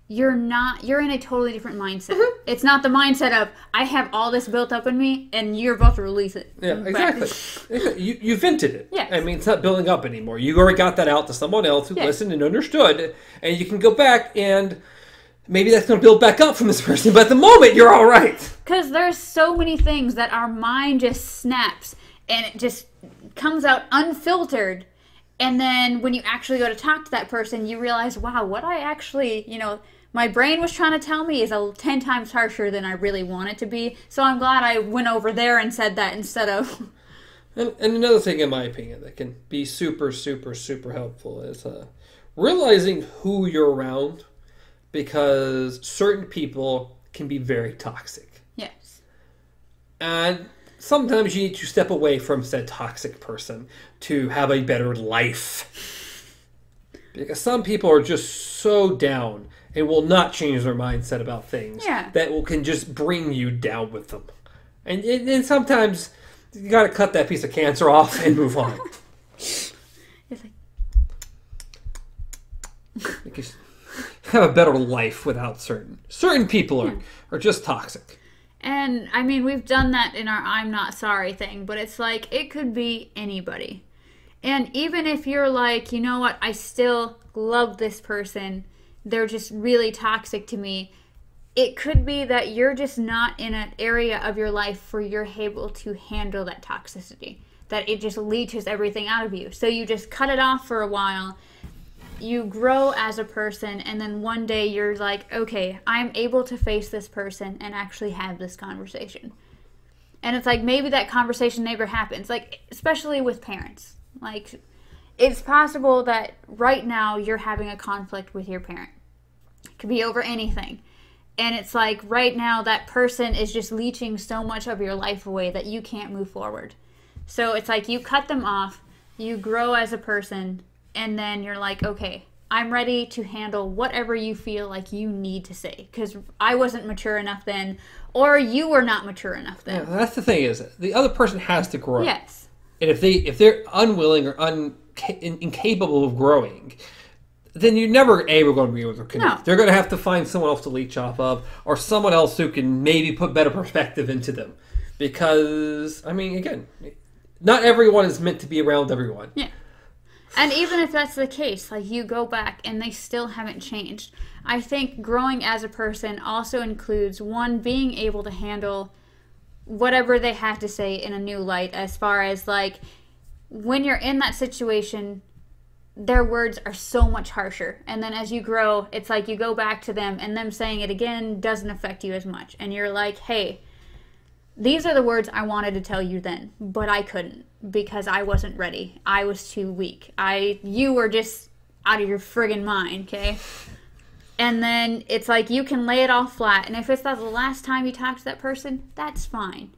you're in a totally different mindset. Mm-hmm. It's not the mindset of, I have all this built up in me and you're about to release it. Yeah, exactly. You vented it. Yeah. I mean, it's not building up anymore. You already got that out to someone else who listened and understood, and you can go back and maybe that's going to build back up from this person, but at the moment, you're all right. Because there's so many things that our mind just snaps and it just comes out unfiltered. And then when you actually go to talk to that person, you realize, wow, what I actually, my brain was trying to tell me is 10 times harsher than I really want it to be. So I'm glad I went over there and said that instead of... And another thing, in my opinion, that can be super, super, super helpful is realizing who you're around, because certain people can be very toxic. Yes. And sometimes you need to step away from said toxic person to have a better life. Because some people are just so down and will not change their mindset about things that can just bring you down with them. And sometimes you got to cut that piece of cancer off and move on. It's like... Because you have a better life without certain people are just toxic. And, I mean, we've done that in our I'm not sorry thing, but it's like, it could be anybody. And even if you're like, you know what, I still love this person, they're just really toxic to me. It could be that you're just not in an area of your life where you're able to handle that toxicity, that it just leaches everything out of you. So you just cut it off for a while. You grow as a person, and then one day you're like, okay, I'm able to face this person and actually have this conversation. And it's like, maybe that conversation never happens. Like, especially with parents. Like, it's possible that right now you're having a conflict with your parent. It could be over anything. And it's like, right now, that person is just leeching so much of your life away that you can't move forward. So it's like, you cut them off, you grow as a person, and then you're like, okay, I'm ready to handle whatever you feel like you need to say. Because I wasn't mature enough then, or you were not mature enough then. Yeah, that's the thing, is the other person has to grow. Yes. And if they're unwilling or incapable of growing, then you're never going to be able to connect. No. They're going to have to find someone else to leech off of, or someone else who can maybe put better perspective into them. Because, I mean, again, not everyone is meant to be around everyone. Yeah. And even if that's the case, like, you go back and they still haven't changed. I think growing as a person also includes, one, being able to handle whatever they have to say in a new light, as far as, like, when you're in that situation, their words are so much harsher. And then as you grow, it's like you go back to them, and them saying it again doesn't affect you as much. And you're like, hey, these are the words I wanted to tell you then, but I couldn't because I wasn't ready. I was too weak. You were just out of your friggin' mind, okay? And then it's like you can lay it all flat. And if it's the last time you talk to that person, that's fine.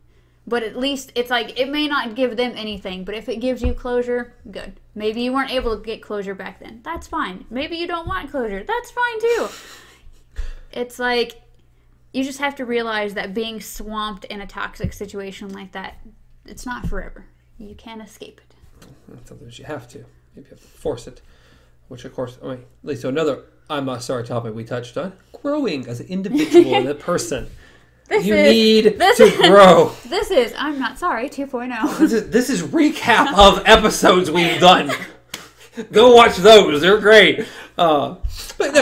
But at least it's like, it may not give them anything, but if it gives you closure, good. Maybe you weren't able to get closure back then. That's fine. Maybe you don't want closure. That's fine too. It's like, you just have to realize that being swamped in a toxic situation like that, it's not forever. You can't escape it. Sometimes you have to. Maybe you have to force it. Which, of course, leads to another I'm Not Sorry topic we touched on. Growing as an individual and a person. You need to grow. This is I'm Not Sorry 2.0. This is recap of episodes we've done. Go watch those. They're great. But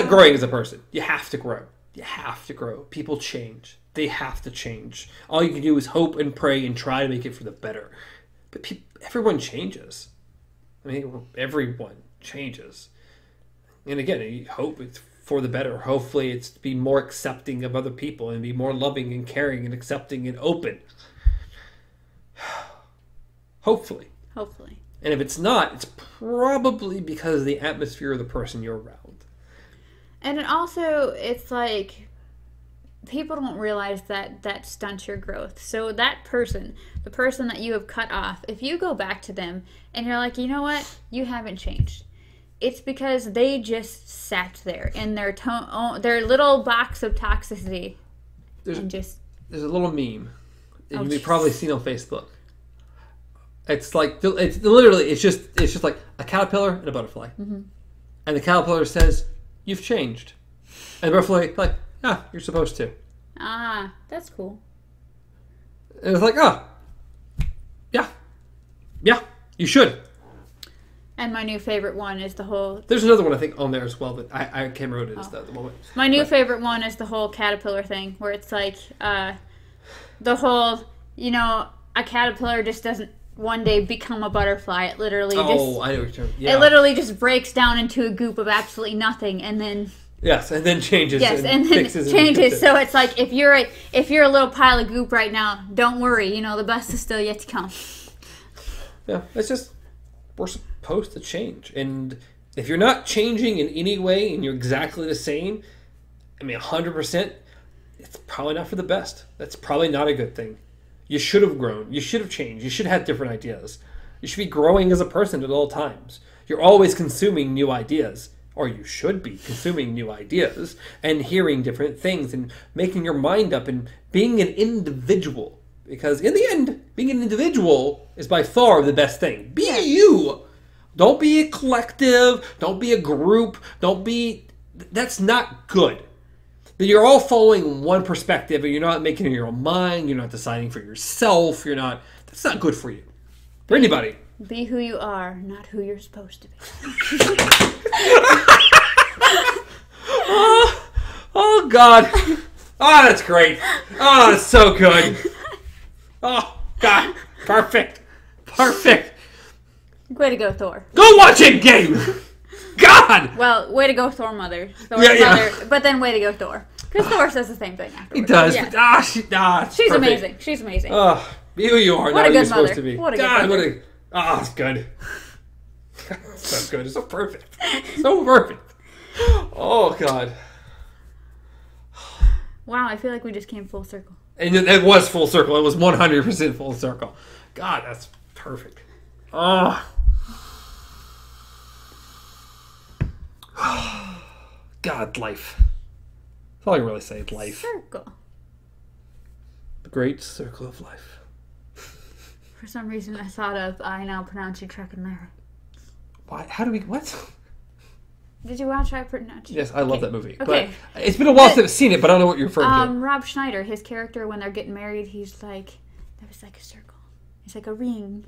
growing as a person. You have to grow. You have to grow. People change. They have to change. All you can do is hope and pray and try to make it for the better. But everyone changes. I mean, everyone changes. And again, you hope it's for the better. Hopefully it's to be more accepting of other people and be more loving and caring and accepting and open. Hopefully. And if it's not, it's probably because of the atmosphere of the person you're around. And it also, it's like, people don't realize that stunts your growth. So that person, the person that you have cut off, if you go back to them and you're like, you know what, you haven't changed. It's because they just sat there in their little box of toxicity. There's a little meme that you've probably seen on Facebook. It's like it's just like a caterpillar and a butterfly, and the caterpillar says, "You've changed," and the butterfly like, "Ah, you're supposed to." Ah, that's cool. And it's like, yeah, you should. And my new favorite one is the whole... There's another one, I think, on there as well, but I can't remember what it is at the moment. My new favorite one is the whole caterpillar thing, where it's like, the whole, a caterpillar just doesn't one day become a butterfly. It literally I know what you're talking. Yeah. It literally just breaks down into a goop of absolutely nothing, and then... Yes, and then changes. Yes, and then changes. So it's like, if you're a little pile of goop right now, don't worry. The best is still yet to come. Yeah, it's just... We're supposed to change. And if you're not changing in any way and you're exactly the same, 100%, it's probably not for the best. That's probably not a good thing. You should have grown. You should have changed. You should have had different ideas. You should be growing as a person at all times. You're always consuming new ideas. Or you should be consuming new ideas and hearing different things and making your mind up and being an individual. Because in the end, being an individual is by far the best thing. Be you. Don't be a collective. Don't be a group. That's not good. That you're all following one perspective and you're not making it your own mind. You're not deciding for yourself. That's not good for you. For anybody. Be who you are, not who you're supposed to be. God. Oh, that's great. Oh, that's so good. Oh, God. Perfect. Way to go, Thor. Go watch Endgame. God. Well, way to go, Thor mother. Thor's mother. But then way to go, Thor. Because Thor says the same thing afterwards. He does. Yeah. But, she's perfect. Amazing. She's amazing. Oh, be who you are. What not a good you're supposed mother. to be. What a God, good mother. it's good. So good. It's so perfect. So perfect. Oh, God. Wow, I feel like we just came full circle. And it was full circle. It was 100% full circle. God, that's perfect. Oh. God, life. That's all I can really say. Life. Circle. The great circle of life. For some reason, I thought of I Now Pronounce You Chuck and Larry. Why? How do we... What? Did you watch I Pronounce You? Yes, I love that movie. Okay. But it's been a while since I've seen it, but I don't know what you're referring to. Rob Schneider, his character, when they're getting married, he's like, that was like a circle. It's like a ring.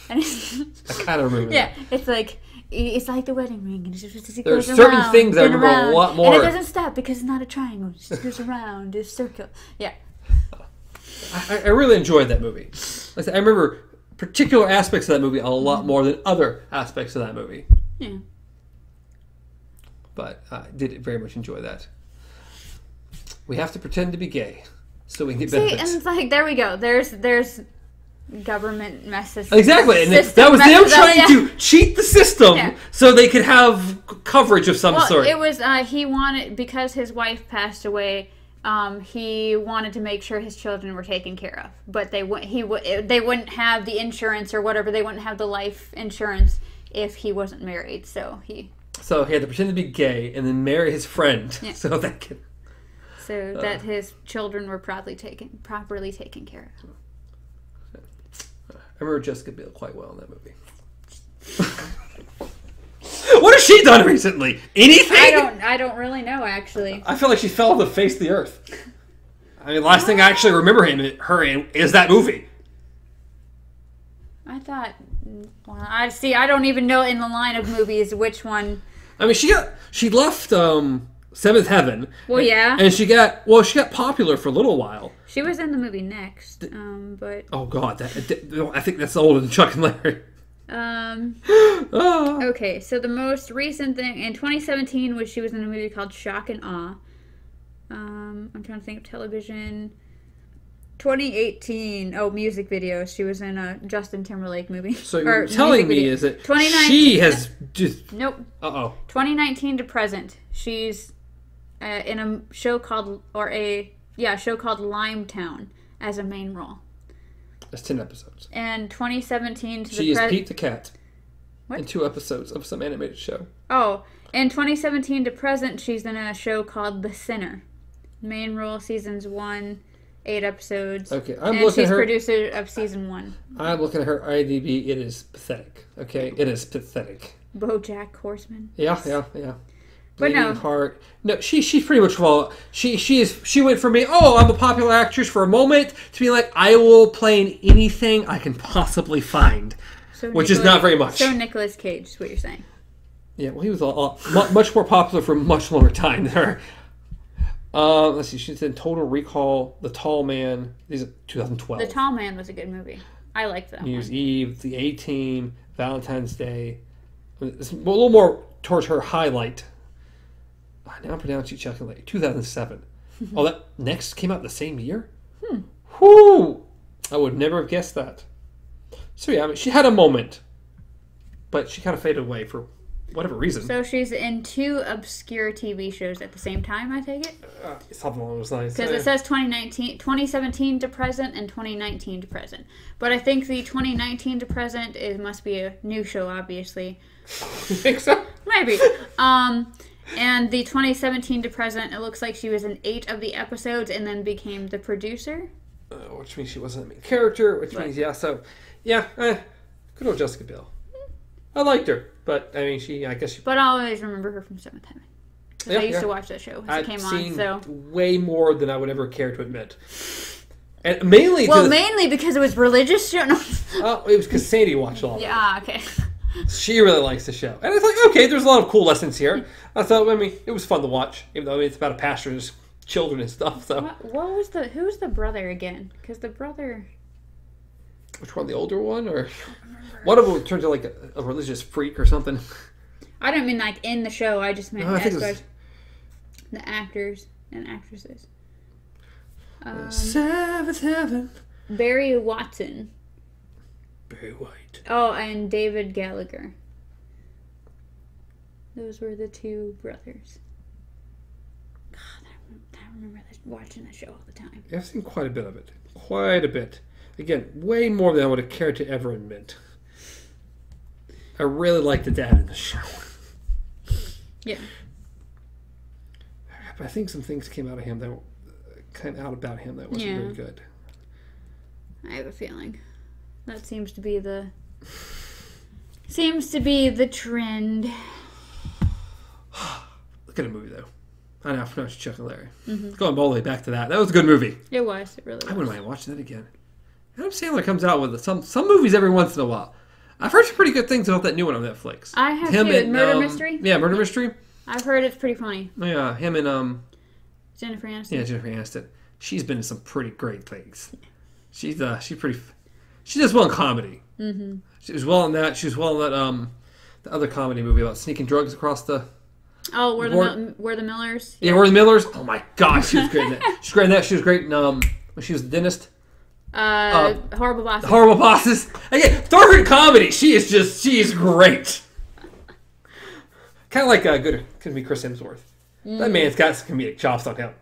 And it's, I kind of remember that. It's like the wedding ring. And it just There's goes certain around, things I remember a lot more. And it doesn't stop because it's not a triangle. It just goes around. It's a circle. Yeah. I really enjoyed that movie. Like I said, I remember particular aspects of that movie a lot more than other aspects of that movie. Yeah. But I did very much enjoy that. We have to pretend to be gay so we can get benefits. And it's like, there we go. There's government messes. Exactly. And that was them trying to cheat the system so they could have coverage of some sort. It was, he wanted, because his wife passed away, he wanted to make sure his children were taken care of. But they wouldn't have the insurance or whatever. They wouldn't have the life insurance if he wasn't married. So he had to pretend to be gay and then marry his friend so that his children were properly taken care of. I remember Jessica Biel quite well in that movie. What has she done recently? Anything? I don't really know, actually. I feel like she fell off the face of the earth. I mean, last thing I actually remember her in is that movie. I thought... Well, I don't even know in the line of movies which one... I mean, she left Seventh Heaven. Well, yeah. And she got popular for a little while. She was in the movie Next, but... Oh, God. I think that's older than Chuck and Larry. Okay, so the most recent thing... In 2017, she was in a movie called Shock and Awe. I'm trying to think of television... 2018. Oh, music videos. She was in a Justin Timberlake movie. So you're telling me is that she has just... Nope. 2019 to present. She's in a show called... show called Limetown as a main role. That's 10 episodes. And 2017 to she is Pete the Cat. What? In 2 episodes of some animated show. Oh. In 2017 to present, she's in a show called The Sinner. Main role, seasons 1... 8 episodes. Okay, she's producer of season 1. I'm looking at her IMDb. It is pathetic. Okay, it is pathetic. BoJack Horseman. Yeah. But Bleeding Heart. No, she's pretty much she went from being I'm a popular actress for a moment to be like I will play in anything I can possibly find, which is not very much. So Nicolas Cage is what you're saying. Yeah, well, he was much more popular for a much longer time than her. Let's see. She's in Total Recall, The Tall Man. These are 2012. The Tall Man was a good movie. I liked that. New Year's Eve, The A-Team, Valentine's Day. It's a little more towards her highlight. Now I'm pronouncing Chuck and Larry. 2007. That Next came out the same year? Whoo! I would never have guessed that. So yeah, I mean, she had a moment, but she kind of faded away for whatever reason. So she's in 2 obscure TV shows at the same time, I take it? Something along those lines. Because it says 2017 to present and 2019 to present. But I think the 2019 to present must be a new show, obviously. You think so? Maybe. And the 2017 to present, it looks like she was in 8 of the episodes and then became the producer. Which means she wasn't a main character, which means, good old Jessica Biel. I liked her. But, I mean, But I always remember her from Seventh Heaven. I used to watch that show as it came on, so... way more than I would ever care to admit. And mainly... mainly because it was religious show. No. It was because Sandy watched all of it. Yeah, okay. She really likes the show. And I thought, okay, there's a lot of cool lessons here. I thought, it was fun to watch. Even though it's about a pastor's children and stuff. So who's the brother again? Because the brother. Which one, the older one, or one of them turns out like a religious freak or something? I don't mean like in the show. I just meant as the actors and actresses. Seventh Heaven. Barry Watson. Barry White. Oh, and David Gallagher. Those were the two brothers. God, I remember watching that show all the time. Yeah, I've seen quite a bit of it. Quite a bit. Again, way more than I would have cared to ever admit. I really like the dad in the show. Yeah. But I think some things came out of him that wasn't very good. I have a feeling that seems to be the trend. Look at a movie though. I know, I pronounced Chuck and Larry. Mm-hmm. Going all the way back to that. That was a good movie. It was. It really was. I wouldn't mind watching that again. Adam Sandler comes out with some movies every once in a while. I've heard some pretty good things about that new one on Netflix. I have too. Murder Mystery? Yeah, Murder Mystery. I've heard it's pretty funny. Yeah, him and Jennifer Aniston. Yeah, Jennifer Aniston. She's been in some pretty great things. She's pretty. She does well in comedy. Mm-hmm. She was well in that. She was well in that the other comedy movie about sneaking drugs across the. Oh, We're the Millers. Yeah, We're the Millers. Oh my gosh, she was great in that. She was great in that. She was great in when she was the dentist. Horrible Bosses. Horrible Bosses. Again, throw her in comedy. She is great. Kind of like could be Chris Hemsworth. That man's got some comedic chops on him.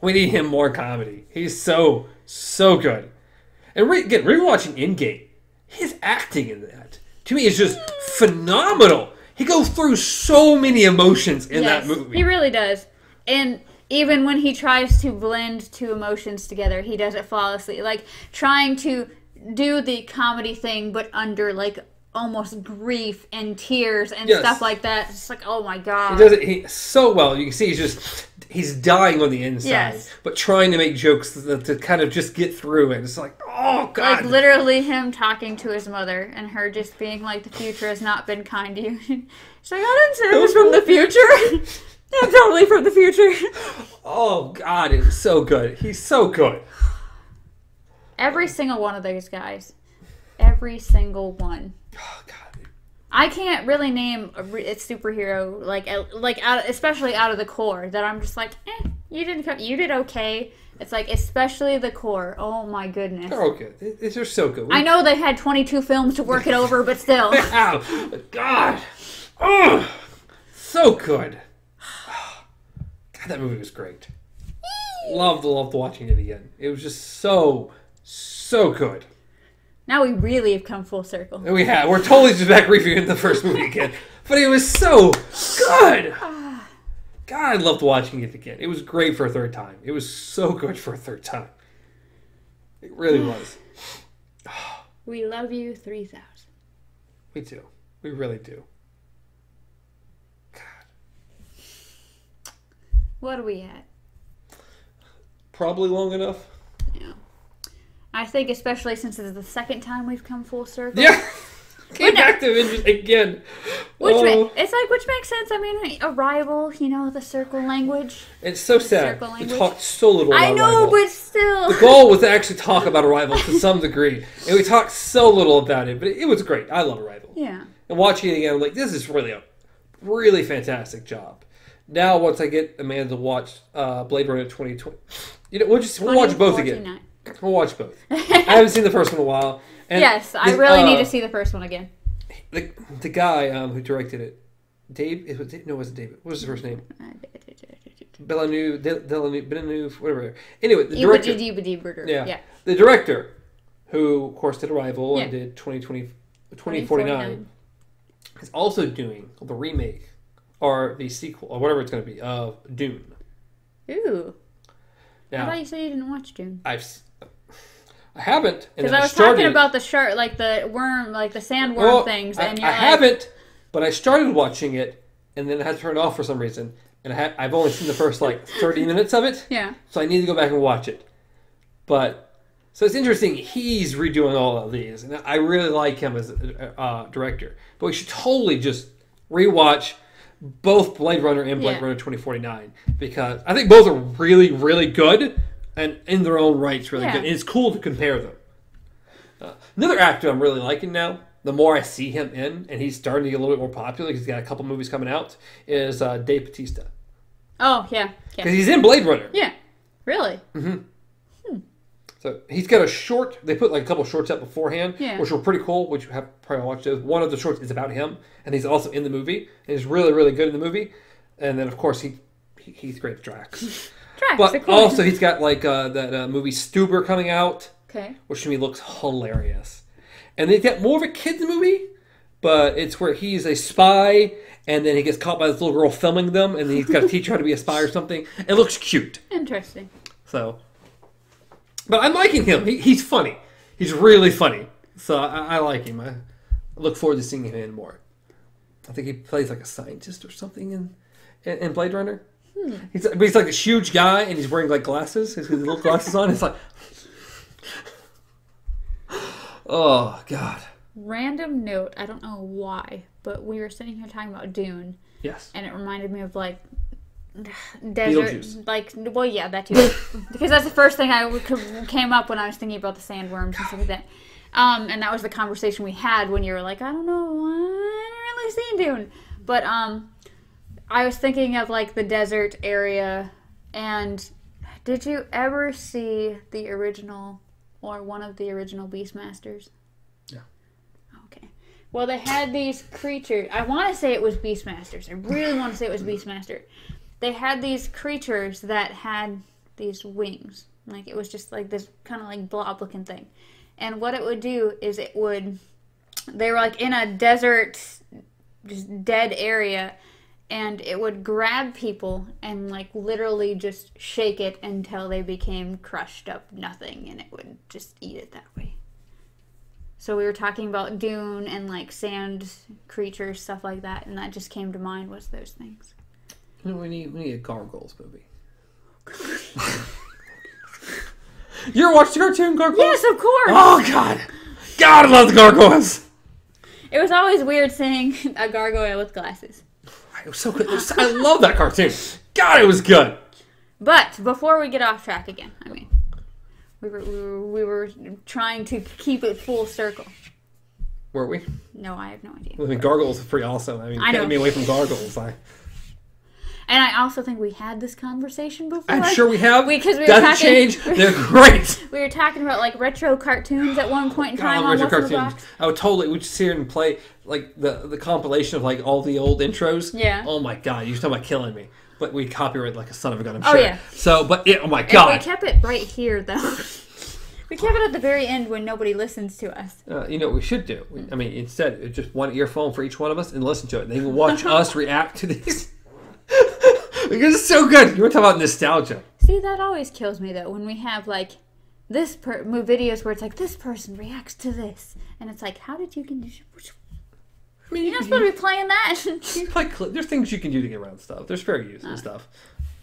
We need him more comedy. He's so good. And rewatching Endgame, his acting in that to me is just phenomenal. He goes through so many emotions in that movie. He really does. And even when he tries to blend two emotions together, he does it flawlessly. Like, trying to do the comedy thing, but under, like, almost grief and tears and stuff like that. It's like, oh my God. He does it so well. You can see he's dying on the inside, but trying to make jokes to kind of just get through it. It's like, oh God. Like, literally him talking to his mother and her just being like, the future has not been kind to you. She's like, I didn't say it was from the future. I'm totally from the future. Oh, God, it was so good. He's so good. Every single one of those guys. Every single one. Oh, God. I can't really name a superhero, especially out of the core, that I'm just like, you did okay. It's like, especially the core. Oh, my goodness. They're all good. They're so good. I know they had 22 films to work it over, but still. Ow. God. Oh, so good. God, that movie was great. Loved watching it again. It was just so good. Now we really have come full circle. We have. We're totally just back reviewing the first movie again. But it was so good. God, I loved watching it again. It was great for a third time. It was so good for a third time. It really was. We love you 3,000. We do. We really do. God. What are we at? Probably long enough. Yeah. I think especially since it's the second time we've come full circle. Yeah. Came back to Avengers again. Which makes sense. I mean, Arrival, the circle language. It's so sad. We talked so little about Arrival. I know, but still. The goal was to actually talk about Arrival to some degree. And we talked so little about it, but it was great. I love Arrival. Yeah. And watching it again, I'm like, this is really a really fantastic job. Now, once I get Amanda to watch Blade Runner 2020, we'll watch both again. We'll watch both. I haven't seen the first one in a while. And yes, I really need to see the first one again. The guy who directed it, Dave? No, it wasn't David. What was his first name? Villeneuve, whatever. Anyway, the director. Yeah. The director, who, of course, did Arrival and did 2049, is also doing the remake, or the sequel, or whatever it's going to be, of Dune. Ooh. Now, I thought you said you didn't watch Dune. I haven't. Because I was talking about the shark, like the worm, like the sandworm things. And I haven't, but I started watching it, and then I had to turn it off for some reason. And I've only seen the first 30 minutes of it. Yeah. So I need to go back and watch it. So it's interesting. He's redoing all of these, and I really like him as a director. But we should totally just rewatch both Blade Runner and Blade Runner 2049 because I think both are really, really good and in their own rights really good. And it's cool to compare them. Another actor I'm really liking now, the more I see him in, and he's starting to get a little bit more popular because he's got a couple movies coming out, is Dave Bautista. Oh, yeah. Because he's in Blade Runner. Yeah. Really? Mm-hmm. So he's got a short, they put like a couple shorts up beforehand, which were pretty cool, which you have probably watched those. One of the shorts is about him, and he's also in the movie, and he's really, really good in the movie. And then, of course, he's great at Drax. But cool. Also, he's got like that movie Stuber coming out, which to me looks hilarious. And they get more of a kid's movie, but it's where he's a spy, and then he gets caught by this little girl filming them, and then he's got to teach her how to be a spy or something. It looks cute. Interesting. So, but I'm liking him. He's funny. He's really funny. So I like him. I look forward to seeing him in more. I think he plays like a scientist or something in Blade Runner. He's like a huge guy, and he's wearing like glasses. He's got little glasses on. It's like, oh God. Random note. I don't know why, but we were sitting here talking about Dune. Yes. And it reminded me of like desert, like, well, yeah, that too. Because that's the first thing came up when I was thinking about the sandworms and stuff like that. And that was the conversation we had when you were like, I don't know, I haven't really seen Dune. But I was thinking of like the desert area. And did you ever see the original or one of the original Beastmasters? Yeah. Okay. Well, they had these creatures. I want to say it was Beastmasters. I really want to say it was Beastmaster. They had these creatures that had these wings. Like, it was just like this kind of like blob-looking thing. And what it would do is they were like in a desert, just dead area, and it would grab people and like literally just shake it until they became crushed up nothing, and it would just eat it that way. So we were talking about Dune and like sand creatures, stuff like that, and that just came to mind was those things. You know, we need a Gargoyles movie. You ever watched the cartoon Gargoyles? Yes, of course. Oh, God. God, I love the Gargoyles. It was always weird seeing a gargoyle with glasses. It was so good. I love that cartoon. God, it was good. But before we get off track again, I mean, we were trying to keep it full circle. Were we? No, I have no idea. Well, I mean, Gargoyles is pretty awesome. I mean, getting me away from Gargoyles. And I also think we had this conversation before. I'm sure we have. Because we Doesn't change. They're great. We were talking about like retro cartoons at one point in time on What's in the Box. I would totally. We'd just sit here and play like the compilation of like all the old intros. Yeah. Oh my God, you're talking about killing me. But we copyright like a son of a gun. I'm sure. Oh yeah. So, but oh my God. And we kept it right here though. We kept it at the very end when nobody listens to us. You know what we should do? I mean, instead, just one earphone for each one of us and listen to it. They can watch us react to these. Because it's so good. You were talking about nostalgia. See, that always kills me, though, when we have, like, this videos where it's like, this person reacts to this. And it's like, how did you condition... I mean, you're not supposed to be playing that. There's things you can do to get around stuff. There's fair use and stuff.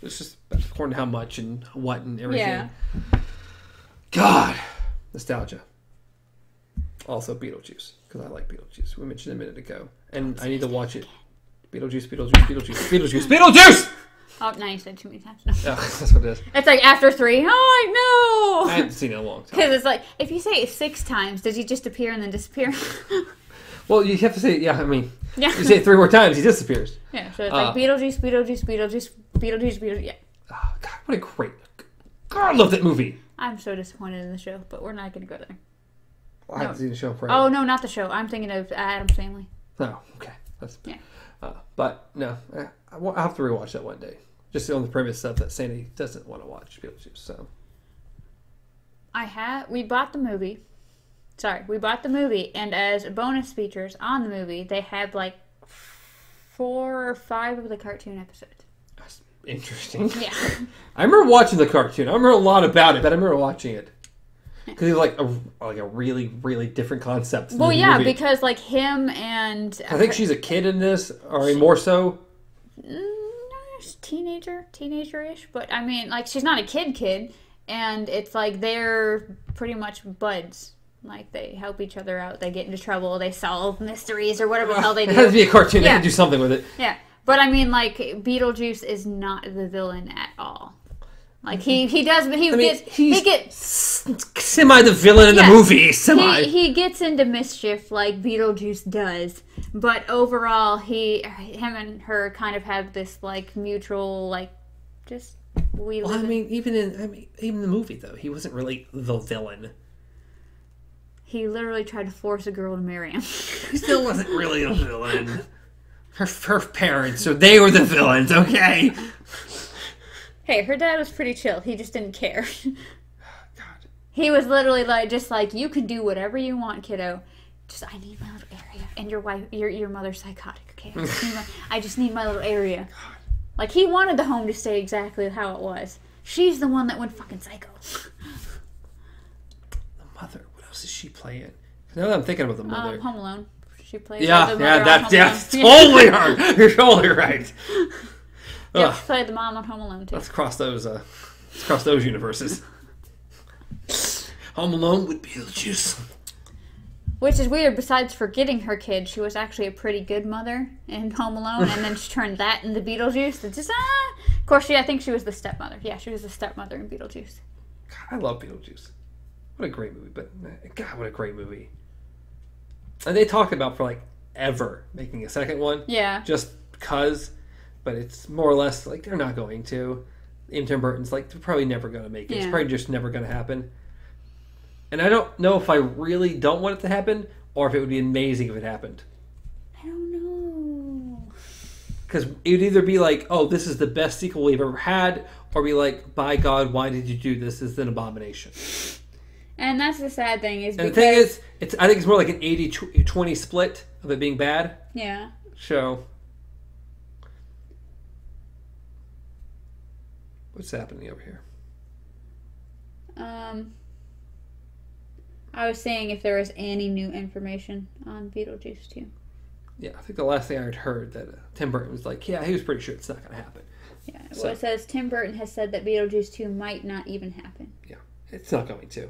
It's just according to how much and what and everything. Yeah. God. Nostalgia. Also, Beetlejuice. Because I like Beetlejuice. We mentioned it a minute ago. And I need to watch it. Beetlejuice. Oh, now you said too many times. No. Yeah, that's what it is. It's like after 3. Oh, no! I haven't seen it in a long time. Because it's like, if you say it 6 times, does he just appear and then disappear? Well, you have to say, you say it 3 more times, he disappears. Yeah, so it's like Beetlejuice. Yeah. Oh, God, what a great... God, I love that movie. I'm so disappointed in the show, but we're not going to go there. Well, I haven't seen the show forever. Oh, no, not the show. I'm thinking of Addams Family. Oh, okay. Yeah. But, no, I'll have to rewatch that one day. Just on the premise of that Sandy doesn't want to watch Beetlejuice, so... We bought the movie. We bought the movie, and as bonus features on the movie, they had like 4 or 5 of the cartoon episodes. That's interesting. Yeah. I remember watching the cartoon. I remember a lot about it, but I remember watching it. Because it's like a really, really different concept. Well, yeah, movie. Because like him and... I think she's a kid in this, or more so. Teenager-ish. But I mean, like, she's not a kid. And it's like they're pretty much buds. Like, they help each other out. They get into trouble. They solve mysteries or whatever the hell they do. It has to be a cartoon. They can do something with it. Yeah. But I mean, like, Beetlejuice is not the villain at all. Like, he does, but he gets semi the villain in the movie. Semi. He gets into mischief like Beetlejuice does, but overall, him and her kind of have this like mutual like just even in the movie though, he wasn't really the villain. He literally tried to force a girl to marry him. He still wasn't really a villain. Her parents, so they were the villains, okay? Hey, her dad was pretty chill. He just didn't care. God. He was literally like, you can do whatever you want, kiddo. Just, I need my little area. And your mother's psychotic, okay? I just need my little area. God. Like, he wanted the home to stay exactly how it was. She's the one that went fucking psycho. The mother, what else is she playing? Now that I'm thinking about the mother. Home Alone. She plays that's totally her. You're totally right. Yeah, she played the mom on Home Alone too. Let's cross those universes. Home Alone with Beetlejuice. Which is weird. Besides forgetting her kid, she was actually a pretty good mother in Home Alone, and then she turned that into Beetlejuice. It's just Of course, I think she was the stepmother. Yeah, she was the stepmother in Beetlejuice. God, I love Beetlejuice. What a great movie! But God, what a great movie. And they talked about for like ever making a second one. Yeah. Just because, but it's more or less like they're not going to. Tim Burton's like they're probably never going to make it. Yeah. It's probably just never going to happen. And I don't know if I really don't want it to happen or if it would be amazing if it happened. I don't know. Because it would either be like, oh, this is the best sequel we've ever had, or be like, by God, why did you do this? This is an abomination. And that's the sad thing is because... And the thing is, I think it's more like an 80-20 split of it being bad. Yeah. So... What's happening over here? I was saying if there was any new information on Beetlejuice 2. Yeah, I think the last thing I had heard that Tim Burton was like, yeah, he was pretty sure it's not going to happen. Yeah, well, it says Tim Burton has said that Beetlejuice 2 might not even happen. Yeah, it's not going to.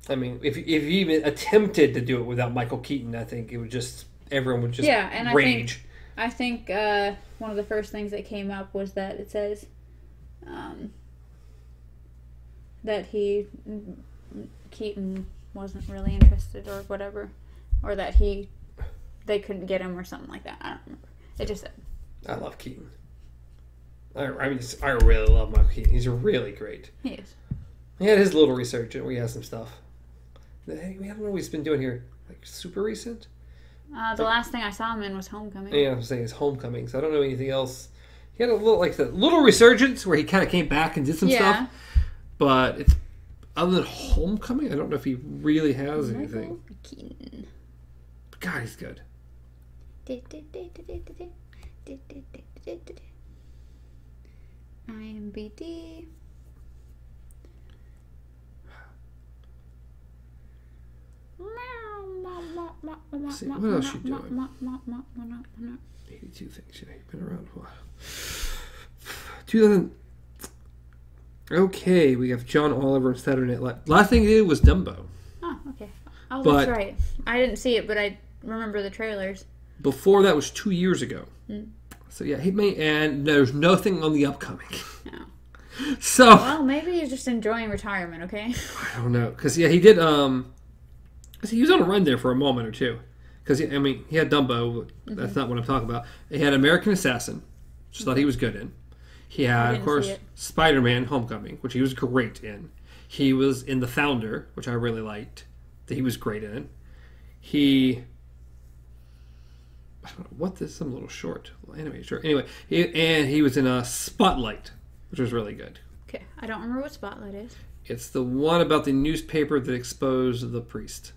I mean, if you even attempted to do it without Michael Keaton, I think it would just everyone would just rage. I think one of the first things that came up was that it says that Keaton wasn't really interested or whatever, or that they couldn't get him or something like that. I don't remember. It just said. I love Keaton. I really love Michael Keaton. He's really great. He is. He had his little resurgence. We had some stuff. Hey, I don't know what he's been doing here. Like super recent. The last thing I saw him in was Homecoming. Yeah, I'm saying it's Homecoming. So I don't know anything else. He had a little resurgence where he kind of came back and did some stuff. But it's other than Homecoming, I don't know if he really has anything. Keaton. But God, he's good. IMBD. See, what else you doing? 82 things. Yeah, you've been around a while. 2000. Okay, we have John Oliver and Saturday Night Live. Last thing he did was Dumbo. Oh, okay. Oh, that's right. I didn't see it, but I remember the trailers. Before that was 2 years ago. So yeah, he made, and there's nothing on the upcoming. No. So. Well, maybe he's just enjoying retirement. Okay. I don't know, because he did. He was on a run there for a moment or two. Because, he had Dumbo. That's not what I'm talking about. He had American Assassin, which I thought he was good in. He had, of course, Spider-Man Homecoming, which he was great in. He was in The Founder, which I really liked. That he was great in. I don't know what this, some little short, animated short. Anyway, he was in Spotlight, which was really good. Okay, I don't remember what Spotlight is. It's the one about the newspaper that exposed the priest.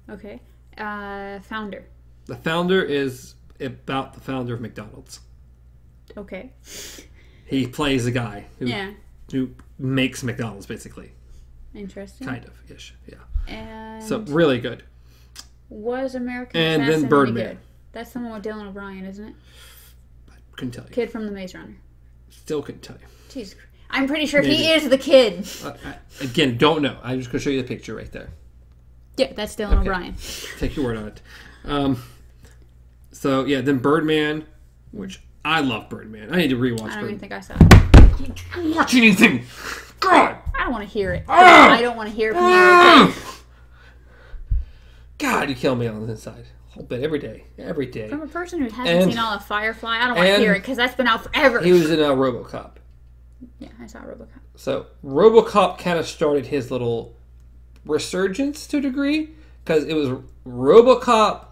Okay. Founder. The Founder is about the founder of McDonald's. Okay. He plays a guy who makes McDonald's, basically. Interesting. Kind of, ish, yeah. And so, really good. Was American Assassin and then Birdman. Really good? That's the one with Dylan O'Brien, isn't it? I couldn't tell you. Kid from The Maze Runner. Still couldn't tell you. Jesus Christ. I'm pretty sure he is the kid. Again, don't know. I'm just going to show you the picture right there. Yeah, that's Dylan O'Brien. Take your word on it. So, yeah, then Birdman, which I love Birdman. I need to rewatch Birdman. I don't even think I saw it. Watch anything! God! I don't want to hear it. I don't want to hear it from you. Okay? God, you kill me on the inside. A whole bit, every day. Every day. From a person who hasn't seen all of Firefly, I don't want to hear it because that's been out forever. He was in RoboCop. Yeah, I saw RoboCop. So, RoboCop kind of started his little resurgence to a degree because it was RoboCop,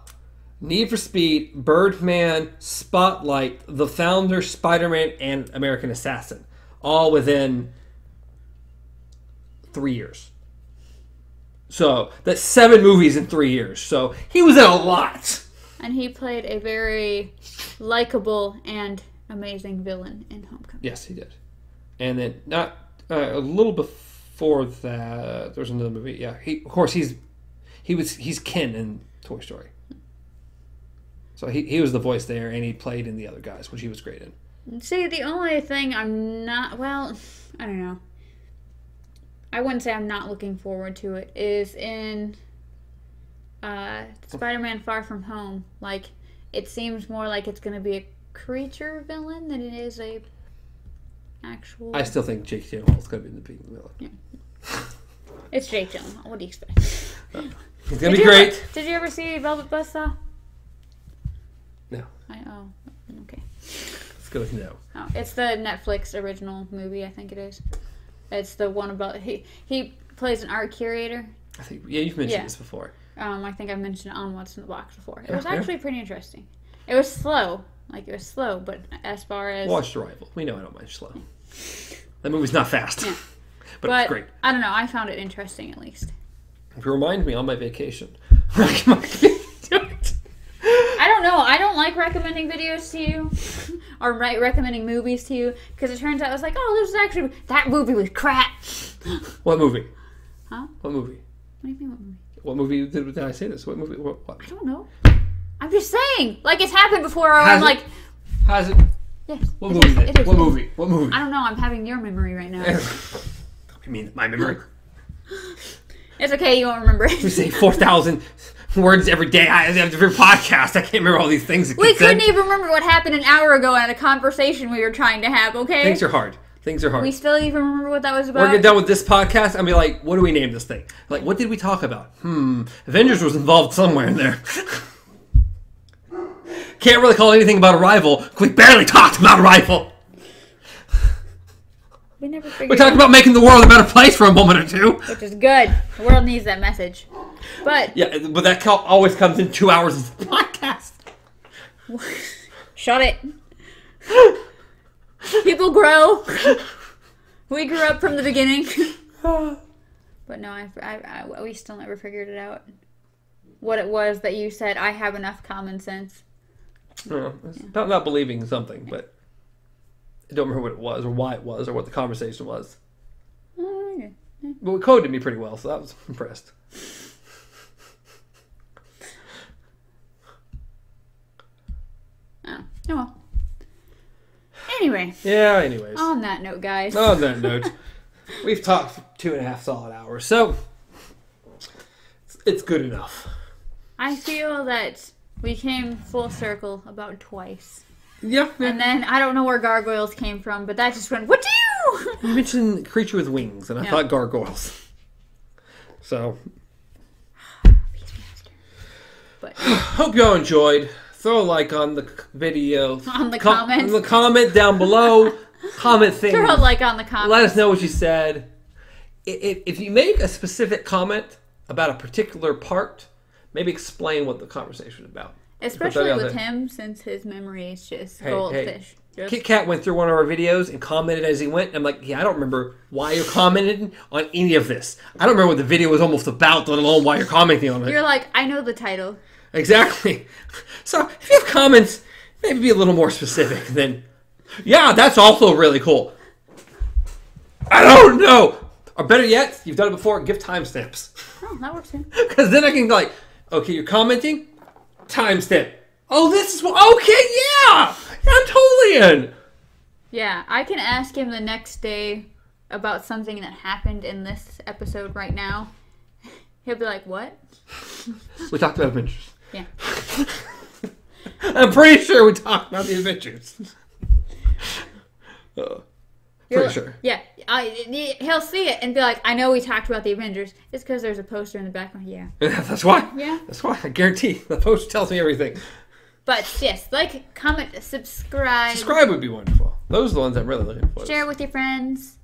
Need for Speed, Birdman, Spotlight, The Founder, Spider-Man, and American Assassin. All within 3 years. So, that's 7 movies in 3 years. So, he was in a lot. And he played a very likable and amazing villain in Homecoming. Yes, he did. And then, not a little before that, there was another movie. Yeah, he's Ken in Toy Story. So he was the voice there, and he played in the other guys, which he was great in. See, the only thing I'm not, well, I don't know. I wouldn't say I'm not looking forward to it, is in Spider-Man Far From Home. Like, it seems more like it's going to be a creature villain than it is a actual... I still think Jake Gyllenhaal's going to be the big villain. Yeah. It's Jake Gyllenhaal. What do you expect? He's going to be great. Did you ever see Velvet Buzzsaw? No. Okay. Let's go with no. Oh, it's the Netflix original movie, I think it is. It's the one about he plays an art curator. I think you've mentioned this before. I think I've mentioned it on What's in the Box before. It was actually pretty interesting. It was slow, but as far as watched Arrival, we know I don't mind slow. That movie's not fast, yeah. but it's great. I don't know. I found it interesting at least. If you remind me on my vacation. I don't know. I don't like recommending videos to you or recommending movies to you because it turns out I was like, oh, this is actually that movie was crap. What movie? Huh? What movie? What do you mean? What movie? What movie did I say this? What movie? What? I don't know. I'm just saying, like it's happened before. I'm like, has it? Yes. What movie? What movie? What movie? I don't know. I'm having your memory right now. You mean my memory? It's okay. You won't remember it. We say 4,000 words every day. Every podcast. I can't remember all these things. We couldn't even remember what happened an hour ago at a conversation we were trying to have. Okay. Things are hard. We still even remember what that was about. We're get done with this podcast. I'll be like, what do we name this thing? Like, what did we talk about? Avengers was involved somewhere in there. Can't really call anything about Arrival. We barely talked about Arrival. We talked about making the world a better place for a moment or two. Which is good. The world needs that message. But that always comes in 2 hours of the podcast. Shut it. People grow. We grew up from the beginning. But no, we still never figured it out. What it was that you said, I have enough common sense. No, it's about not believing something, but I don't remember what it was or why it was or what the conversation was. Okay. But it coded me pretty well, so I was impressed. Oh well. Anyway. Yeah, anyways. On that note, guys. On that note, we've talked for 2.5 solid hours, so it's good enough. I feel that we came full circle about twice. Yeah. And then I don't know where gargoyles came from, but that just went, what do you? You mentioned creature with wings, and I thought gargoyles. So. But hope y'all enjoyed. Throw a like on the video. On the comments. On the comment down below. Comment things. Throw a like on the comments. Let us know what you said. If you make a specific comment about a particular part, maybe explain what the conversation is about. Especially with him, since his memory is just goldfish. Kit Kat went through one of our videos and commented as he went. I'm like, I don't remember why you're commenting on any of this. I don't remember what the video was almost about, let alone why you're commenting on it. You're like, I know the title. Exactly. So, if you have comments, maybe be a little more specific than, yeah, that's also really cool. I don't know. Or better yet, you've done it before, give timestamps. Oh, that works too. Because then I can like, okay, you're commenting, timestamp. Oh, this is what, okay, yeah, I'm totally in. Yeah, I can ask him the next day about something that happened in this episode right now. He'll be like, what? We talked about Avengers. Yeah. I'm pretty sure we talked about the Avengers. Pretty sure. Yeah. He'll see it and be like, I know we talked about the Avengers. It's because there's a poster in the background. Yeah. That's why. Yeah. That's why. I guarantee. The poster tells me everything. But yes, like, comment, subscribe. Subscribe would be wonderful. Those are the ones I'm really looking for. Share with your friends.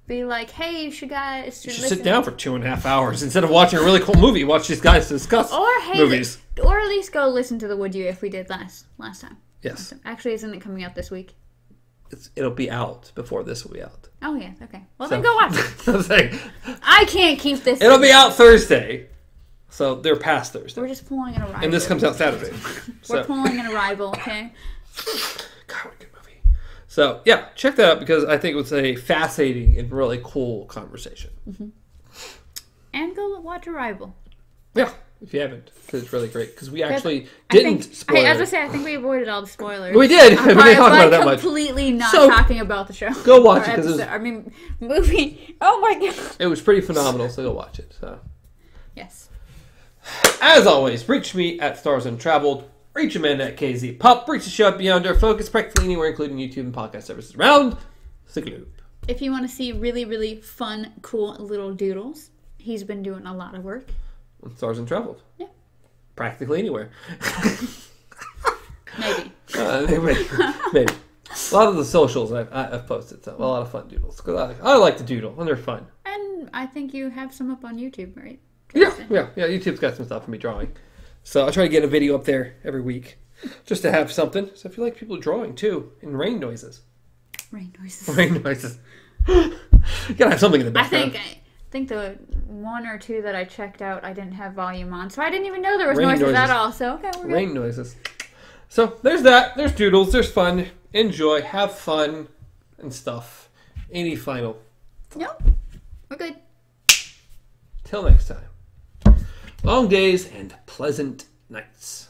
Be like, hey, you should sit down for 2.5 hours instead of watching a really cool movie. Watch these guys discuss movies. Or at least go listen to the Would You if we did last time. Yes. Actually, isn't it coming out this week? It'll be out before this will be out. Oh yeah. Okay. Well, then go watch it. I'm saying, I can't keep this. It'll be out Thursday, so they're past Thursday. We're just pulling an arrival. And this comes out Saturday. We're pulling an arrival. Okay. God, what a good movie. So, yeah, check that out because I think it was a fascinating and really cool conversation. Mm-hmm. And go watch Arrival. Yeah, if you haven't, because it's really great. Because we actually didn't spoil it. As I say, I think we avoided all the spoilers. We did. We didn't talk about it that much. Completely not talking about the show. Go watch it. Movie. Oh my god. It was pretty phenomenal, so go watch it. So. Yes. As always, reach me at Stars Untraveled. Reach Amanda at KZ Pop. Reach the show at Beyond Our Focus, practically anywhere, including YouTube and podcast services around the globe. If you want to see really, really fun, cool little doodles, he's been doing a lot of work. Stars Untraveled. Yeah. Practically anywhere. Maybe. Maybe. A lot of the socials I've posted, so a lot of fun doodles. Because I like to doodle, and they're fun. And I think you have some up on YouTube, right? Yeah. YouTube's got some stuff for me drawing. So I try to get a video up there every week just to have something. So if you like people drawing too, and rain noises. Rain noises. You gotta have something in the background. I think the one or two that I checked out, I didn't have volume on. So I didn't even know there was noises at all. So, okay, we're good. Rain noises. So there's that. There's doodles. There's fun. Enjoy. Have fun and stuff. Any final? Nope. We're good. Till next time. Long days and pleasant nights.